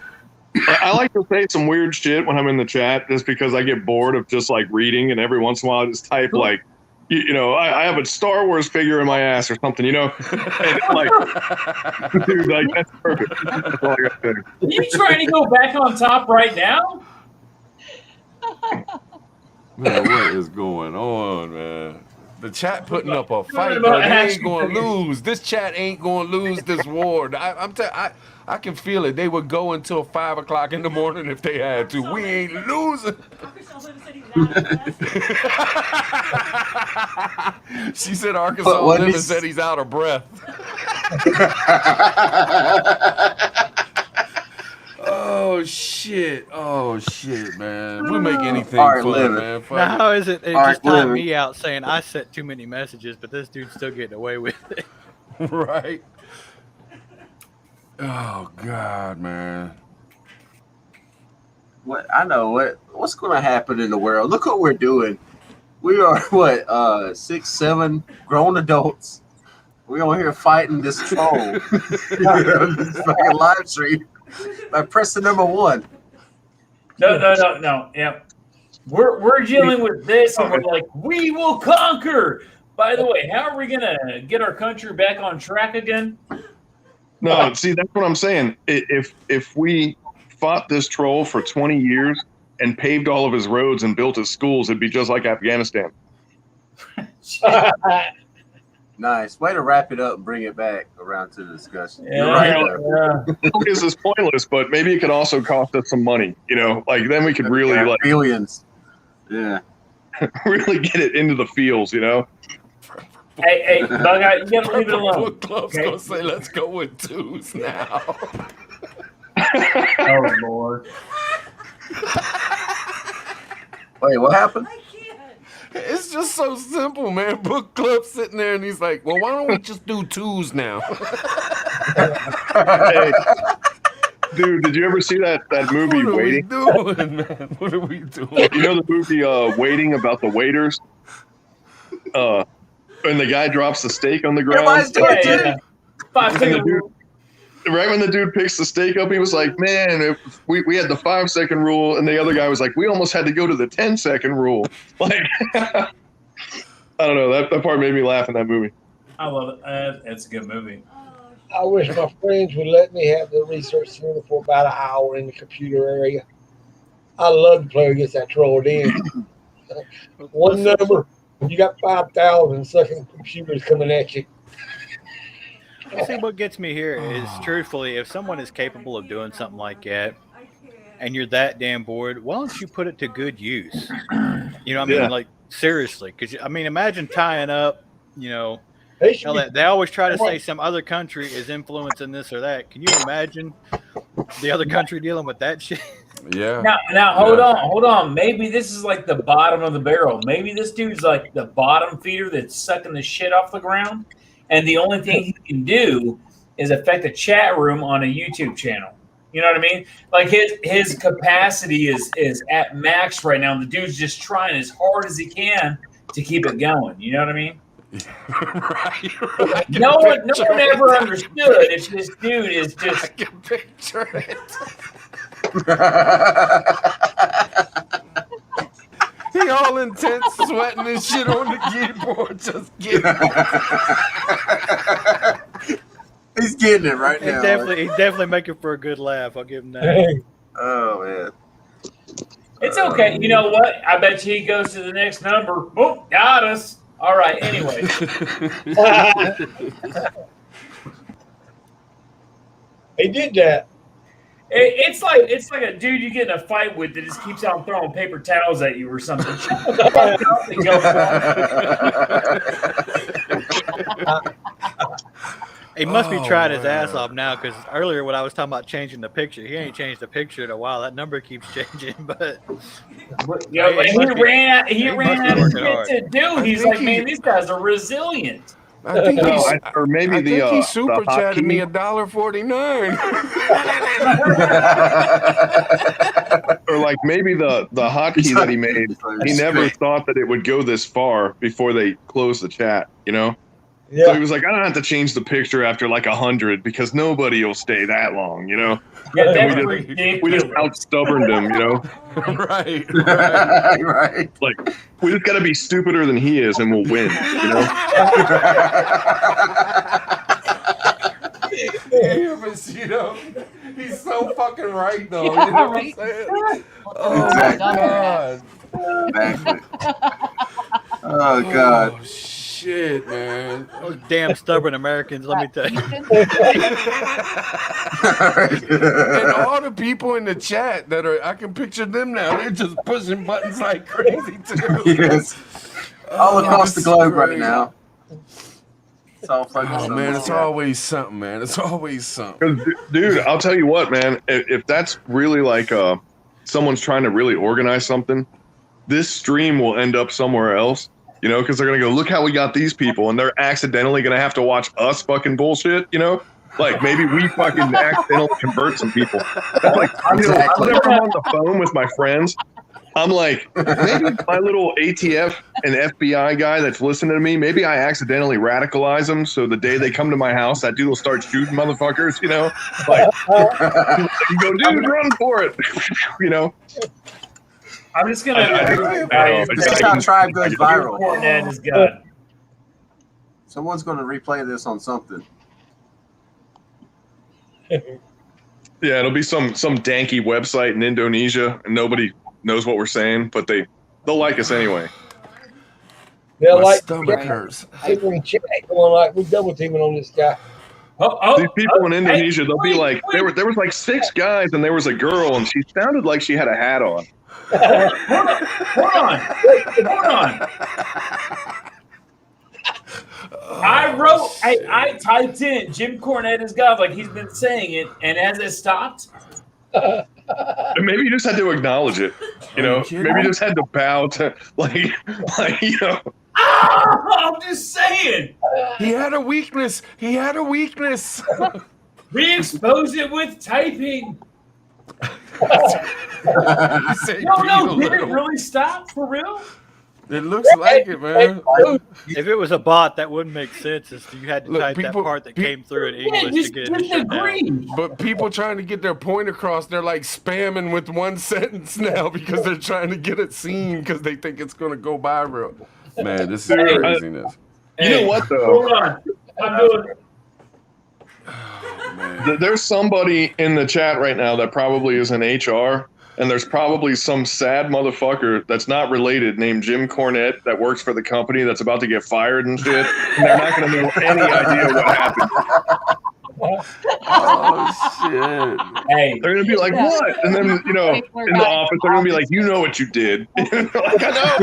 I like to say some weird shit when I'm in the chat, just because I get bored of just like reading, and every once in a while I just type like, you know, I have a Star Wars figure in my ass or something, you know, and like, dude, like that's perfect. That's all I got to say. Are you trying to go back on top right now? Man, what is going on, man? The chat putting up a fight, about but they ain't action going to figures? lose. This chat ain't going to lose this war. I can feel it. They would go until 5 o'clock in the morning if they had to. We ain't losing. She said Arkansas what Living is- said he's out of breath. Oh shit, man. We make anything All right, fun, Living. man. Fuck Now, it. how is it? It All just right, timed Living. me out saying I sent too many messages, but this dude's still getting away with it. Right? Oh God, man. What's going to happen in the world? Look what we're doing. We are 6, 7 grown adults. We're on here fighting this troll. This fucking live stream by pressing number 1. No. Yeah, we're dealing with this, and we're like, we will conquer. By the way, how are we gonna get our country back on track again? No, see, that's what I'm saying. If we fought this troll for 20 years and paved all of his roads and built his schools, it'd be just like Afghanistan. Nice. Way to wrap it up and bring it back around to the discussion. Yeah, You're right there. yeah. This is pointless, but maybe it could also cost us some money. You know, like then we could really Yeah, like billions. Yeah. really get it into the fields. You know. Hey, Bug-Eye, you gotta leave it alone. Book Club's Okay? gonna say, let's go with 2s now. Oh Lord. Wait, what happened? It's just so simple, man. Book Club sitting there and he's like, well, why don't we just do 2s now? Hey, dude, did you ever see that movie What are Waiting? we doing, man? What are we doing? You know the movie Waiting, about the waiters? And the guy drops the steak on the ground. Everybody's doing it, Yeah. too. 5 And seconds. the dude, right when the dude picks the steak up, he was like, man, if we had the 5-second rule. And the other guy was like, we almost had to go to the 10-second rule. Like, I don't know. That part made me laugh in that movie. I love it. It's a good movie. I wish my friends would let me have the research center for about an hour in the computer area. I love to play against that troll then. One number, you got 5,000 second computers coming at you. See, what gets me here is truthfully, if someone is capable of doing something like that, and you're that damn bored, why don't you put it to good use? You know what I mean? Yeah. Like, seriously. Because, I mean, imagine tying up, you know, They should hell, be, they always try to say some other country is influencing this or that. Can you imagine the other country dealing with that shit? Yeah. Now hold on. Maybe this is like the bottom of the barrel. Maybe this dude's like the bottom feeder that's sucking the shit off the ground, and the only thing he can do is affect a chat room on a YouTube channel. You know what I mean? Like his capacity is at max right now, and the dude's just trying as hard as he can to keep it going. You know what I mean? right. No one ever understood if this dude is just. I can picture it. He all intense, sweating and shit on the keyboard, just getting He's getting it right now. He's definitely making for a good laugh. I'll give him that. Oh man. It's okay. You know what? I bet you he goes to the next number. Oh, got us. All right. Anyway. He did that. It's like a dude you get in a fight with that just keeps on throwing paper towels at you or something. He must be trying his ass off now, because earlier when I was talking about changing the picture, he ain't changed the picture in a while. That number keeps changing, but he ran out of shit to do. He's like, man, these guys are resilient. I think or maybe I think he super the chatted me $1.49. Or like maybe the hotkey that he made, he never thought that it would go this far before they closed the chat, you know? Yeah. So he was like, I don't have to change the picture after like 100 because nobody will stay that long, you know? Yeah, And we just out stubborned him, you know? right. Like, we just got to be stupider than he is and we'll win, you know? Yeah, but you know, he's so fucking right though. You know what I'm saying? Oh my God. Exactly. Oh God. Oh, shit, man. those damn stubborn Americans, let me tell you. And all the people in the chat that are, I can picture them now. They're just pushing buttons like crazy too. Yes. All across the globe right now. It's all focused Oh on man, this it's guy. always something, man. It's always something. 'Cause, dude, I'll tell you what, man. If that's really like someone's trying to really organize something, this stream will end up somewhere else. You know, because they're gonna go, look how we got these people, and they're accidentally gonna have to watch us fucking bullshit. You know, like maybe we fucking accidentally convert some people. That's like, you know, whenever I'm on the phone with my friends, I'm like, maybe my little ATF and FBI guy that's listening to me, maybe I accidentally radicalize them, so the day they come to my house, that dude will start shooting motherfuckers. You know, like you go, dude, run for it. You know. I'm just gonna. That's how Tribe goes viral. Fortnite is good. Someone's going to replay this on something. Yeah, it'll be some danky website in Indonesia, and nobody knows what we're saying, but they'll like us anyway. They're My like stomach hurts. people in chat going like, we're double teaming on this guy. These people in Indonesia, they'll be like, there was like 6 guys, and there was a girl, and she sounded like she had a hat on. Hold on. I typed in Jim Cornette is God, like he's been saying it, and as it stopped. Maybe you just had to acknowledge it, you know. Maybe you just had to bow to, like you know. I'm just saying. He had a weakness. Re-expose it with typing. Say No, did it really stop for real? It looks like it, man. If it was a bot, that wouldn't make sense. If you had to Look, type people- that part that came through in English just, to get it just shut down. agree. But people trying to get their point across, they're like spamming with one sentence now because they're trying to get it seen because they think it's going to go viral. Man, this is craziness. You know what though? Hold on. I'm doing. There's somebody in the chat right now that probably is in HR, and there's probably some sad motherfucker that's not related named Jim Cornette that works for the company that's about to get fired and shit, and they're not going to know any idea what happened. Oh, shit. Hey, They're going to be like, what? And then, you know, in the office, they're going to be like, you know what you did. Like, I know.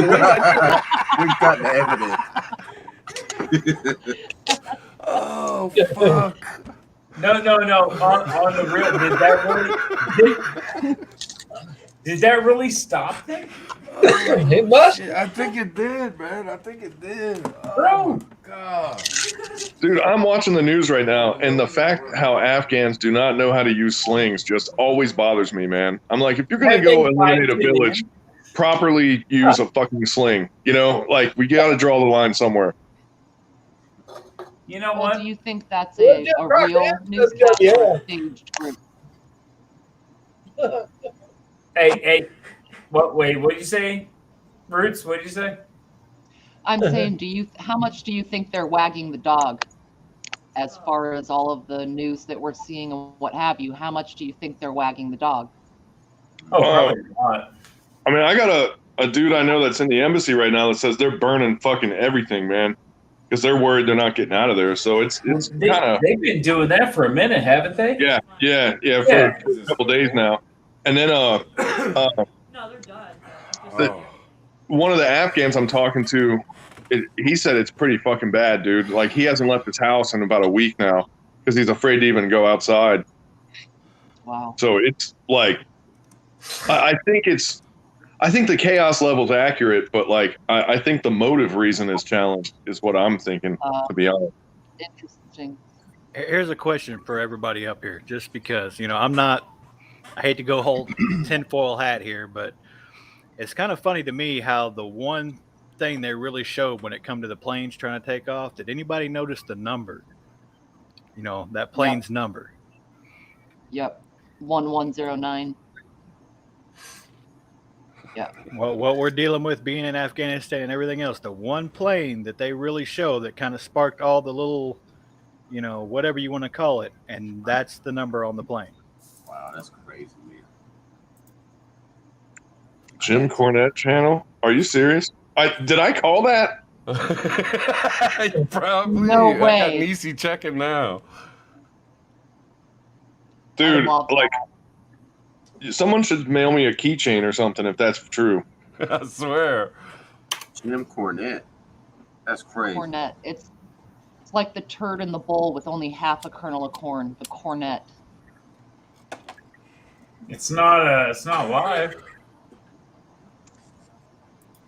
We've got the evidence. Oh, fuck. no. On the real, did that really stop them? It must. I think it did, man. I think it did. Bro. God. Dude, I'm watching the news right now, and the fact how Afghans do not know how to use slings just always bothers me, man. I'm like, if you're gonna go eliminate a village, properly use a fucking sling. You know, like we got to draw the line somewhere. You know Well, what? do you think that's a real newscast or a staged group? Hey, what? Wait, what did you say, Roots? What did you say? I'm saying, how much do you think they're wagging the dog as far as all of the news that we're seeing and what have you? How much do you think they're wagging the dog? Oh, probably not. I mean, I got a dude I know that's in the embassy right now that says they're burning fucking everything, man, because they're worried they're not getting out of there. So it's kind of they've been doing that for a minute, haven't they? yeah, for a couple days now. And then No, they're done. one of the Afghans I'm talking to, he said it's pretty fucking bad, dude. Like he hasn't left his house in about a week now because he's afraid to even go outside. Wow. So it's like, I think the chaos level's accurate, but like I think the motive reason is challenged, is what I'm thinking, to be honest. Interesting. Here's a question for everybody up here, just because, I hate to go hold tinfoil hat here, but it's kind of funny to me how the one thing they really showed when it come to the planes trying to take off, did anybody notice the number? That plane's number. Yep. 1109. Yeah. Well, what we're dealing with being in Afghanistan and everything else, the one plane that they really show that kind of sparked all the little, whatever you want to call it, and that's the number on the plane. Wow, that's crazy, man. Jim Cornette channel? Are you serious? Did I call that? Probably. No I way. got Nisi checking now. Dude, like, someone should mail me a keychain or something if that's true. I swear. Jim Cornette. That's crazy. Cornet. It's like the turd in the bowl with only half a kernel of corn. The cornet. It's not live.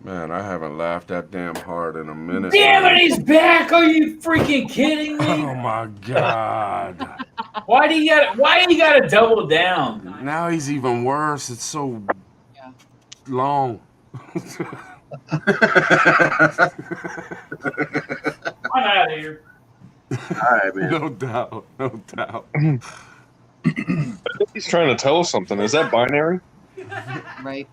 Man, I haven't laughed that damn hard in a minute. Damn man. it, he's back! Are you freaking kidding me? Oh my god. Why do you gotta double down? Now he's even worse. It's so long. I'm out of here. All right, man. No doubt. I think he's trying to tell us something. Is that binary? Right.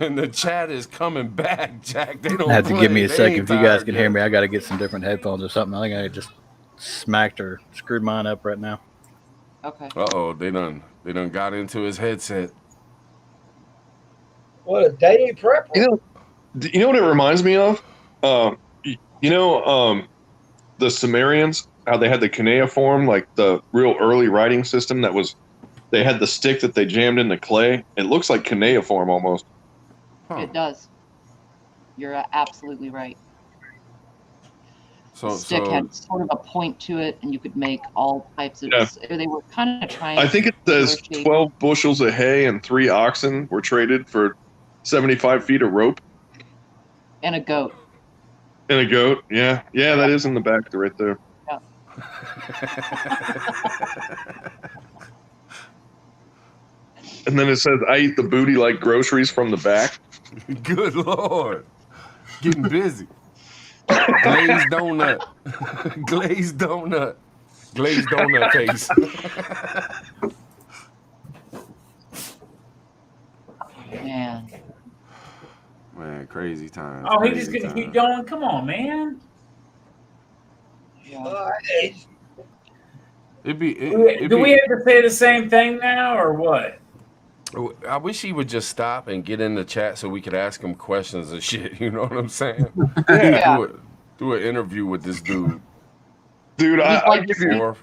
And the chat is coming back, Jack. They don't Have to give me a They second. ain't If you guys tired can yet. hear me, I got to get some different headphones or something. I think I just smacked or screwed mine up right now. Okay. Uh-oh, they done got into his headset. What a daily prepper. You know what it reminds me of? The Sumerians, how they had the cuneiform, like the real early writing system they had the stick that they jammed in the clay. It looks like cuneiform almost. Huh. It does. You're absolutely right. So, The stick had sort of a point to it, and you could make all types of. Yeah. They were kind of trying. I think it says 12 bushels of hay and 3 oxen were traded for 75 feet of rope. And a goat. And a goat. Yeah, that is in the back right there. Yeah. And then it says, I eat the booty like groceries from the back. Good Lord. Getting busy. Glazed donut. Glazed donut. Glazed donut face. Man, crazy times. Oh, he's crazy just gonna keep times. going. Come on, man. It'd be, Do we have to say the same thing now, or what? I wish he would just stop and get in the chat so we could ask him questions and shit. You know what I'm saying? Yeah. Do an interview with this dude. Dude, I'll give you Or,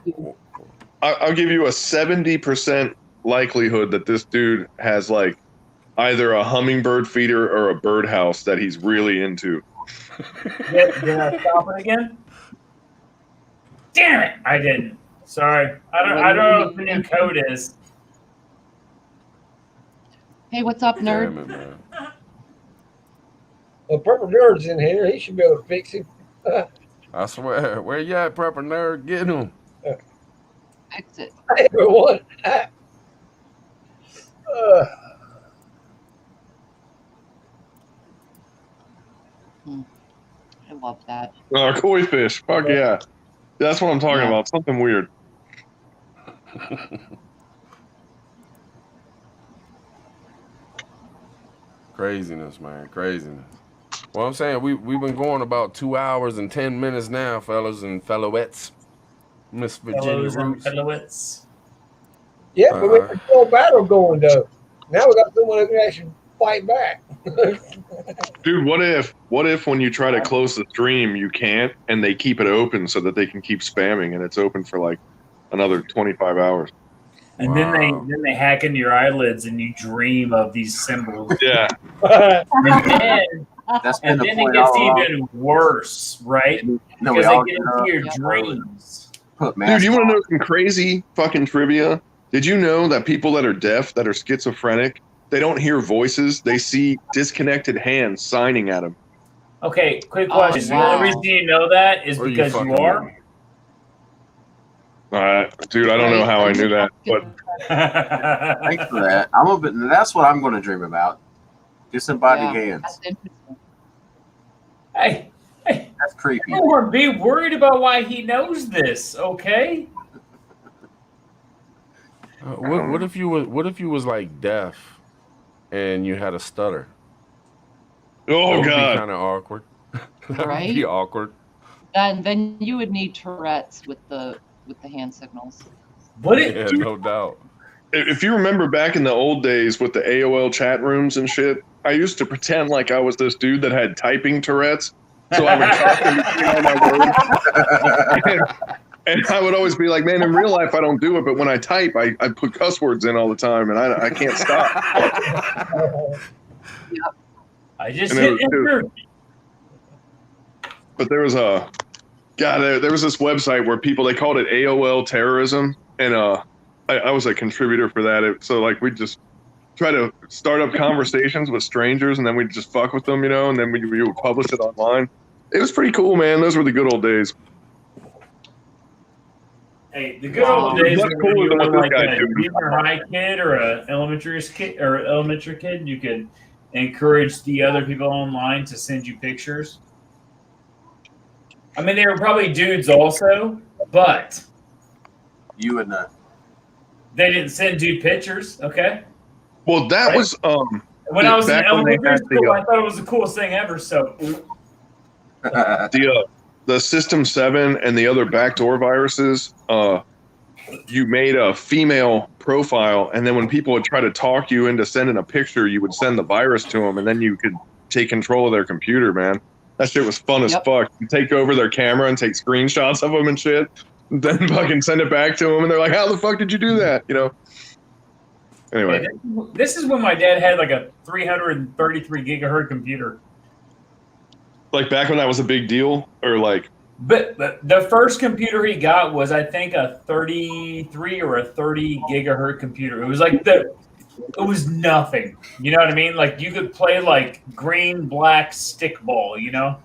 I'll give you a 70% likelihood that this dude has like either a hummingbird feeder or a birdhouse that he's really into. Did I stop it again? Damn it! I didn't. Sorry. I don't know what the new code is. Hey, what's up, nerd? damn it, man. Well, Purple Nerd's in here. He should be able to fix him. I swear. Where you at, Prepper Nerd? Get him. Fix it. Everyone. I love that. Koi fish. Fuck yeah. That's what I'm talking Yeah. about. Something weird. Craziness, man. Craziness. Well, I'm saying we've been going about 2 hours and 10 minutes now, fellas and fellowettes. Miss Virginia Fellows and Roots. fellowettes. Yeah, but we have still a battle going though. Now we got someone who can actually fight back. Dude, what if when you try to close the stream you can't and they keep it open so that they can keep spamming and it's open for like another 25 hours? And then they hack into your eyelids and you dream of these symbols. Yeah. And then it gets even worse, right? Because they get into your dreams. Dude, you want to know some crazy fucking trivia? Did you know that people that are deaf, that are schizophrenic, they don't hear voices, they see disconnected hands signing at them? Okay, quick question. The only reason you know that is because you are? Dude, I don't know how I knew that, but thanks for that. That's what I'm going to dream about. Disembodied hands. Hey, that's creepy. Don't be worried about why he knows this, okay? What if you was like deaf and you had a stutter? Oh, that would God. be kind of awkward. That would Right? be awkward. Then you would need Tourette's with the hand signals. Yeah, no doubt. If you remember back in the old days with the AOL chat rooms and shit, I used to pretend like I was this dude that had typing Tourette's. So I would talk in between all my words. And I would always be like, man, in real life I don't do it, but when I type, I put cuss words in all the time, and I can't stop. I just hit enter. But there was there was this website where people, they called it AOL terrorism, and I was a contributor for that. So like we'd just try to start up conversations with strangers, and then we'd just fuck with them, you know, and then we would publish it online. It was pretty cool, man. Those were the good old days. Hey, the good old days Much when cooler you than were what like this guy a did. junior high kid or an elementary kid, you could encourage the other people online to send you pictures. I mean, they were probably dudes also, but you and they didn't send dude pictures. Okay. Well, that was when I was in back when they elementary had school, I thought it was the coolest thing ever. So the System 7 and the other backdoor viruses, you made a female profile, and then when people would try to talk you into sending a picture, you would send the virus to them, and then you could take control of their computer, man. That shit was fun as fuck. You take over their camera and take screenshots of them and shit, then fucking send it back to them, and they're like, how the fuck did you do that? You know? Anyway. this is when my dad had like a 333 gigahertz computer. Like back when that was a big deal, or like? But the first computer he got was, I think, a 33 or a 30 gigahertz computer. It was like it was nothing. You know what I mean? Like you could play like green, black stickball, you know?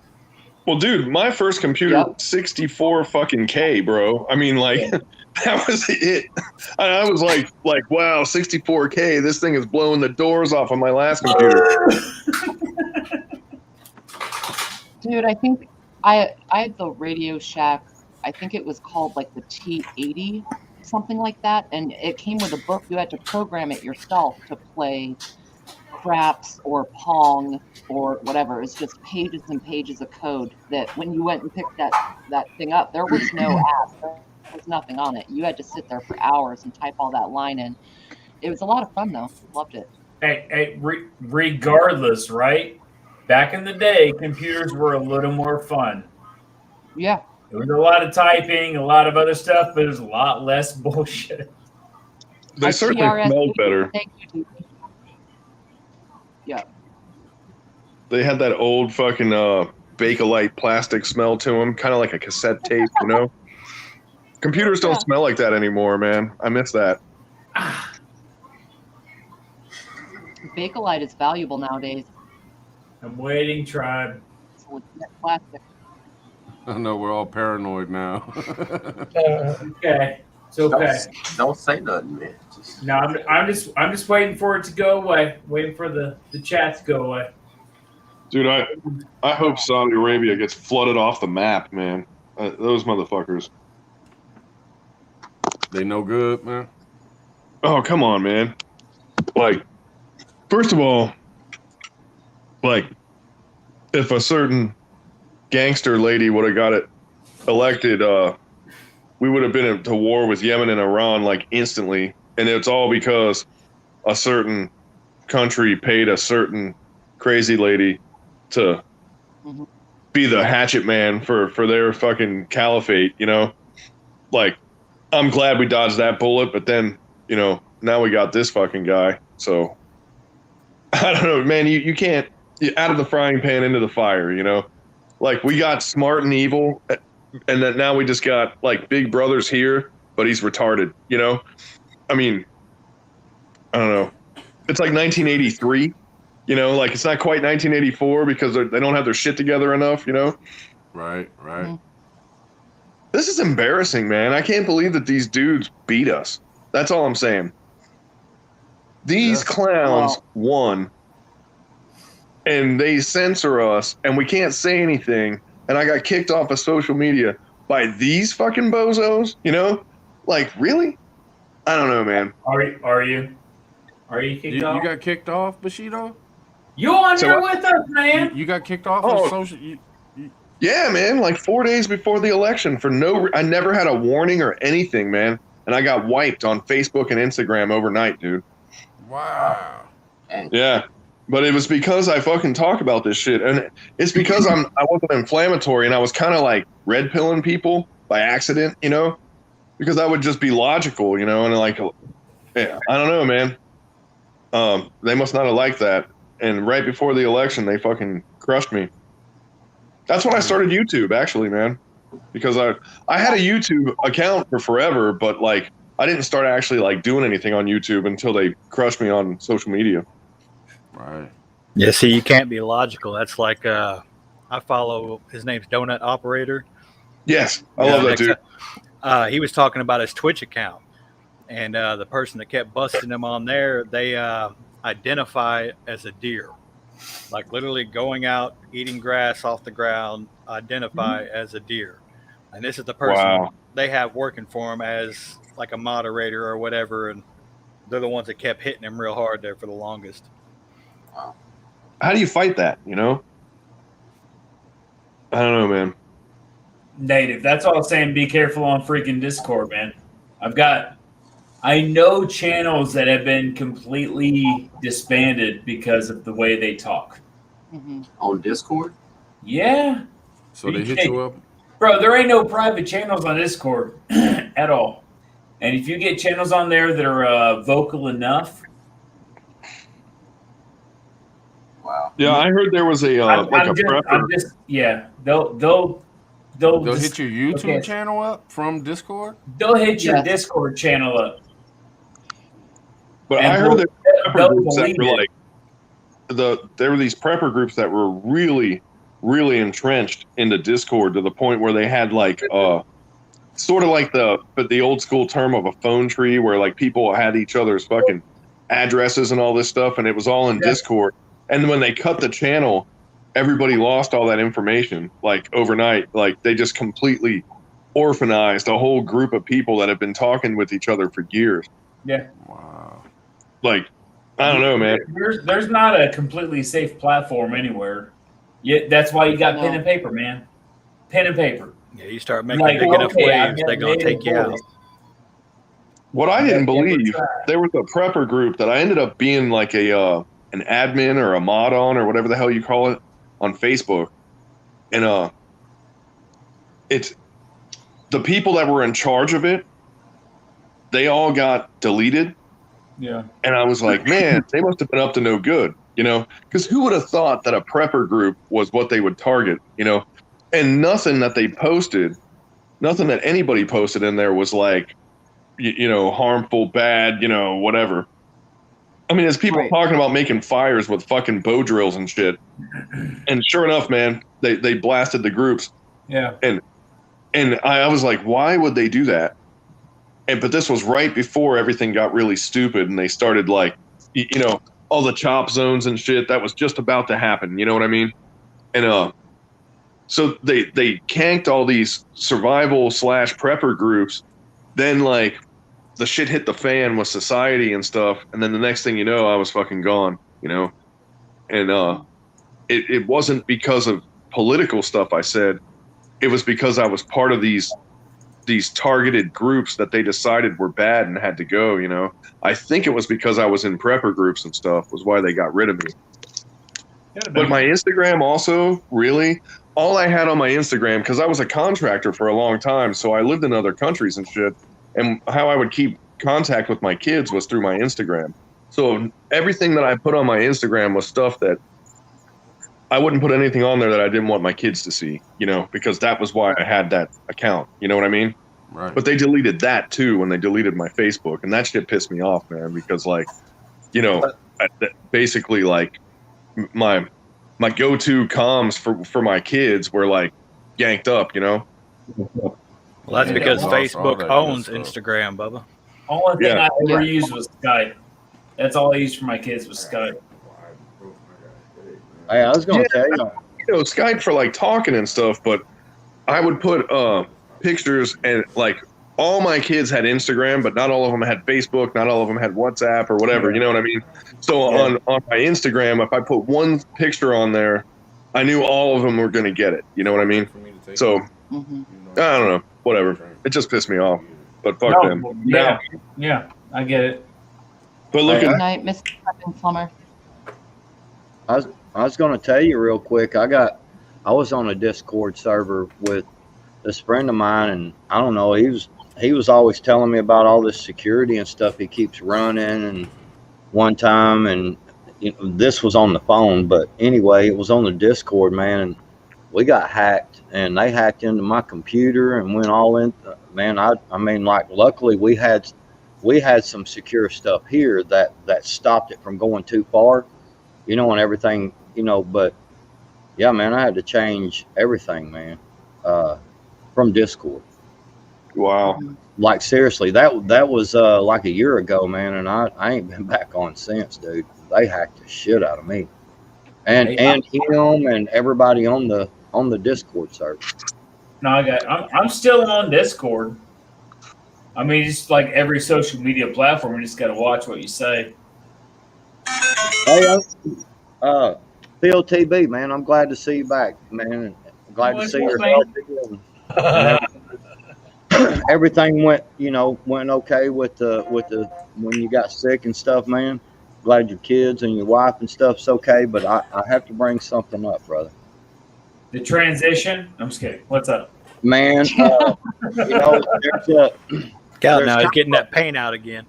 Well, dude, my first computer, 64 fucking K, bro. I mean, like, that was it. I was like, wow, 64K. This thing is blowing the doors off of my last computer. Dude, I think I had the Radio Shack. I think it was called like the T80, something like that, and it came with a book. You had to program it yourself to play craps or Pong or whatever. It's just pages and pages of code that when you went and picked that thing up, there was no app. There was nothing on it. You had to sit there for hours and type all that line in. It was a lot of fun though. Loved it. Hey, regardless, right? Back in the day, computers were a little more fun. Yeah. There was a lot of typing, a lot of other stuff, but there's a lot less bullshit. They certainly smelled better. Thank you. Yeah. They had that old fucking Bakelite plastic smell to them, kind of like a cassette tape, you know? Computers don't smell like that anymore, man. I miss that. Bakelite is valuable nowadays. I'm waiting, Tribe. It's legit plastic. I know we're all paranoid now. Okay, it's okay. Don't say nothing, man. No, I'm just waiting for it to go away. Waiting for the chat to go away. Dude, I hope Saudi Arabia gets flooded off the map, man. Those motherfuckers. They no good, man. Oh, come on, man. Like, first of all, like, if a certain gangster lady would have got it elected, we would have been into war with Yemen and Iran like instantly, and it's all because a certain country paid a certain crazy lady to be the hatchet man for their fucking caliphate, you know? Like, I'm glad we dodged that bullet, but then, you know, now we got this fucking guy. So I don't know, man, you can't out of the frying pan into the fire, you know? Like, we got smart and evil, and then now we just got like Big Brother's here, but he's retarded, you know? I mean, I don't know. It's like 1983. You know, like it's not quite 1984 because they don't have their shit together enough, you know? Right. This is embarrassing, man. I can't believe that these dudes beat us. That's all I'm saying. These clowns won, and they censor us, and we can't say anything, and I got kicked off of social media by these fucking bozos, you know? Like, really? I don't know, man. Are you kicked off? You got kicked off, Bushido? You on here with us, man? You got kicked off on social. Yeah, man. Like 4 days before the election, I never had a warning or anything, man. And I got wiped on Facebook and Instagram overnight, dude. Wow. Yeah, but it was because I fucking talk about this shit, and it's because I wasn't inflammatory, and I was kind of like red pilling people by accident, you know, because I would just be logical, you know, and like, yeah, I don't know, man. They must not have liked that. And right before the election, they fucking crushed me. That's when I started YouTube, actually, man. Because I had a YouTube account for forever, but like I didn't start actually like doing anything on YouTube until they crushed me on social media. Right. Yeah, see, you can't be logical. That's like I follow his name's Donut Operator. Yes, I love that dude. He was talking about his Twitch account, and the person that kept busting him on there, they identify as a deer, like literally going out eating grass off the ground, identify as a deer. And this is the person they have working for him as like a moderator or whatever, and they're the ones that kept hitting him real hard there for the longest. Wow. How do you fight that, you know? I don't know, man. Native. That's all I'm saying. Be careful on freaking Discord, man. I know channels that have been completely disbanded because of the way they talk. On Discord? Yeah. So they hit you up? Bro, there ain't no private channels on Discord at all. And if you get channels on there that are vocal enough. Wow. Yeah, I heard there was a prepper. They'll hit your YouTube channel up from Discord? They'll hit your Discord channel up. But I heard that prepper groups that were like there were these prepper groups that were really, really entrenched into Discord to the point where they had like sort of like the old school term of a phone tree where like people had each other's fucking addresses and all this stuff, and it was all in Discord. And when they cut the channel, everybody lost all that information like overnight. Like they just completely orphanized a whole group of people that have been talking with each other for years. Yeah. Wow. Like, I don't know, man. There's not a completely safe platform anywhere. Yeah, that's why you got pen and paper, man. Pen and paper. Yeah, you start making big enough waves, they're gonna take you out. What I didn't believe, there was a prepper group that I ended up being like an admin or a mod on or whatever the hell you call it on Facebook, and it's the people that were in charge of it. They all got deleted. Yeah. And I was like, man, they must have been up to no good, you know, because who would have thought that a prepper group was what they would target, you know, and nothing that they posted, nothing that anybody posted in there was like, you know, harmful, bad, you know, whatever. I mean, there's people talking about making fires with fucking bow drills and shit. And sure enough, man, they blasted the groups. Yeah. And I was like, why would they do that? But this was right before everything got really stupid and they started like, you know, all the chop zones and shit. That was just about to happen. You know what I mean? And so they canked all these survival / prepper groups. Then like the shit hit the fan with society and stuff. And then the next thing you know, I was fucking gone. You know, and it wasn't because of political stuff I said. It was because I was part of these targeted groups that they decided were bad and had to go, you know. I think it was because I was in prepper groups and stuff was why they got rid of me. But my Instagram also, really, all I had on my Instagram, because I was a contractor for a long time, so I lived in other countries and shit, and how I would keep contact with my kids was through my Instagram. So everything that I put on my Instagram was stuff that I wouldn't put anything on there that I didn't want my kids to see, you know, because that was why I had that account. You know what I mean? Right. But they deleted that too when they deleted my Facebook, and that shit pissed me off, man. Because like, you know, basically like my go-to comms for my kids were like yanked up, you know. Well, that's because Facebook owns Instagram, Bubba. Only thing I ever used was Skype. That's all I used for my kids was Skype. Hey, I was going to tell you. You know, Skype for like talking and stuff, but I would put pictures, and like all my kids had Instagram, but not all of them had Facebook, not all of them had WhatsApp or whatever. You know what I mean? So on my Instagram, if I put one picture on there, I knew all of them were going to get it. You know what I mean? So I don't know, whatever. It just pissed me off. But fuck them. Yeah, I get it. But look Good at night, Mr. Fucking Plumber. I was going to tell you real quick. I was on a Discord server with this friend of mine, and I don't know. He was always telling me about all this security and stuff he keeps running. And one time, and you know, this was on the phone, but anyway, it was on the Discord, man. And we got hacked, and they hacked into my computer and went all in. Man, I mean, like, luckily we had some secure stuff here that stopped it from going too far, you know, and everything, you know. But yeah, man, I had to change everything, man, from Discord. Wow. Like, seriously, that was like a year ago, man, and I ain't been back on since, dude. They hacked the shit out of me, and him and everybody on the Discord server. No, I'm still on Discord. I mean, it's like every social media platform. You just got to watch what you say. Hey, PLTB, man, I'm glad to see you back, man. I'm glad to see you're healthy. And everything went okay with the when you got sick and stuff, man. Glad your kids and your wife and stuff's okay, but I have to bring something up, brother. The transition? I'm just kidding. What's up? Man, you know, now he's getting that paint out again.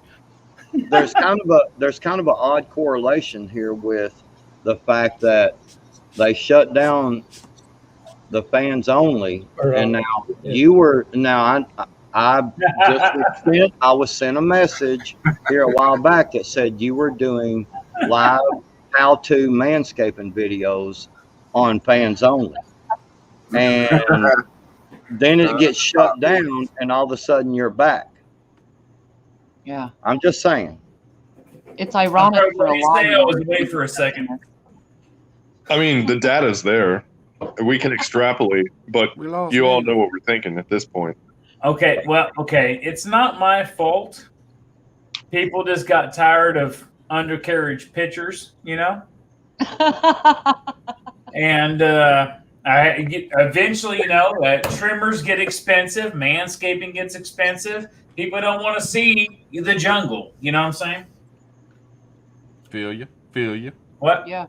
There's kind of an odd correlation here with the fact that they shut down the fans only, and now I was sent a message here a while back that said you were doing live how-to manscaping videos on fans only, and then it gets shut down, and all of a sudden you're back. Yeah, I'm just saying. It's ironic for a lot. I was away for a second. I mean, the data's there. We can extrapolate, but you all know what we're thinking at this point. Okay, it's not my fault. People just got tired of undercarriage pictures, you know? And eventually, you know, trimmers get expensive, manscaping gets expensive. People don't want to see the jungle. You know what I'm saying? Feel you. What? Yeah.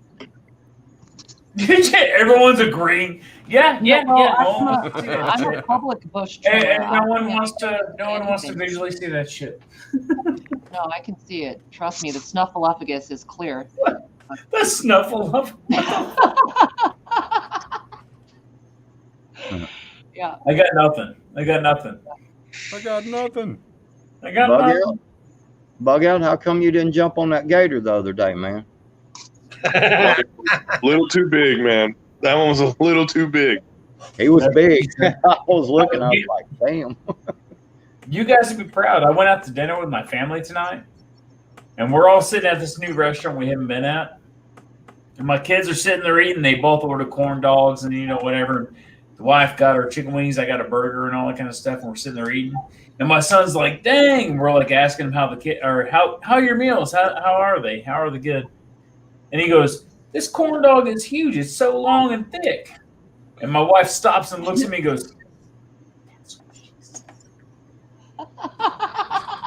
Everyone's agreeing. Yeah. I'm a public bush trimmer. And no one wants to visually see that shit. No, I can see it. Trust me, the snuffleupagus is clear. The snuffleupagus. Yeah. I got nothing. Bug out, how come you didn't jump on that gator the other day, man? Little too big, man. That one was a little too big. He was big. I was looking. I was like, damn. You guys would be proud. I went out to dinner with my family tonight, and we're all sitting at this new restaurant we haven't been at. And my kids are sitting there eating. They both ordered corn dogs and whatever. The wife got her chicken wings. I got a burger and all that kind of stuff. And we're sitting there eating. And my son's like, "Dang!" And we're like asking him how are your meals? How are they? How are they good? And he goes, "This corn dog is huge. It's so long and thick." And my wife stops and looks at me and goes,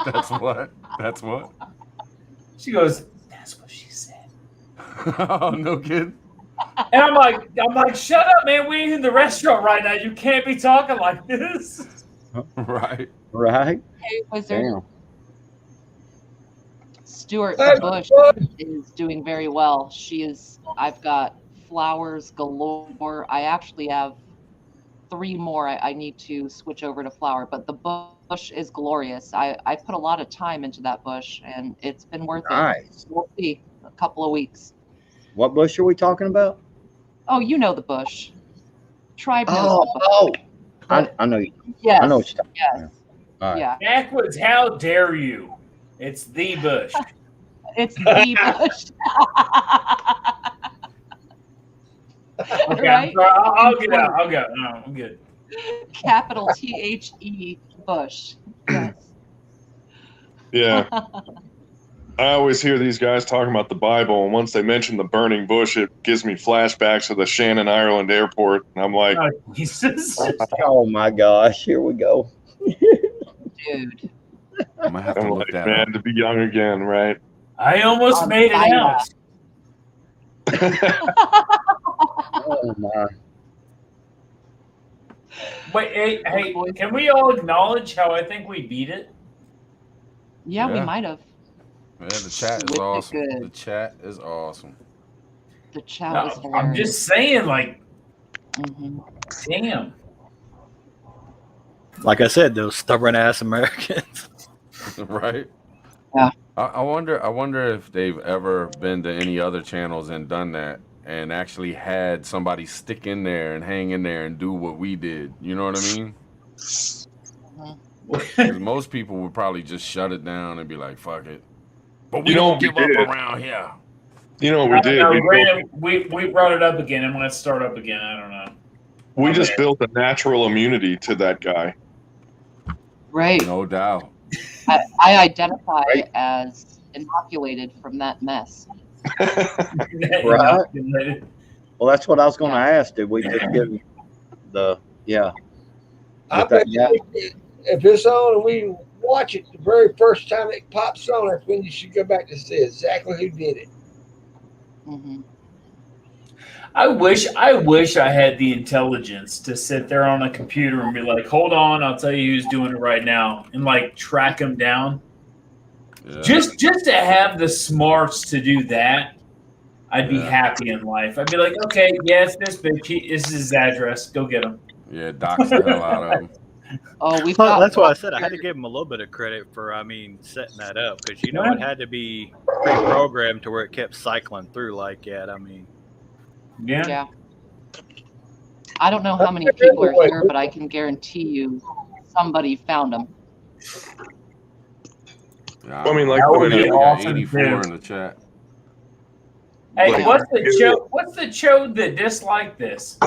That's what? That's what? she goes, "That's what she said." Oh, no kidding. And I'm like, "Shut up, man. We ain't in the restaurant right now. You can't be talking like this." Right. Right. Hey, Wizard. Damn. Stuart Hey, Bush is doing very well. I've got flowers galore. I actually have 3 more I need to switch over to flower, but the bush is glorious. I put a lot of time into that bush, and it's been worth Nice. it. We'll see. A couple of weeks. What bush are we talking about? Oh, you know the bush. Tribe knows the bush. Oh. I know you. Yes. I know what you're talking Yes. about. All right. Yeah. Backwoods, how dare you? It's the bush. It's the bush. Okay, Right? I'll get out. I'll go. No, I'm good. Capital THE Bush. Yes. Yeah. I always hear these guys talking about the Bible, and once they mention the burning bush, it gives me flashbacks of the Shannon, Ireland airport. And I'm like, Oh, Jesus. Oh my gosh. Here we go. Dude. I'm gonna have to I'm look like, that man, up. to be young again, right? I almost On made it fire. out. Oh my. Wait, hey, can we all acknowledge how I think we beat it? Yeah, we Yeah. might have. Yeah, the chat is Wicked awesome. good. The chat is awesome. The chat No, was I'm hilarious. just saying, like, Mhm. damn. Like I said, those stubborn ass Americans. Right? Yeah. I wonder if they've ever been to any other channels and done that and actually had somebody stick in there and hang in there and do what we did. You know what I mean? Mhm. 'Cause most people would probably just shut it down and be like, "Fuck it." But we You know don't what we give up did? around here. You know what I we don't did? know. We, Granted, we brought it up again, and when it start up again, I don't know. we just built a natural immunity to that guy. Right. No doubt. I identify as inoculated from that mess. Right. Well, that's what I was going to ask. Did we just give the, yeah. I With that- bet you if it's on and we watch it the very first time it pops on, that's when you should go back to see exactly who did it. Mhm. I wish I had the intelligence to sit there on a computer and be like, "Hold on, I'll tell you who's doing it right now," and like track them down. Yeah. Just to have the smarts to do that, I'd be Yeah. happy in life. I'd be like, "Okay, yes, this bitch, this is his address. Go get him." Yeah, dox the hell out of them. Oh, we've Well, got that's why I one said I had to here. give him a little bit of credit for, setting that up because it had to be pre-programmed to where it kept cycling through like that. I mean, Yeah. Yeah. I don't know how many people are here, but I can guarantee you somebody found them. Yeah, Well, I mean, like, That what would did be I- we got awesome, 84 too. in the chat. Hey, Like, what's the chode that disliked this?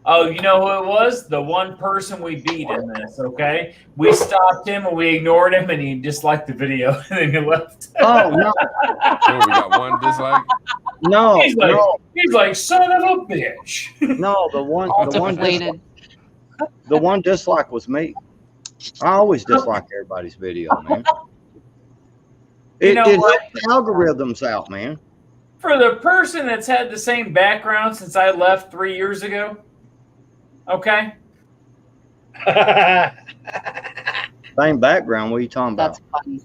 Oh, you know who it was? The one person we beat in this, okay? We stopped him and we ignored him and he disliked the video and then he left. Oh, no. Oh, we got one dislike. No, He's like, son of a bitch. no. The one dislike was me. I always dislike everybody's video, man. You It know helps what? the algorithms out, man. For the person that's had the same background since I left 3 years ago, okay? Same background. What are you talking about? That's funny.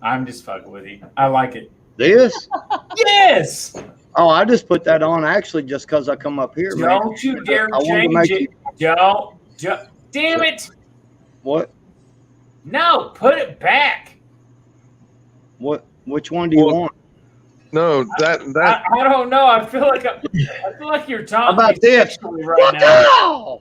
I'm just fucking with you. I like it. This? Yes! Oh, I just put that on actually just because I come up here, man. Don't you dare I wanted to change make it. you- Don't. Damn it! What? No, put it back. What? Which one do you want? No, I don't know. I feel like you're talking about this? sexually right now.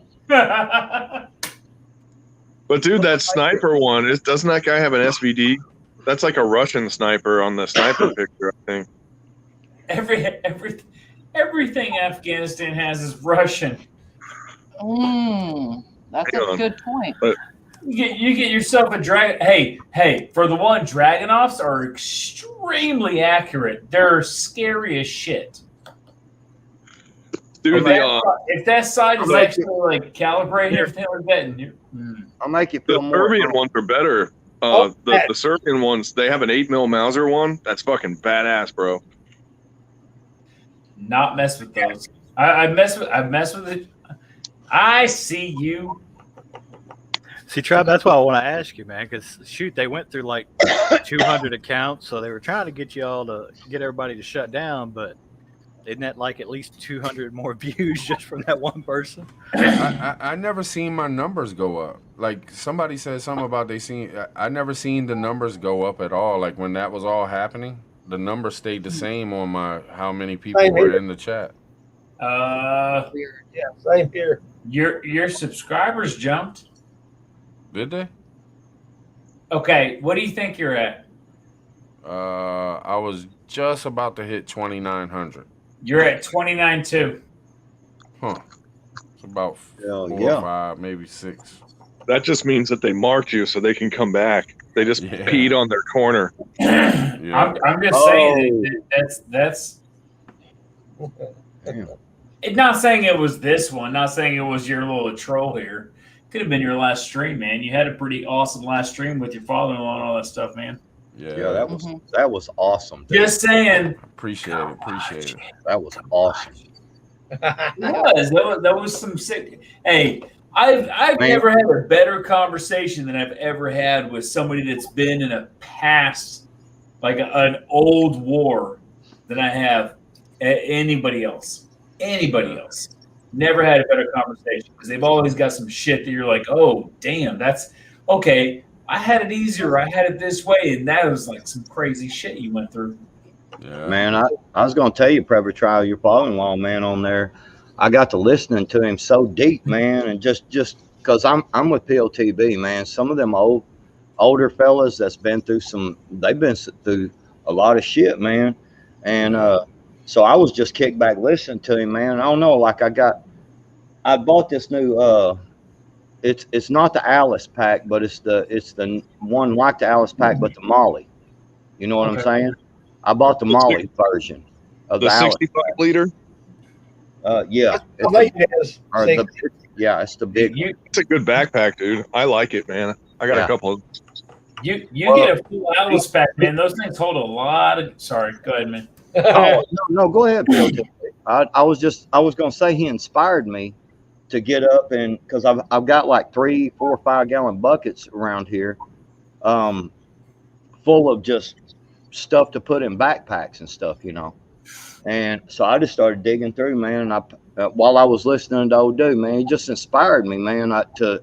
But dude, that sniper one doesn't that guy have an SVD? That's like a Russian sniper on the sniper picture, I think. Everything Afghanistan has is Russian. That's a good point. But You get yourself a dragon. Hey, for the one, Dragonoffs are extremely accurate. They're scary as shit. dude, if that side is actually like calibrated and everything like that, I'll make you the feel more. Serbian ones are better. The Serbian ones, they have an 8mm Mauser one. That's fucking badass, bro. not mess with those. I mess with it. I see you. See, Tribe, that's why I want to ask you, man, because shoot, they went through like 200 accounts, so they were trying to get y'all to get everybody to shut down, but isn't that like at least 200 more views just from that one person? I never seen my numbers go up. Like somebody said something about I never seen the numbers go up at all. Like when that was all happening, the numbers stayed the same on how many people were in the chat. Yeah, same here. Your subscribers jumped. Did they? Okay, what do you think you're at? I was just about to hit 2,900. You're at 29.2. Huh. It's about 4 or 5, maybe 6. That just means that they marked you so they can come back. They just peed on their corner. I'm just saying that's. It's not saying it was this one. Not saying it was your little troll here. Could have been your last stream, man. You had a pretty awesome last stream with your father-in-law and all that stuff, man. Yeah, that was awesome. Dude. Just saying. Appreciate it. That was awesome. That was some sick. Hey, I've never had a better conversation than I've ever had with somebody that's been in a past, like an old war, than I have anybody else. Anybody else. Never had a better conversation because they've always got some shit that you're like, oh, damn, that's okay. I had it easier. I had it this way. And that was like some crazy shit you went through. Yeah. Man, I was going to tell you, Preppertribe, your father-in-law, man, on there. I got to listening to him so deep, man. And just because I'm with POTB, man. Some of them older fellas that's been through they've been through a lot of shit, man. And, so I was just kicked back listening to him, man. I don't know, like I bought this new it's not the Alice pack, but it's the one like the Alice pack, but the Molly. You know what I'm saying? I bought the Molly version of the 65 liter. Yeah. It's the big. It's a good backpack, dude. I like it, man. I got a couple of. You get a full Alice pack, man. Those things hold a lot of. Sorry, go ahead, man. No, go ahead, Bill. I was gonna say he inspired me to get up and because I've got like 3, 4, 5 gallon buckets around here, full of just stuff to put in backpacks and stuff, you know. And so I just started digging through, man. And while I was listening to old dude, man, he just inspired me, man, to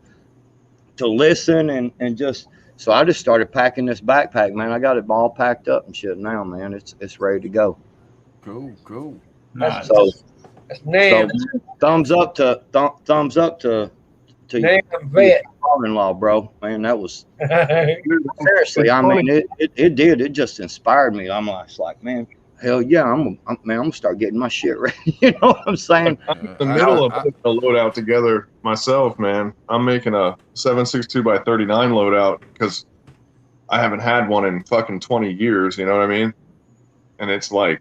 listen and just. So I just started packing this backpack, man. I got it all packed up and shit now, man. It's ready to go. Cool. Nice. So Damn. thumbs up to Damn vet. father-in-law, bro. Man, that was seriously. I mean, it did. It just inspired me. I'm like, man, hell yeah, I'm gonna start getting my shit ready. You know what I'm saying? I'm in the middle of putting a loadout together myself, man. I'm making a 7.62 x 39 loadout because I haven't had one in fucking 20 years. You know what I mean? And it's like,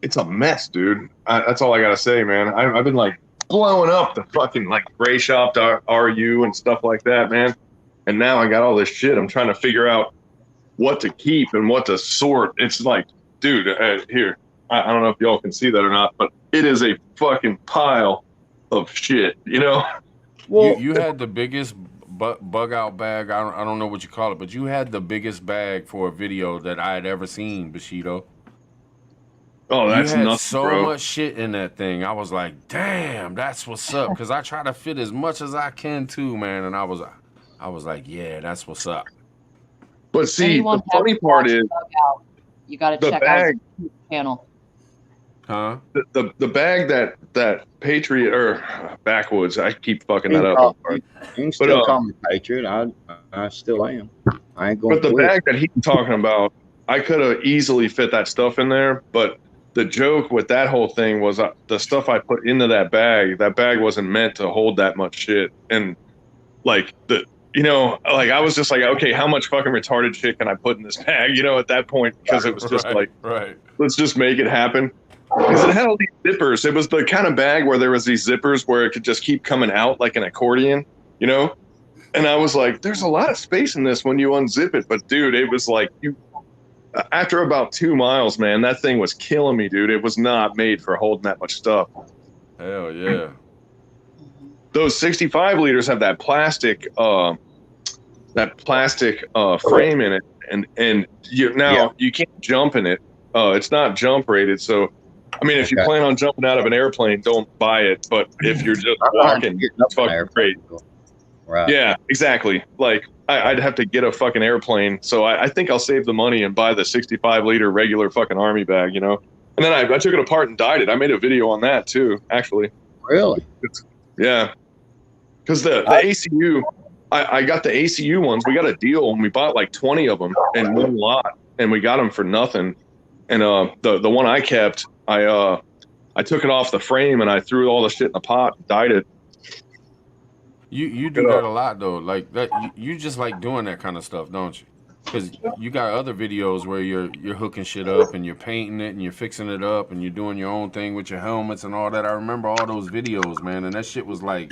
it's a mess, dude. That's all I gotta say, man. I've been like blowing up the fucking like gray shop RU and stuff like that, man. And now I got all this shit. I'm trying to figure out what to keep and what to sort. It's like, dude, here. I don't know if y'all can see that or not, but it is a fucking pile of shit, you know? Well, you had the biggest bug out bag. I don't know what you call it, but you had the biggest bag for a video that I had ever seen, Bushido. Oh, that's you had nuts, so bro. much shit in that thing. I was like, damn, that's what's up. Because I try to fit as much as I can too, man. And I was like, yeah, that's what's up. But see, the funny part is, You got to The check out bag. his channel. Huh? The bag that Patriot or Backwoods, I keep fucking that up. I'm sorry. You can still call me Patriot. I still am. I ain't going But to the quit. bag that he's talking about, I could have easily fit that stuff in there. But the joke with that whole thing was the stuff I put into that bag wasn't meant to hold that much shit. And like like I was just like, okay, how much fucking retarded shit can I put in this bag? At that point, because it was just right. Let's just make it happen. Because it had all these zippers. It was the kind of bag where there was these zippers where it could just keep coming out like an accordion, And I was like, there's a lot of space in this when you unzip it. But dude, it was like after about 2 miles, man, that thing was killing me, dude. It was not made for holding that much stuff. Hell yeah. Those 65 liters have that plastic frame in it, and you can't jump in it. It's not jump rated, so I mean, if you plan on jumping out of an airplane, don't buy it. But if you're just walking, it's fucking great. Right. Yeah, exactly. Like I'd have to get a fucking airplane, so I think I'll save the money and buy the 65-liter regular fucking army bag, And then I took it apart and dyed it. I made a video on that too, actually. Really? Yeah. Because the ACU, I got the ACU ones. We got a deal and we bought like 20 of them in one lot, and we got them for nothing. And the one I kept, I took it off the frame and I threw all the shit in the pot and dyed it. You do that a lot though, like that. You just like doing that kind of stuff, don't you? Because you got other videos where you're hooking shit up and you're painting it and you're fixing it up and you're doing your own thing with your helmets and all that. I remember all those videos, man, and that shit was like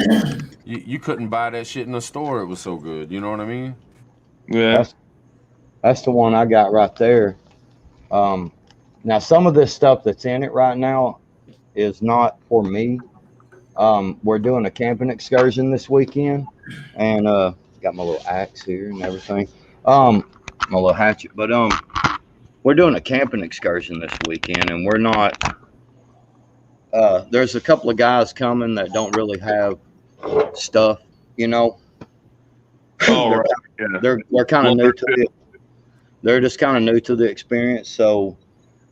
you couldn't buy that shit in the store. It was so good. You know what I mean? Yeah. That's the one I got right there. Now some of this stuff that's in it right now is not for me. We're doing a camping excursion this weekend, and got my little axe here and everything. My little hatchet, but we're doing a camping excursion this weekend, and we're not. There's a couple of guys coming that don't really have stuff, Oh, right. Yeah. They're kind of new to it. They're just kind of new to the experience, so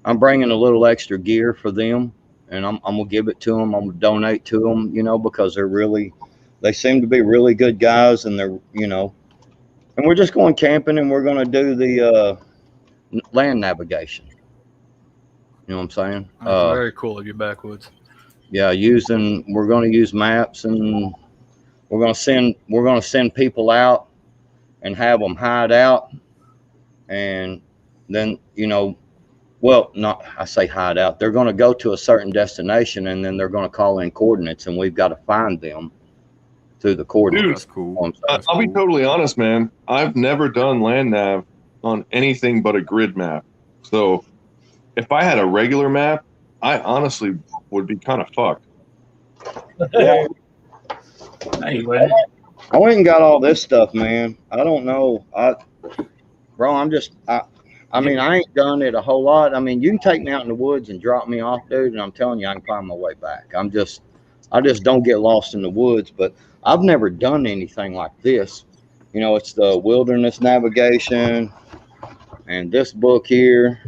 I'm bringing a little extra gear for them, and I'm gonna give it to them. I'm gonna donate to them, because they seem to be really good guys, and they're, and we're just going camping, and we're gonna do the land navigation. You know what I'm saying? That's very cool of you, Backwoods. Yeah, we're gonna use maps, and we're gonna send people out and have them hide out, and then I say hide out. They're going to go to a certain destination, and then they're going to call in coordinates, and we've got to find them through the coordinates. Dude, that's cool. I'll be totally honest, man. I've never done land nav on anything but a grid map. So if I had a regular map, I honestly would be kind of fucked. Yeah. Hey, buddy. I went and got all this stuff, man. I don't know. I ain't done it a whole lot. I mean, you can take me out in the woods and drop me off, dude, and I'm telling you, I can find my way back. I just don't get lost in the woods, but I've never done anything like this. It's the wilderness navigation and this book here.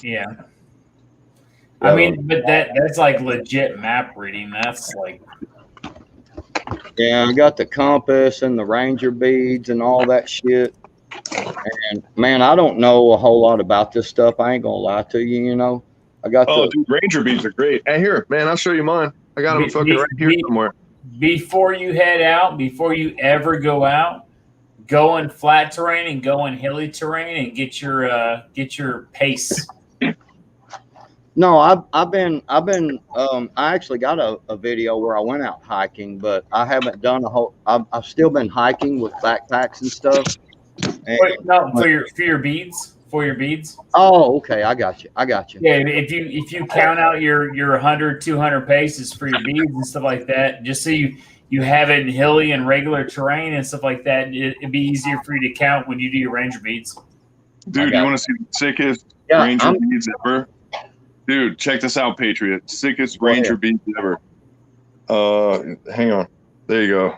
Yeah. I mean, but that's like legit map reading. That's like. Yeah, I got the compass and the ranger beads and all that shit. And man, I don't know a whole lot about this stuff. I ain't gonna lie to you. I got dude, ranger beads are great. Hey, here, man, I'll show you mine. I got them fucking right here somewhere. Before you head out, before you ever go out, go in flat terrain and go in hilly terrain and get your pace. No, I've been I actually got a video where I went out hiking, but I haven't done I've still been hiking with backpacks and stuff. For your beads. For your beads. Oh, okay. I got you. Yeah, if you count out your 100, 200 paces for your beads and stuff like that, just so you have it in hilly and regular terrain and stuff like that, it'd be easier for you to count when you do your ranger beads. Dude, you want to see the sickest ranger beads ever? Dude, check this out, Patriot. Sickest ranger beads ever. Hang on. There you go.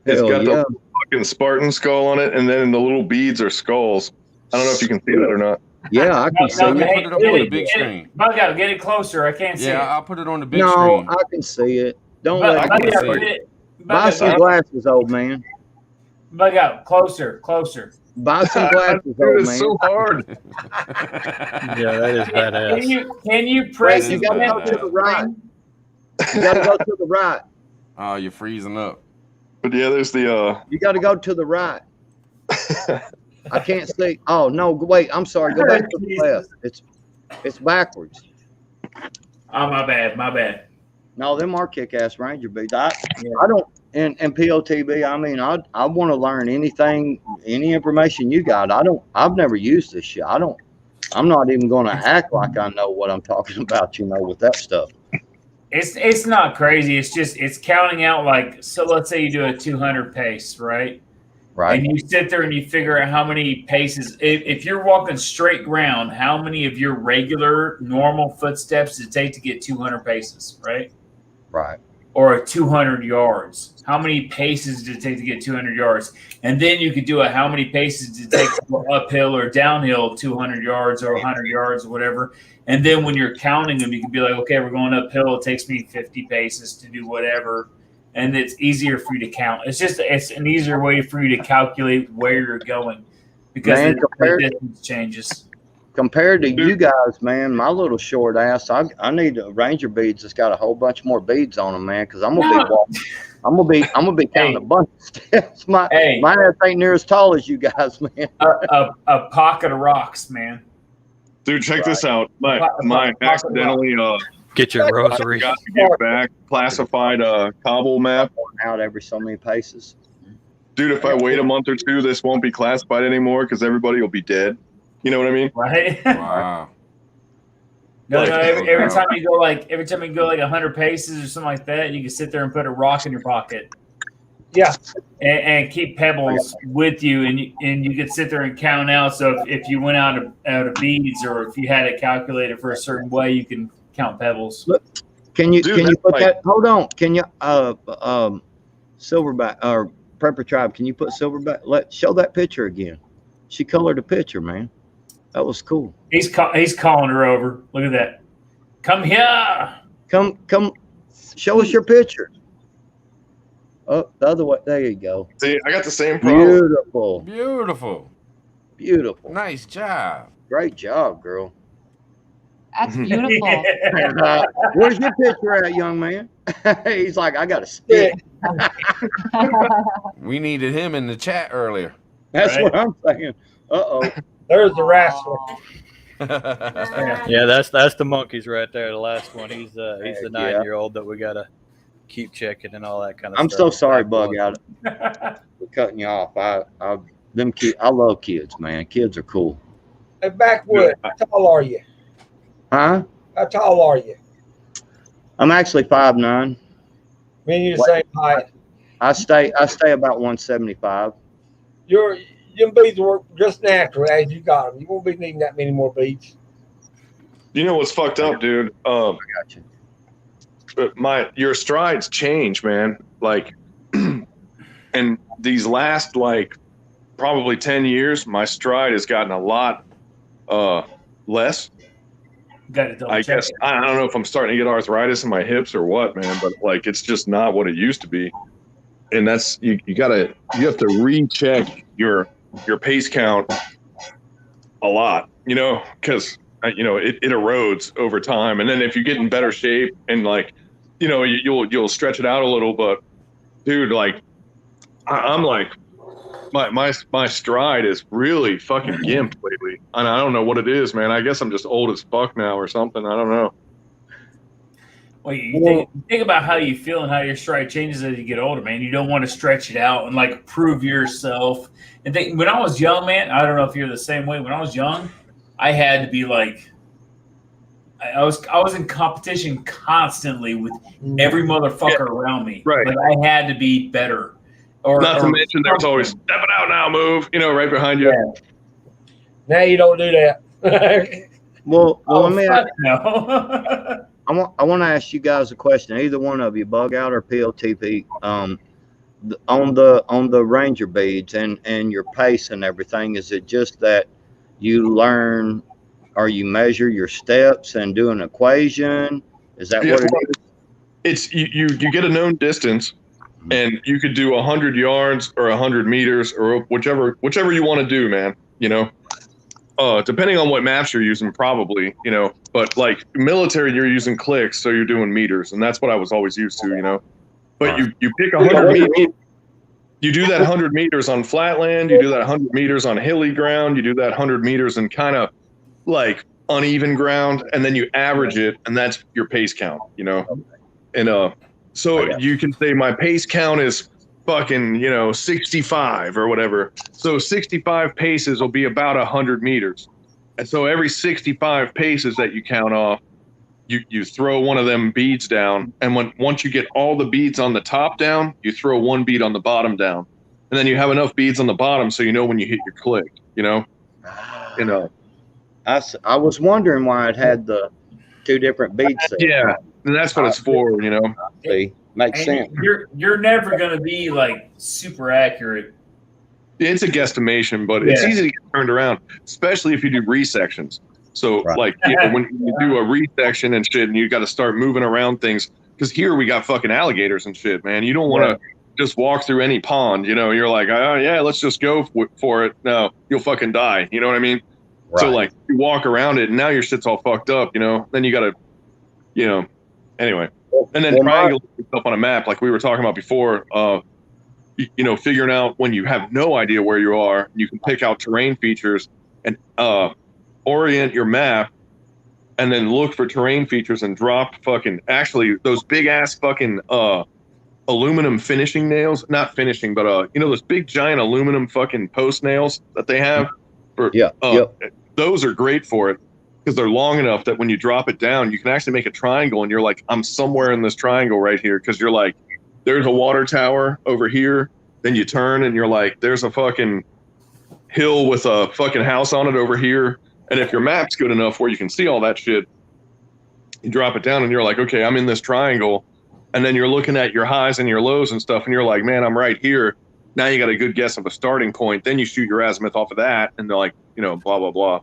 It's got the fucking Spartan skull on it, and then the little beads are skulls. I don't know if you can see that or not. Yeah, I can see Let me it. put it up on the big screen. Bug out, get it closer. I can't see Yeah, it. I'll put it on the big No, screen. I can see it. Don't Bug, let I bug can out, see get it. it. buy Bug some out, glasses, old man. bug out, closer, closer. Buy some glasses, Dude, old it's man. so hard. Yeah, that is Can badass. you Wait, press you the got to go badass. to the right. You got to go to the right. Oh, you're freezing up. But yeah, there's the You got to go to the right. I can't see. Oh no, wait. I'm sorry. Go back to the left. It's backwards. Oh, my bad. No, them are kick-ass Ranger beads. I don't. And POTB. I mean, I want to learn anything, any information you got. I've never used this shit. I'm not even going to act like I know what I'm talking about. With that stuff. It's not crazy. It's counting out, like, so let's say you do a 200 pace, right? Right. And you sit there and you figure out how many paces. If you're walking straight ground, how many of your regular normal footsteps does it take to get 200 paces, right? Right. Or 200 yards. How many paces did it take to get 200 yards? And then you could do how many paces did it take to go uphill or downhill 200 yards or 100 yards or whatever. And then when you're counting them, you can be like, okay, we're going uphill. It takes me 50 paces to do whatever. And it's easier for you to count. It's an easier way for you to calculate where you're going because the distance changes. Compared to you guys, man, my little short ass, I need a Ranger beads that's got a whole bunch more beads on them, man, because I'm gonna be walking. I'm gonna be counting a bunch of steps. My ass ain't near as tall as you guys, man. A pocket of rocks, man. dude. Check this out. My accidentally get your rosary. Got to get back classified cobble map out every so many paces. Dude, if I wait a month or two, this won't be classified anymore because everybody will be dead. You know what I mean? Right. Wow. No, every time you go like 100 paces or something like that, you can sit there and put a rock in your pocket. Yeah. And keep pebbles with you, and you could sit there and count out. So if you went out of beads, or if you had it calculated for a certain way, you can count pebbles. Look, can you put that? Hold on. Can you Silverback or Prepper Tribe? Can you put Silverback? Show that picture again. She colored a picture, man. That was cool. He's calling her over. Look at that. Come here. Come. Show us your picture. Oh, the other way. There you go. See, I got the same problem. Beautiful. Nice job. Great job, girl. That's beautiful. Where's your picture at, young man? He's like, I got a stick. We needed him in the chat earlier. That's what I'm saying. Uh-oh. There's the wrestler. Yeah, that's the monkeys right there. The last one. He's the 9-year-old that we gotta keep checking and all that kind of stuff. I'm so sorry, Bug Out. We're cutting you off. I love kids, man. Kids are cool. Hey, Backwood, how tall are you? Huh? How tall are you? I'm actually 5'9". Me and you the same height. I stay about 175. Them beads work just natural as you got them. You won't be needing that many more beads. You know what's fucked up, dude? I got you. Your strides change, man. Like, and these last probably 10 years, my stride has gotten a lot less. I guess I don't know if I'm starting to get arthritis in my hips or what, man, but it's just not what it used to be. And that's you have to recheck your pace count a lot, because it erodes over time. And then if you get in better shape and you'll stretch it out a little, but dude, I'm my stride is really fucking gimped lately, and I don't know what it is, man. I guess I'm just old as fuck now or something. I don't know. Well, you think about how you feel and how your stride changes as you get older, man. You don't want to stretch it out and prove yourself. And when I was young, man, I don't know if you're the same way. When I was young, I had to be I was in competition constantly with every motherfucker around me. Right. I had to be better. Not to mention there's always step it out now, move, right behind you. Yeah. Now you don't do that. Well, let me ask. No. I want to ask you guys a question. Either one of you, Bug Out or PLTP, on the Ranger beads and your pace and everything. Is it just that you learn or you measure your steps and do an equation? Is that what it is? It's you get a known distance, and you could do 100 yards or 100 meters or whichever you want to do, man. You know, depending on what maps you're using, probably, you know. But like military, you're using clicks, so you're doing meters, and that's what I was always used to, you know. But you pick 100 meters. You do that 100 meters on flatland. You do that 100 meters on hilly ground. You do that 100 meters in kind of like uneven ground, and then you average it, and that's your pace count, you know. And so you can say my pace count is fucking, you know, 65 or whatever. So 65 paces will be about 100 meters. And so every 65 paces that you count off, you throw one of them beads down. And once you get all the beads on the top down, you throw one bead on the bottom down. And then you have enough beads on the bottom so you know when you hit your click, you know. You know. I was wondering why it had the two different beads there. Yeah, and that's what it's for, you know. See, makes sense. You're never going to be like super accurate. It's a guesstimation, but it's easy to get turned around, especially if you do resections. So, like, you know, when you do a resection and shit, and you got to start moving around things, because here we got fucking alligators and shit, man. You don't want to just walk through any pond, you know. You're like, oh yeah, let's just go for it. No, you'll fucking die. You know what I mean? Right. So like, you walk around it, and now your shit's all fucked up, you know. Then you got to, you know, anyway. And then triangulate stuff on a map, like we were talking about before. You know, figuring out when you have no idea where you are, you can pick out terrain features and orient your map, and then look for terrain features and drop fucking, actually, those big ass fucking aluminum finishing nails, not finishing, but you know, those big giant aluminum fucking post nails that they have. Those are great for it because they're long enough that when you drop it down, you can actually make a triangle, and you're like, I'm somewhere in this triangle right here, because you're like, there's a water tower over here. Then you turn and you're like, there's a fucking hill with a fucking house on it over here. And if your map's good enough where you can see all that shit, you drop it down and you're like, okay, I'm in this triangle. And then you're looking at your highs and your lows and stuff, and you're like, man, I'm right here. Now you got a good guess of a starting point. Then you shoot your azimuth off of that, and they're like, you know, blah, blah, blah.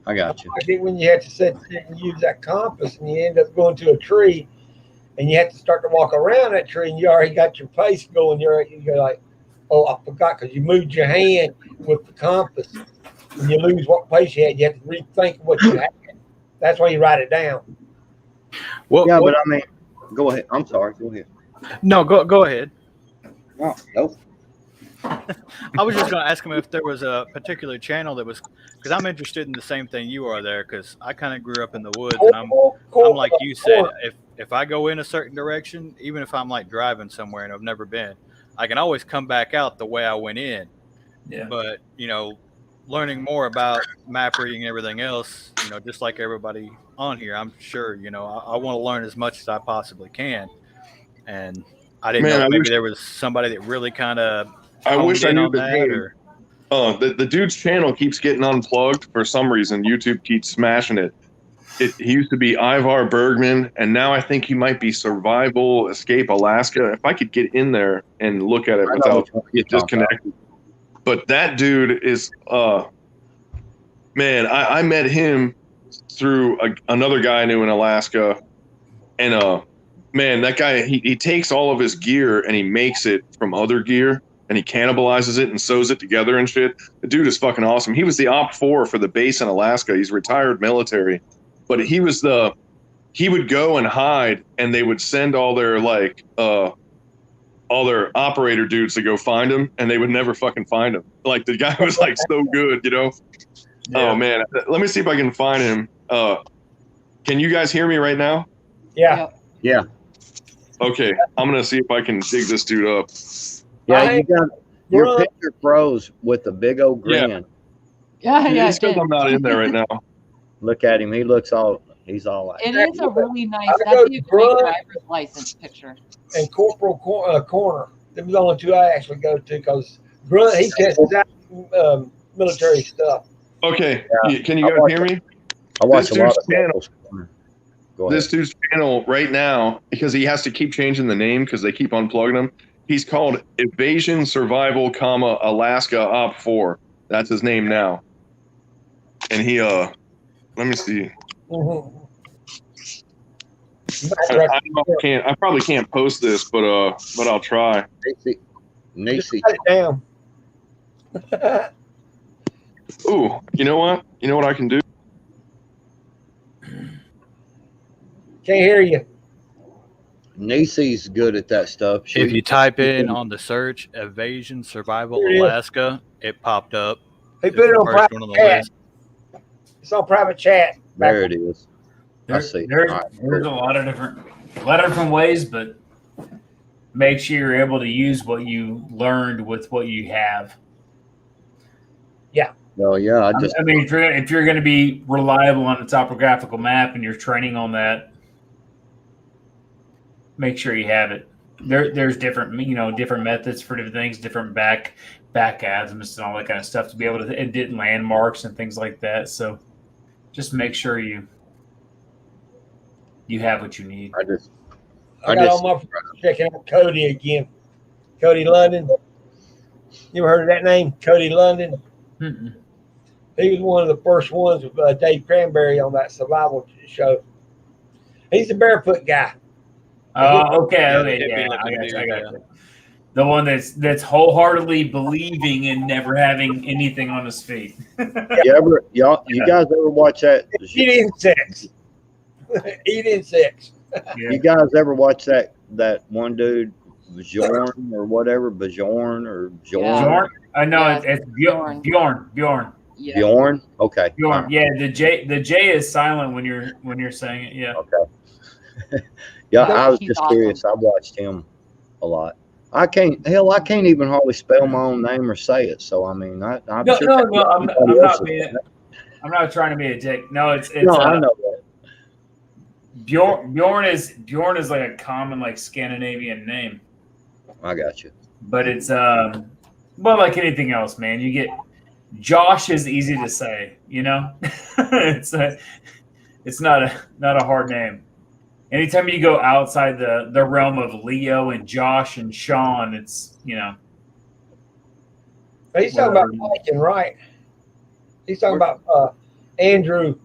I got you. I think when you have to sit and use that compass, and you end up going to a tree, and you have to start to walk around that tree, and you already got your pace going. You're like, oh, I forgot, because you moved your hand with the compass, and you lose what pace you had. You have to rethink what you had. That's why you write it down. Well, yeah, but I mean, go ahead. I'm sorry. Go ahead. No, go ahead. Oh, nope. I was just going to ask him if there was a particular channel that was, because I'm interested in the same thing you are there, because I kind of grew up in the woods, and I'm like you said, if I go in a certain direction, even if I'm like driving somewhere and I've never been, I can always come back out the way I went in. Yeah. But, you know, learning more about map reading and everything else, you know, just like everybody on here, I'm sure, you know, I want to learn as much as I possibly can. And I didn't know maybe there was somebody that really kind of I wish I knew the name. The dude's channel keeps getting unplugged for some reason. YouTube keeps smashing it. He used to be Ivar Bergman, and now I think he might be Survival Escape Alaska. If I could get in there and look at it without getting disconnected. But that dude is, man, I met him through another guy I knew in Alaska, and man, that guy, he takes all of his gear and he makes it from other gear, and he cannibalizes it and sews it together and shit. The dude is fucking awesome. He was the OP4 for the base in Alaska. He's retired military, but he would go and hide, and they would send all their all their operator dudes to go find him, and they would never fucking find him. Like, the guy was like so good, you know? Yeah. Oh man, let me see if I can find him. Can you guys hear me right now? Yeah. Yeah. Okay, I'm gonna see if I can dig this dude up. Yeah, you got your picture froze with a big old grin. Yeah. It's because I'm not in there right now. Look at him. He looks he's all like. It is a really nice, that'd be a great driver's license picture. And Corporal Corner. Them are the only two I actually go to, because Grunt, he tests out military stuff. Okay, can you guys hear me? I watch a lot of channels. This dude's channel right now, because he has to keep changing the name because they keep unplugging him. He's called Evasion Survival, Alaska Op 4. That's his name now. And Let me see. Mhm. I probably can't post this, but I'll try. Nisi. Cut it down. Ooh, you know what? You know what I can do? Can't hear you. Nisi's good at that stuff. If you type in on the search "Evasion Survival Here it is. Alaska," it popped up. He It's put it the on first private one on the chat. list. It's on private chat. There it is. I see. There's All right, there's a lot of different ways, but make sure you're able to use what you learned with what you have. Yeah. Well, yeah, I mean, if you're going to be reliable on a topographical map and you're training on that, make sure you have it. There's different different methods for different things, different back azimuths and all that kind of stuff to be able to edit landmarks and things like that. So just make sure you have what you need. I got all my friends checking out Cody again. Cody London. You ever heard of that name? Cody London? Mm-mm. He was one of the first ones with Dave Cranberry on that survival show. He's a barefoot guy. Okay, Yeah, okay, the hippie yeah, I looking got you, I dude, got you. The one that's wholeheartedly believing and never having anything on his feet. You guys ever watch that? Eat insects. Eat insects. You guys ever watch that one dude, Bjorn or whatever, Bjorn or Bjorn? I know Yeah, it's Bjorn. Bjorn. Yeah. Bjorn? Okay. Bjorn. Yeah, the J is silent when you're saying it. Yeah. Okay. Yeah, I was He's just awesome. curious. I watched him a lot. I can't even hardly spell my own name or say it. So I mean, I'm No, sure I'm everybody else is- I'm not trying to be a dick. No, it's No, I know that. Bjorn is like a common like Scandinavian name, I got you. but it's well, like anything else, man. You get Josh is easy to say, it's not a hard name. Anytime you go outside the realm of Leo and Josh and Sean, it's He's talking about Mike and Wright. He's talking about Andrew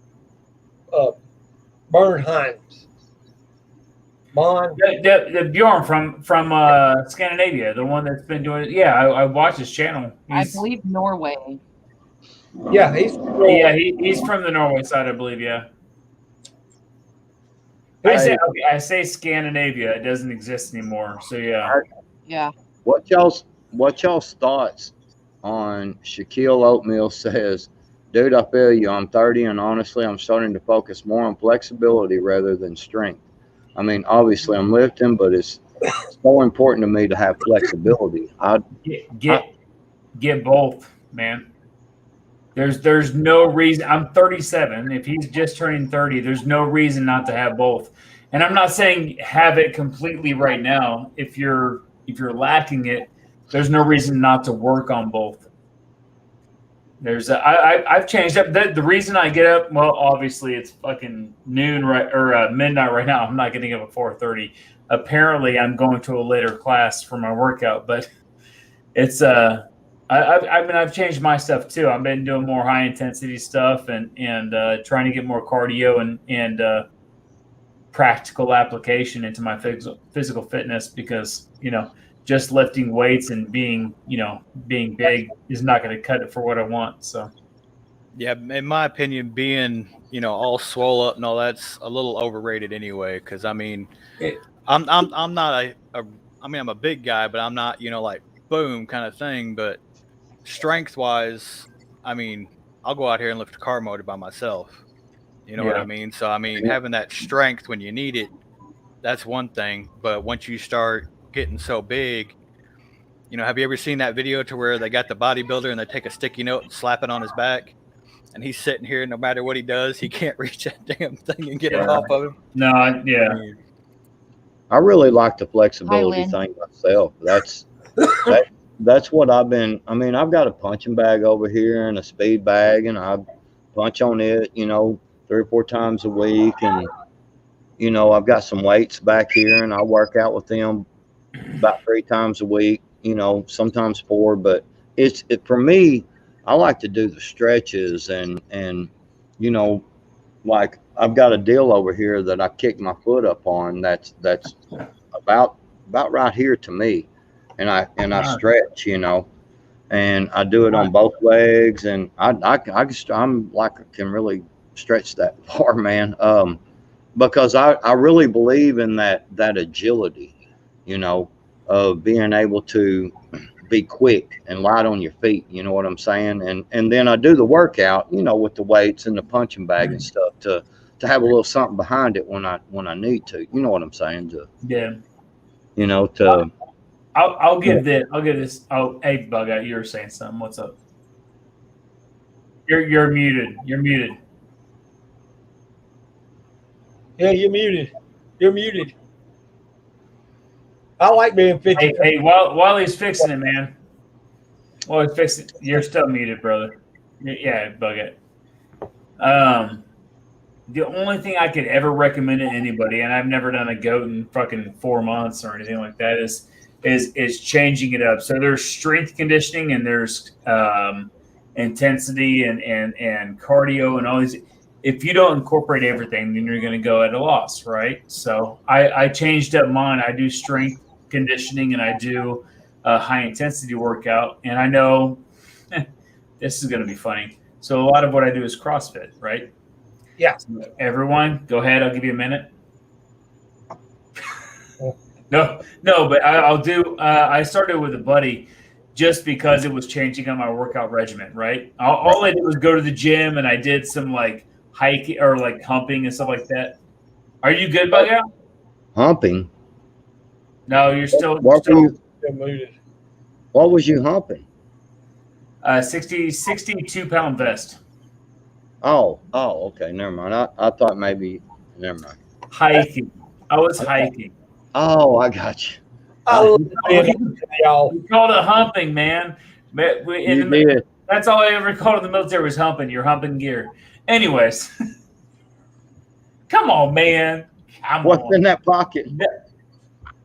Bernheims. Bond. The Bjorn from Scandinavia, the one that's been doing it. Yeah, I watched his channel. I believe Norway. Yeah, he's from the Norway side, I believe. Yeah. I say Scandinavia. It doesn't exist anymore. So yeah. Yeah. What y'all's thoughts on Shaquille Oatmeal says, dude, I feel you. I'm 30 and honestly, I'm starting to focus more on flexibility rather than strength. I mean, obviously I'm lifting, but it's so important to me to have flexibility. Get both, man. There's no reason. I'm 37. If he's just turning 30, there's no reason not to have both. And I'm not saying have it completely right now. If you're lacking it, there's no reason not to work on both. I've changed up. The reason I get up, well, obviously it's fucking noon or midnight right now. I'm not getting up at 4:30. Apparently, I'm going to a later class for my workout, but it's I've changed my stuff too. I've been doing more high intensity stuff and trying to get more cardio and practical application into my physical fitness because just lifting weights and being big is not going to cut it for what I want. So yeah, in my opinion, being all swole up and all that's a little overrated anyway. Because I mean, I'm not I'm a big guy, but I'm not like boom kind of thing. But strength wise, I mean, I'll go out here and lift a car motor by myself. You know what I mean? So I mean, having that strength when you need it, that's one thing. But once you start getting so big, have you ever seen that video to where they got the bodybuilder and they take a sticky note and slap it on his back, and he's sitting here, no matter what he does, he can't reach that damn thing and get it off of him? No, yeah. I really like the flexibility thing myself. That's what I've been. I mean, I've got a punching bag over here and a speed bag, and I punch on it, 3 or 4 times a week, and I've got some weights back here, and I work out with them about 3 times a week. Sometimes 4, but for me, I like to do the stretches and like I've got a deal over here that I kicked my foot up on. That's about right here to me, and I stretch, and I do it on both legs, and I'm like I can really stretch that far, man. Because I really believe in that agility, of being able to be quick and light on your feet. You know what I'm saying? And then I do the workout, with the weights and the punching bag and stuff to have a little something behind it when I need to. You know what I'm saying? I'll give this. Oh, hey, Bug Out, you were saying something. What's up? You're muted. You're muted. Yeah, you're muted. You're muted. I like being 50. Hey, while he's fixing it, man. While he's fixing, you're still muted, brother. Yeah, Bug Out. The only thing I could ever recommend to anybody, and I've never done a goat in fucking 4 months or anything like that, is changing it up. So there's strength conditioning and there's intensity and cardio and all these. If you don't incorporate everything, then you're going to go at a loss, right? So I changed up mine. I do strength conditioning and I do a high intensity workout. And I know this is going to be funny. So a lot of what I do is CrossFit, right? Yeah. So everyone, go ahead. I'll give you a minute. No, but I'll do. I started with a buddy just because it was changing on my workout regimen, right? All I did was go to the gym and I did some like hiking or like humping and stuff like that. Are you good, Bug Out? Humping? No, you're still. Muted. What was you humping? 62-pound vest. Oh, okay. Never mind. I thought maybe. Never mind. Hiking. I was hiking. Oh, I got you. We called it humping, man. That's all I ever called in the military was humping. You're humping gear. Anyways, come on, man. What's in that pocket?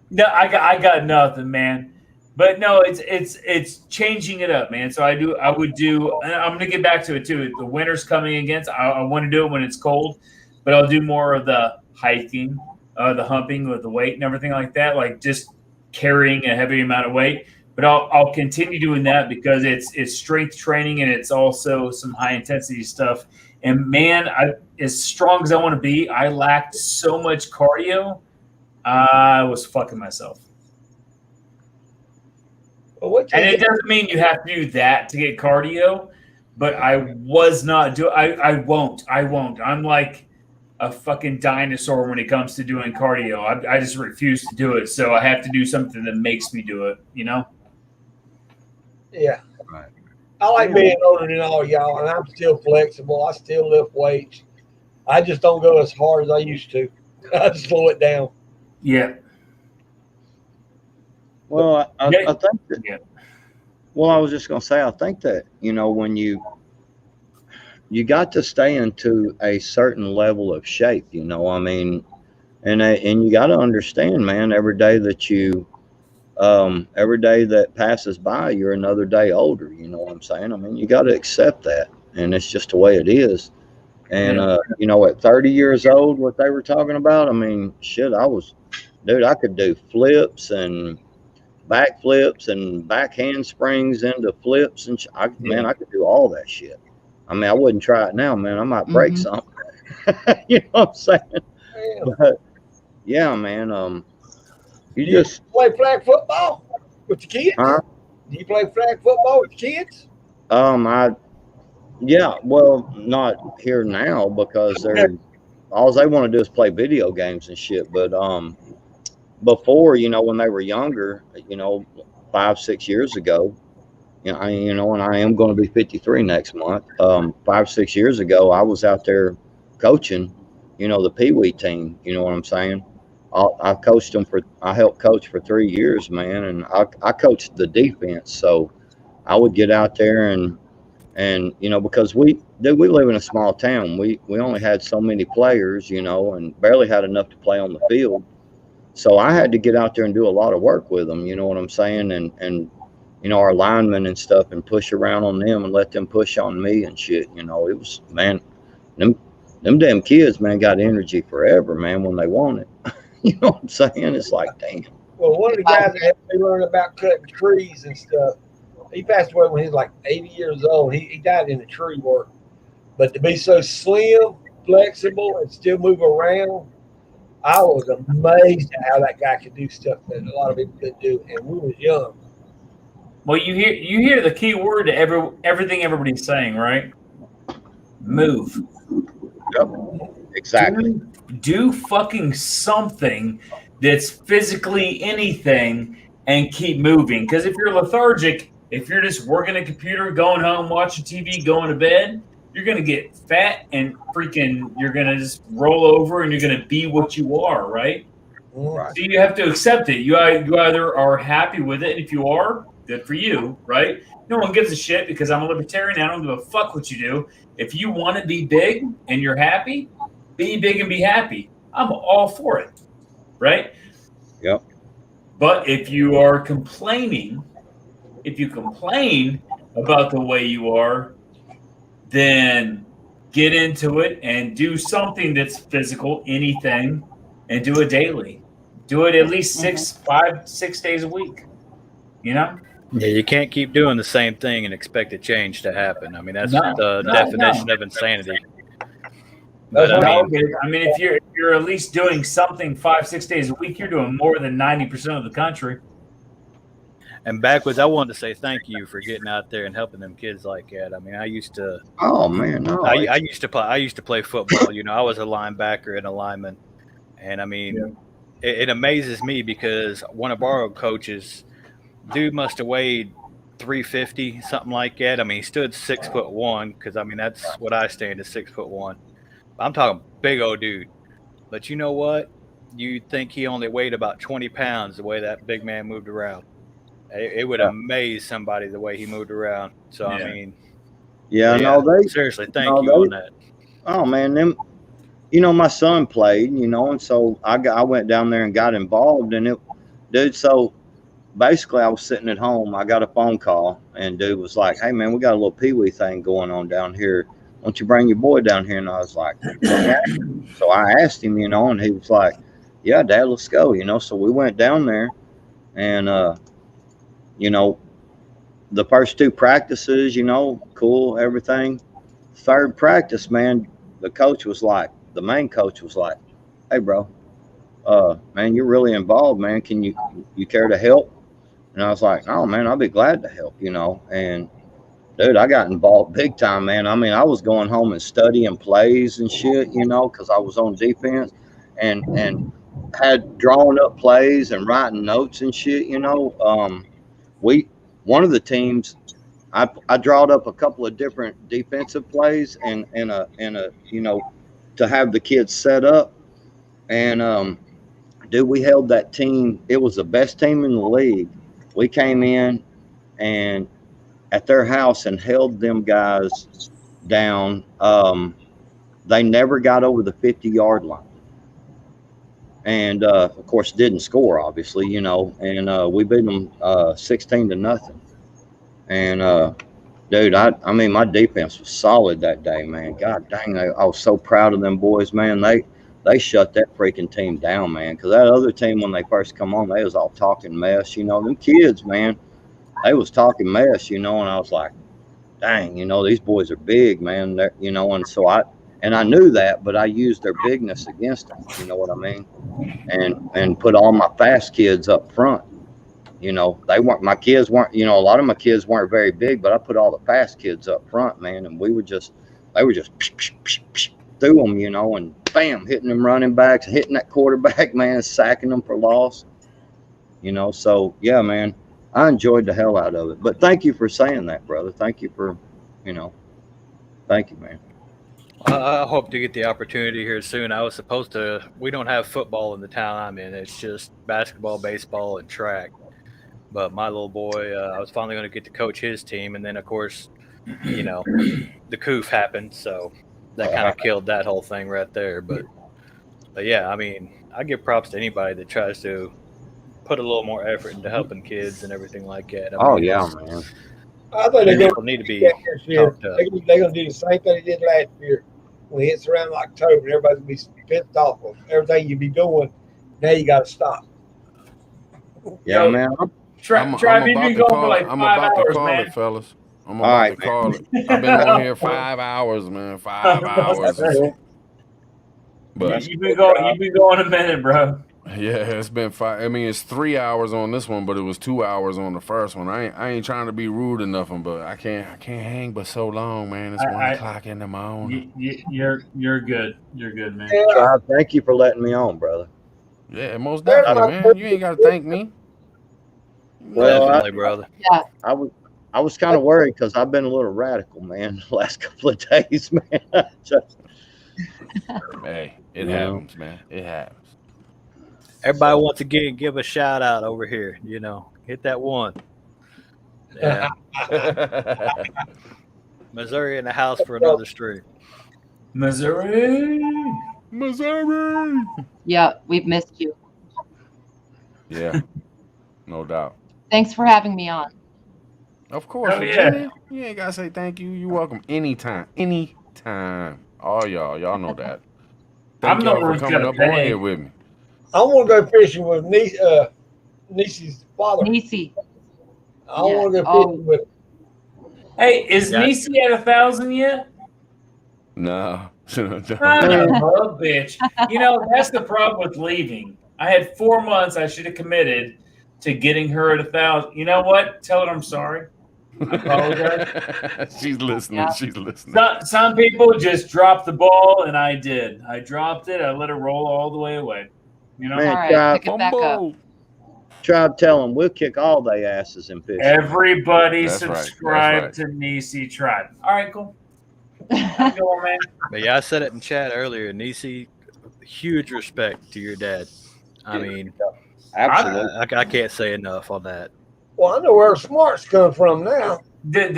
No, I got nothing, man. But no, it's changing it up, man. So I would do. I'm gonna get back to it too. The winter's coming against. I want to do it when it's cold, but I'll do more of the hiking, the humping with the weight and everything like that, like just carrying a heavy amount of weight. But I'll continue doing that because it's strength training and it's also some high intensity stuff. And man, as strong as I want to be, I lacked so much cardio. I was fucking myself. And it doesn't mean you have to do that to get cardio, but I was not doing. I won't. I'm like a fucking dinosaur when it comes to doing cardio. I just refuse to do it. So I have to do something that makes me do it. Yeah. Right. I like being older than all y'all, and I'm still flexible. I still lift weights. I just don't go as hard as I used to. I just slow it down. Yeah. Well, I think that. Yeah. Well, I was just gonna say, I think that when you got to stay into a certain level of shape, I mean, and you got to understand, man, every day that passes by, you're another day older. You know what I'm saying? I mean, you got to accept that, and it's just the way it is. And at 30 years old, what they were talking about, I mean, shit, I could do flips and back flips and back handsprings into flips and man, I could do all that shit. I mean, I wouldn't try it now, man. I might break something. You know what I'm saying? But yeah, man. You just play flag football with the kids? Huh? Do you play flag football with the kids? Yeah, well, not here now because all they want to do is play video games and shit. But before, when they were younger, 5-6 years ago, and I am going to be 53 next month. 5-6 years ago, I was out there coaching, the Pee Wee team. You know what I'm saying? I coached them I helped coach for 3 years, man, and I coached the defense. So I would get out there and because we live in a small town. We only had so many players, and barely had enough to play on the field. So I had to get out there and do a lot of work with them, you know what I'm saying? And our linemen and stuff, and push around on them and let them push on me and shit. It was, man, them them damn kids, man, got energy forever, man, when they want it. You know what I'm saying? It's like, damn. Well, one of the guys that helped me learn about cutting trees and stuff, he passed away when he was like 80 years old. He died in the tree work. But to be so slim, flexible, and still move around, I was amazed at how that guy could do stuff that a lot of people couldn't do. And we was young. Well, you hear the key word to everything everybody's saying, right? Move. Yep. Exactly. Do fucking something that's physically anything and keep moving. Because if you're lethargic, if you're just working a computer, going home, watching TV, going to bed, you're going to get fat and freaking, you're going to just roll over and you're going to be what you are, right? Right. So you have to accept it. You either are happy with it, and if you are, good for you, right? No one gives a shit because I'm a libertarian. I don't give a fuck what you do. If you want to be big and you're happy, be big and be happy. I'm all for it, right? Yep. But if you are complaining, if you complain about the way you are, then get into it and do something that's physical, anything, and do it daily. Do it at least 6 days a week. You know? Yeah, you can't keep doing the same thing and expect a change to happen. I mean, that's the definition of insanity. But I mean, if you're at least doing something 5-6 days a week, you're doing more than 90% of the country. And backwards, I wanted to say thank you for getting out there and helping them kids like that. I mean, I used to. Oh man, no. I used to play football. You know, I was a linebacker and a lineman, and I mean, it amazes me because one of our old coaches, dude, must have weighed 350, something like that. I mean, he stood 6'1", because I mean that's what I stand is 6'1". I'm talking big old dude. But you know what? You'd think he only weighed about 20 pounds the way that big man moved around. It would amaze somebody the way he moved around. So, I mean. Seriously, thank you on that. Oh, man, them. You know, my son played, you know, and so I went down there and got involved. And so basically I was sitting at home. I got a phone call, and dude was like, hey, man, we got a little peewee thing going on down here. Why don't you bring your boy down here? And I was like, okay. So I asked him, you know, and he was like, yeah, Dad, let's go, you know. So we went down there, and, you know, the first 2 practices, you know, cool, everything. Third practice, man, the main coach was like, hey, bro, man, you're really involved, man. Can you care to help? And I was like, oh, man, I'll be glad to help, you know. And dude, I got involved big time, man. I mean, I was going home and studying plays and shit, you know, because I was on defense and had drawn up plays and writing notes and shit, you know. One of the teams, I drawed up a couple of different defensive plays and a you know, to have the kids set up. And dude, we held that team. It was the best team in the league. We came in and at their house and held them guys down. They never got over the 50-yard line. And of course didn't score, obviously, you know, and we beat them 16-0. And dude, I mean, my defense was solid that day, man. God dang, I was so proud of them boys, man. They shut that freaking team down, man. Because that other team, when they first come on, they was all talking mess, you know. Them kids, man, they was talking mess, you know. And I was like, dang, you know, these boys are big, man. They're, you know, and so I knew that, but I used their bigness against them. You know what I mean? And put all my fast kids up front. You know, my kids weren't, you know, a lot of my kids weren't very big, but I put all the fast kids up front, man. And they were just through them, you know, and bam, hitting them running backs, hitting that quarterback, man, sacking them for loss. You know, so yeah, man, I enjoyed the hell out of it. But thank you for saying that, brother. Thank you for, you know, thank you, man. I hope to get the opportunity here soon. I was supposed to. We don't have football in the town I'm in. It's just basketball, baseball, and track. But my little boy, I was finally going to get to coach his team, and then of course, you know, the coof happened, so that kind of killed that whole thing right there. But yeah, I mean, I give props to anybody that tries to put a little more effort into helping kids and everything like that. I mean, yeah, man. I think they're people need to be this year. They're going to do the same thing they did last year. when it hits around October, everybody's gonna be pissed off of everything you be doing. Now you got to stop. Yeah, man. Tribe, you've been going for like 5 hours, man. It, fellas. I'm All about right, to call it. I've been on here 5 hours, man. 5 hours. But You've been going a minute, bro. yeah, it's been 5. I mean, it's 3 hours on this one, but it was 2 hours on the first one. I ain't trying to be rude or nothing, but I can't hang but so long, man. It's 1 o'clock in the morning. You're good. You're good, man. Tribe, thank you for letting me on, brother. Yeah, most definitely, man. You ain't got to thank me. Well, Definitely, brother. Yeah. I was kind of worried because I've been a little radical, man, the last couple of days, man. Hey, it happens, man. It happens. Everybody wants to give a shout out over here. You know, hit that one. Yeah. Missouri in the house for another stream. Missouri. Yeah, we've missed you. Yeah, no doubt. Thanks for having me on. Of course, Oh, Virginia. You ain't gotta say thank you. You're welcome anytime. All y'all know that. Thank y'all for coming up on here with me. I want to go fishing with Niecy's father. Niecy. I want to go fishing with him. Hey, is Niecy at 1,000 yet? No. Oh, bitch. You know, that's the problem with leaving. I had 4 months I should have committed to getting her at 1,000. You know what? Tell her I'm sorry. I apologize. She's listening. Yeah. She's listening. Some people just drop the ball, and I did. I dropped it. I let it roll all the way away. You know? Man, All right, Tribe, pick it back up. Tribe, tell them we'll kick all they asses in fishing. Everybody That's right. subscribe That's right. to Niecy Tribe. All right, cool. Have a good one, man. But yeah, I said it in chat earlier. Niecy, huge respect to your dad. I mean, Absolutely. I can't say enough on that. Well, I know where smarts come from now. The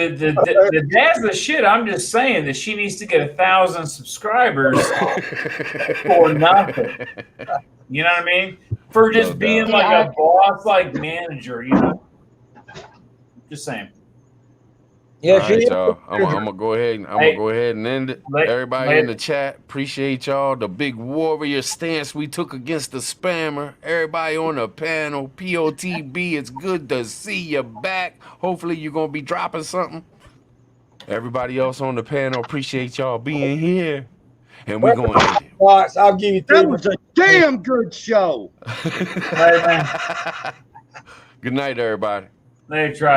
dad's the shit. I'm just saying that she needs to get 1,000 subscribers for nothing. You know what I mean? For just being like a boss, like manager. You know. Just saying. Yeah, all right, y'all. I'm gonna go ahead and end it. Everybody in the chat, appreciate y'all. The big warrior stance we took against the spammer. Everybody on the panel, POTB. It's good to see you back. Hopefully you're gonna be dropping something. Everybody else on the panel, appreciate y'all being here. And we're gonna end it. Box, I'll give you 3 That was a damn good show. Hey, man. Good night, everybody. Hey, try.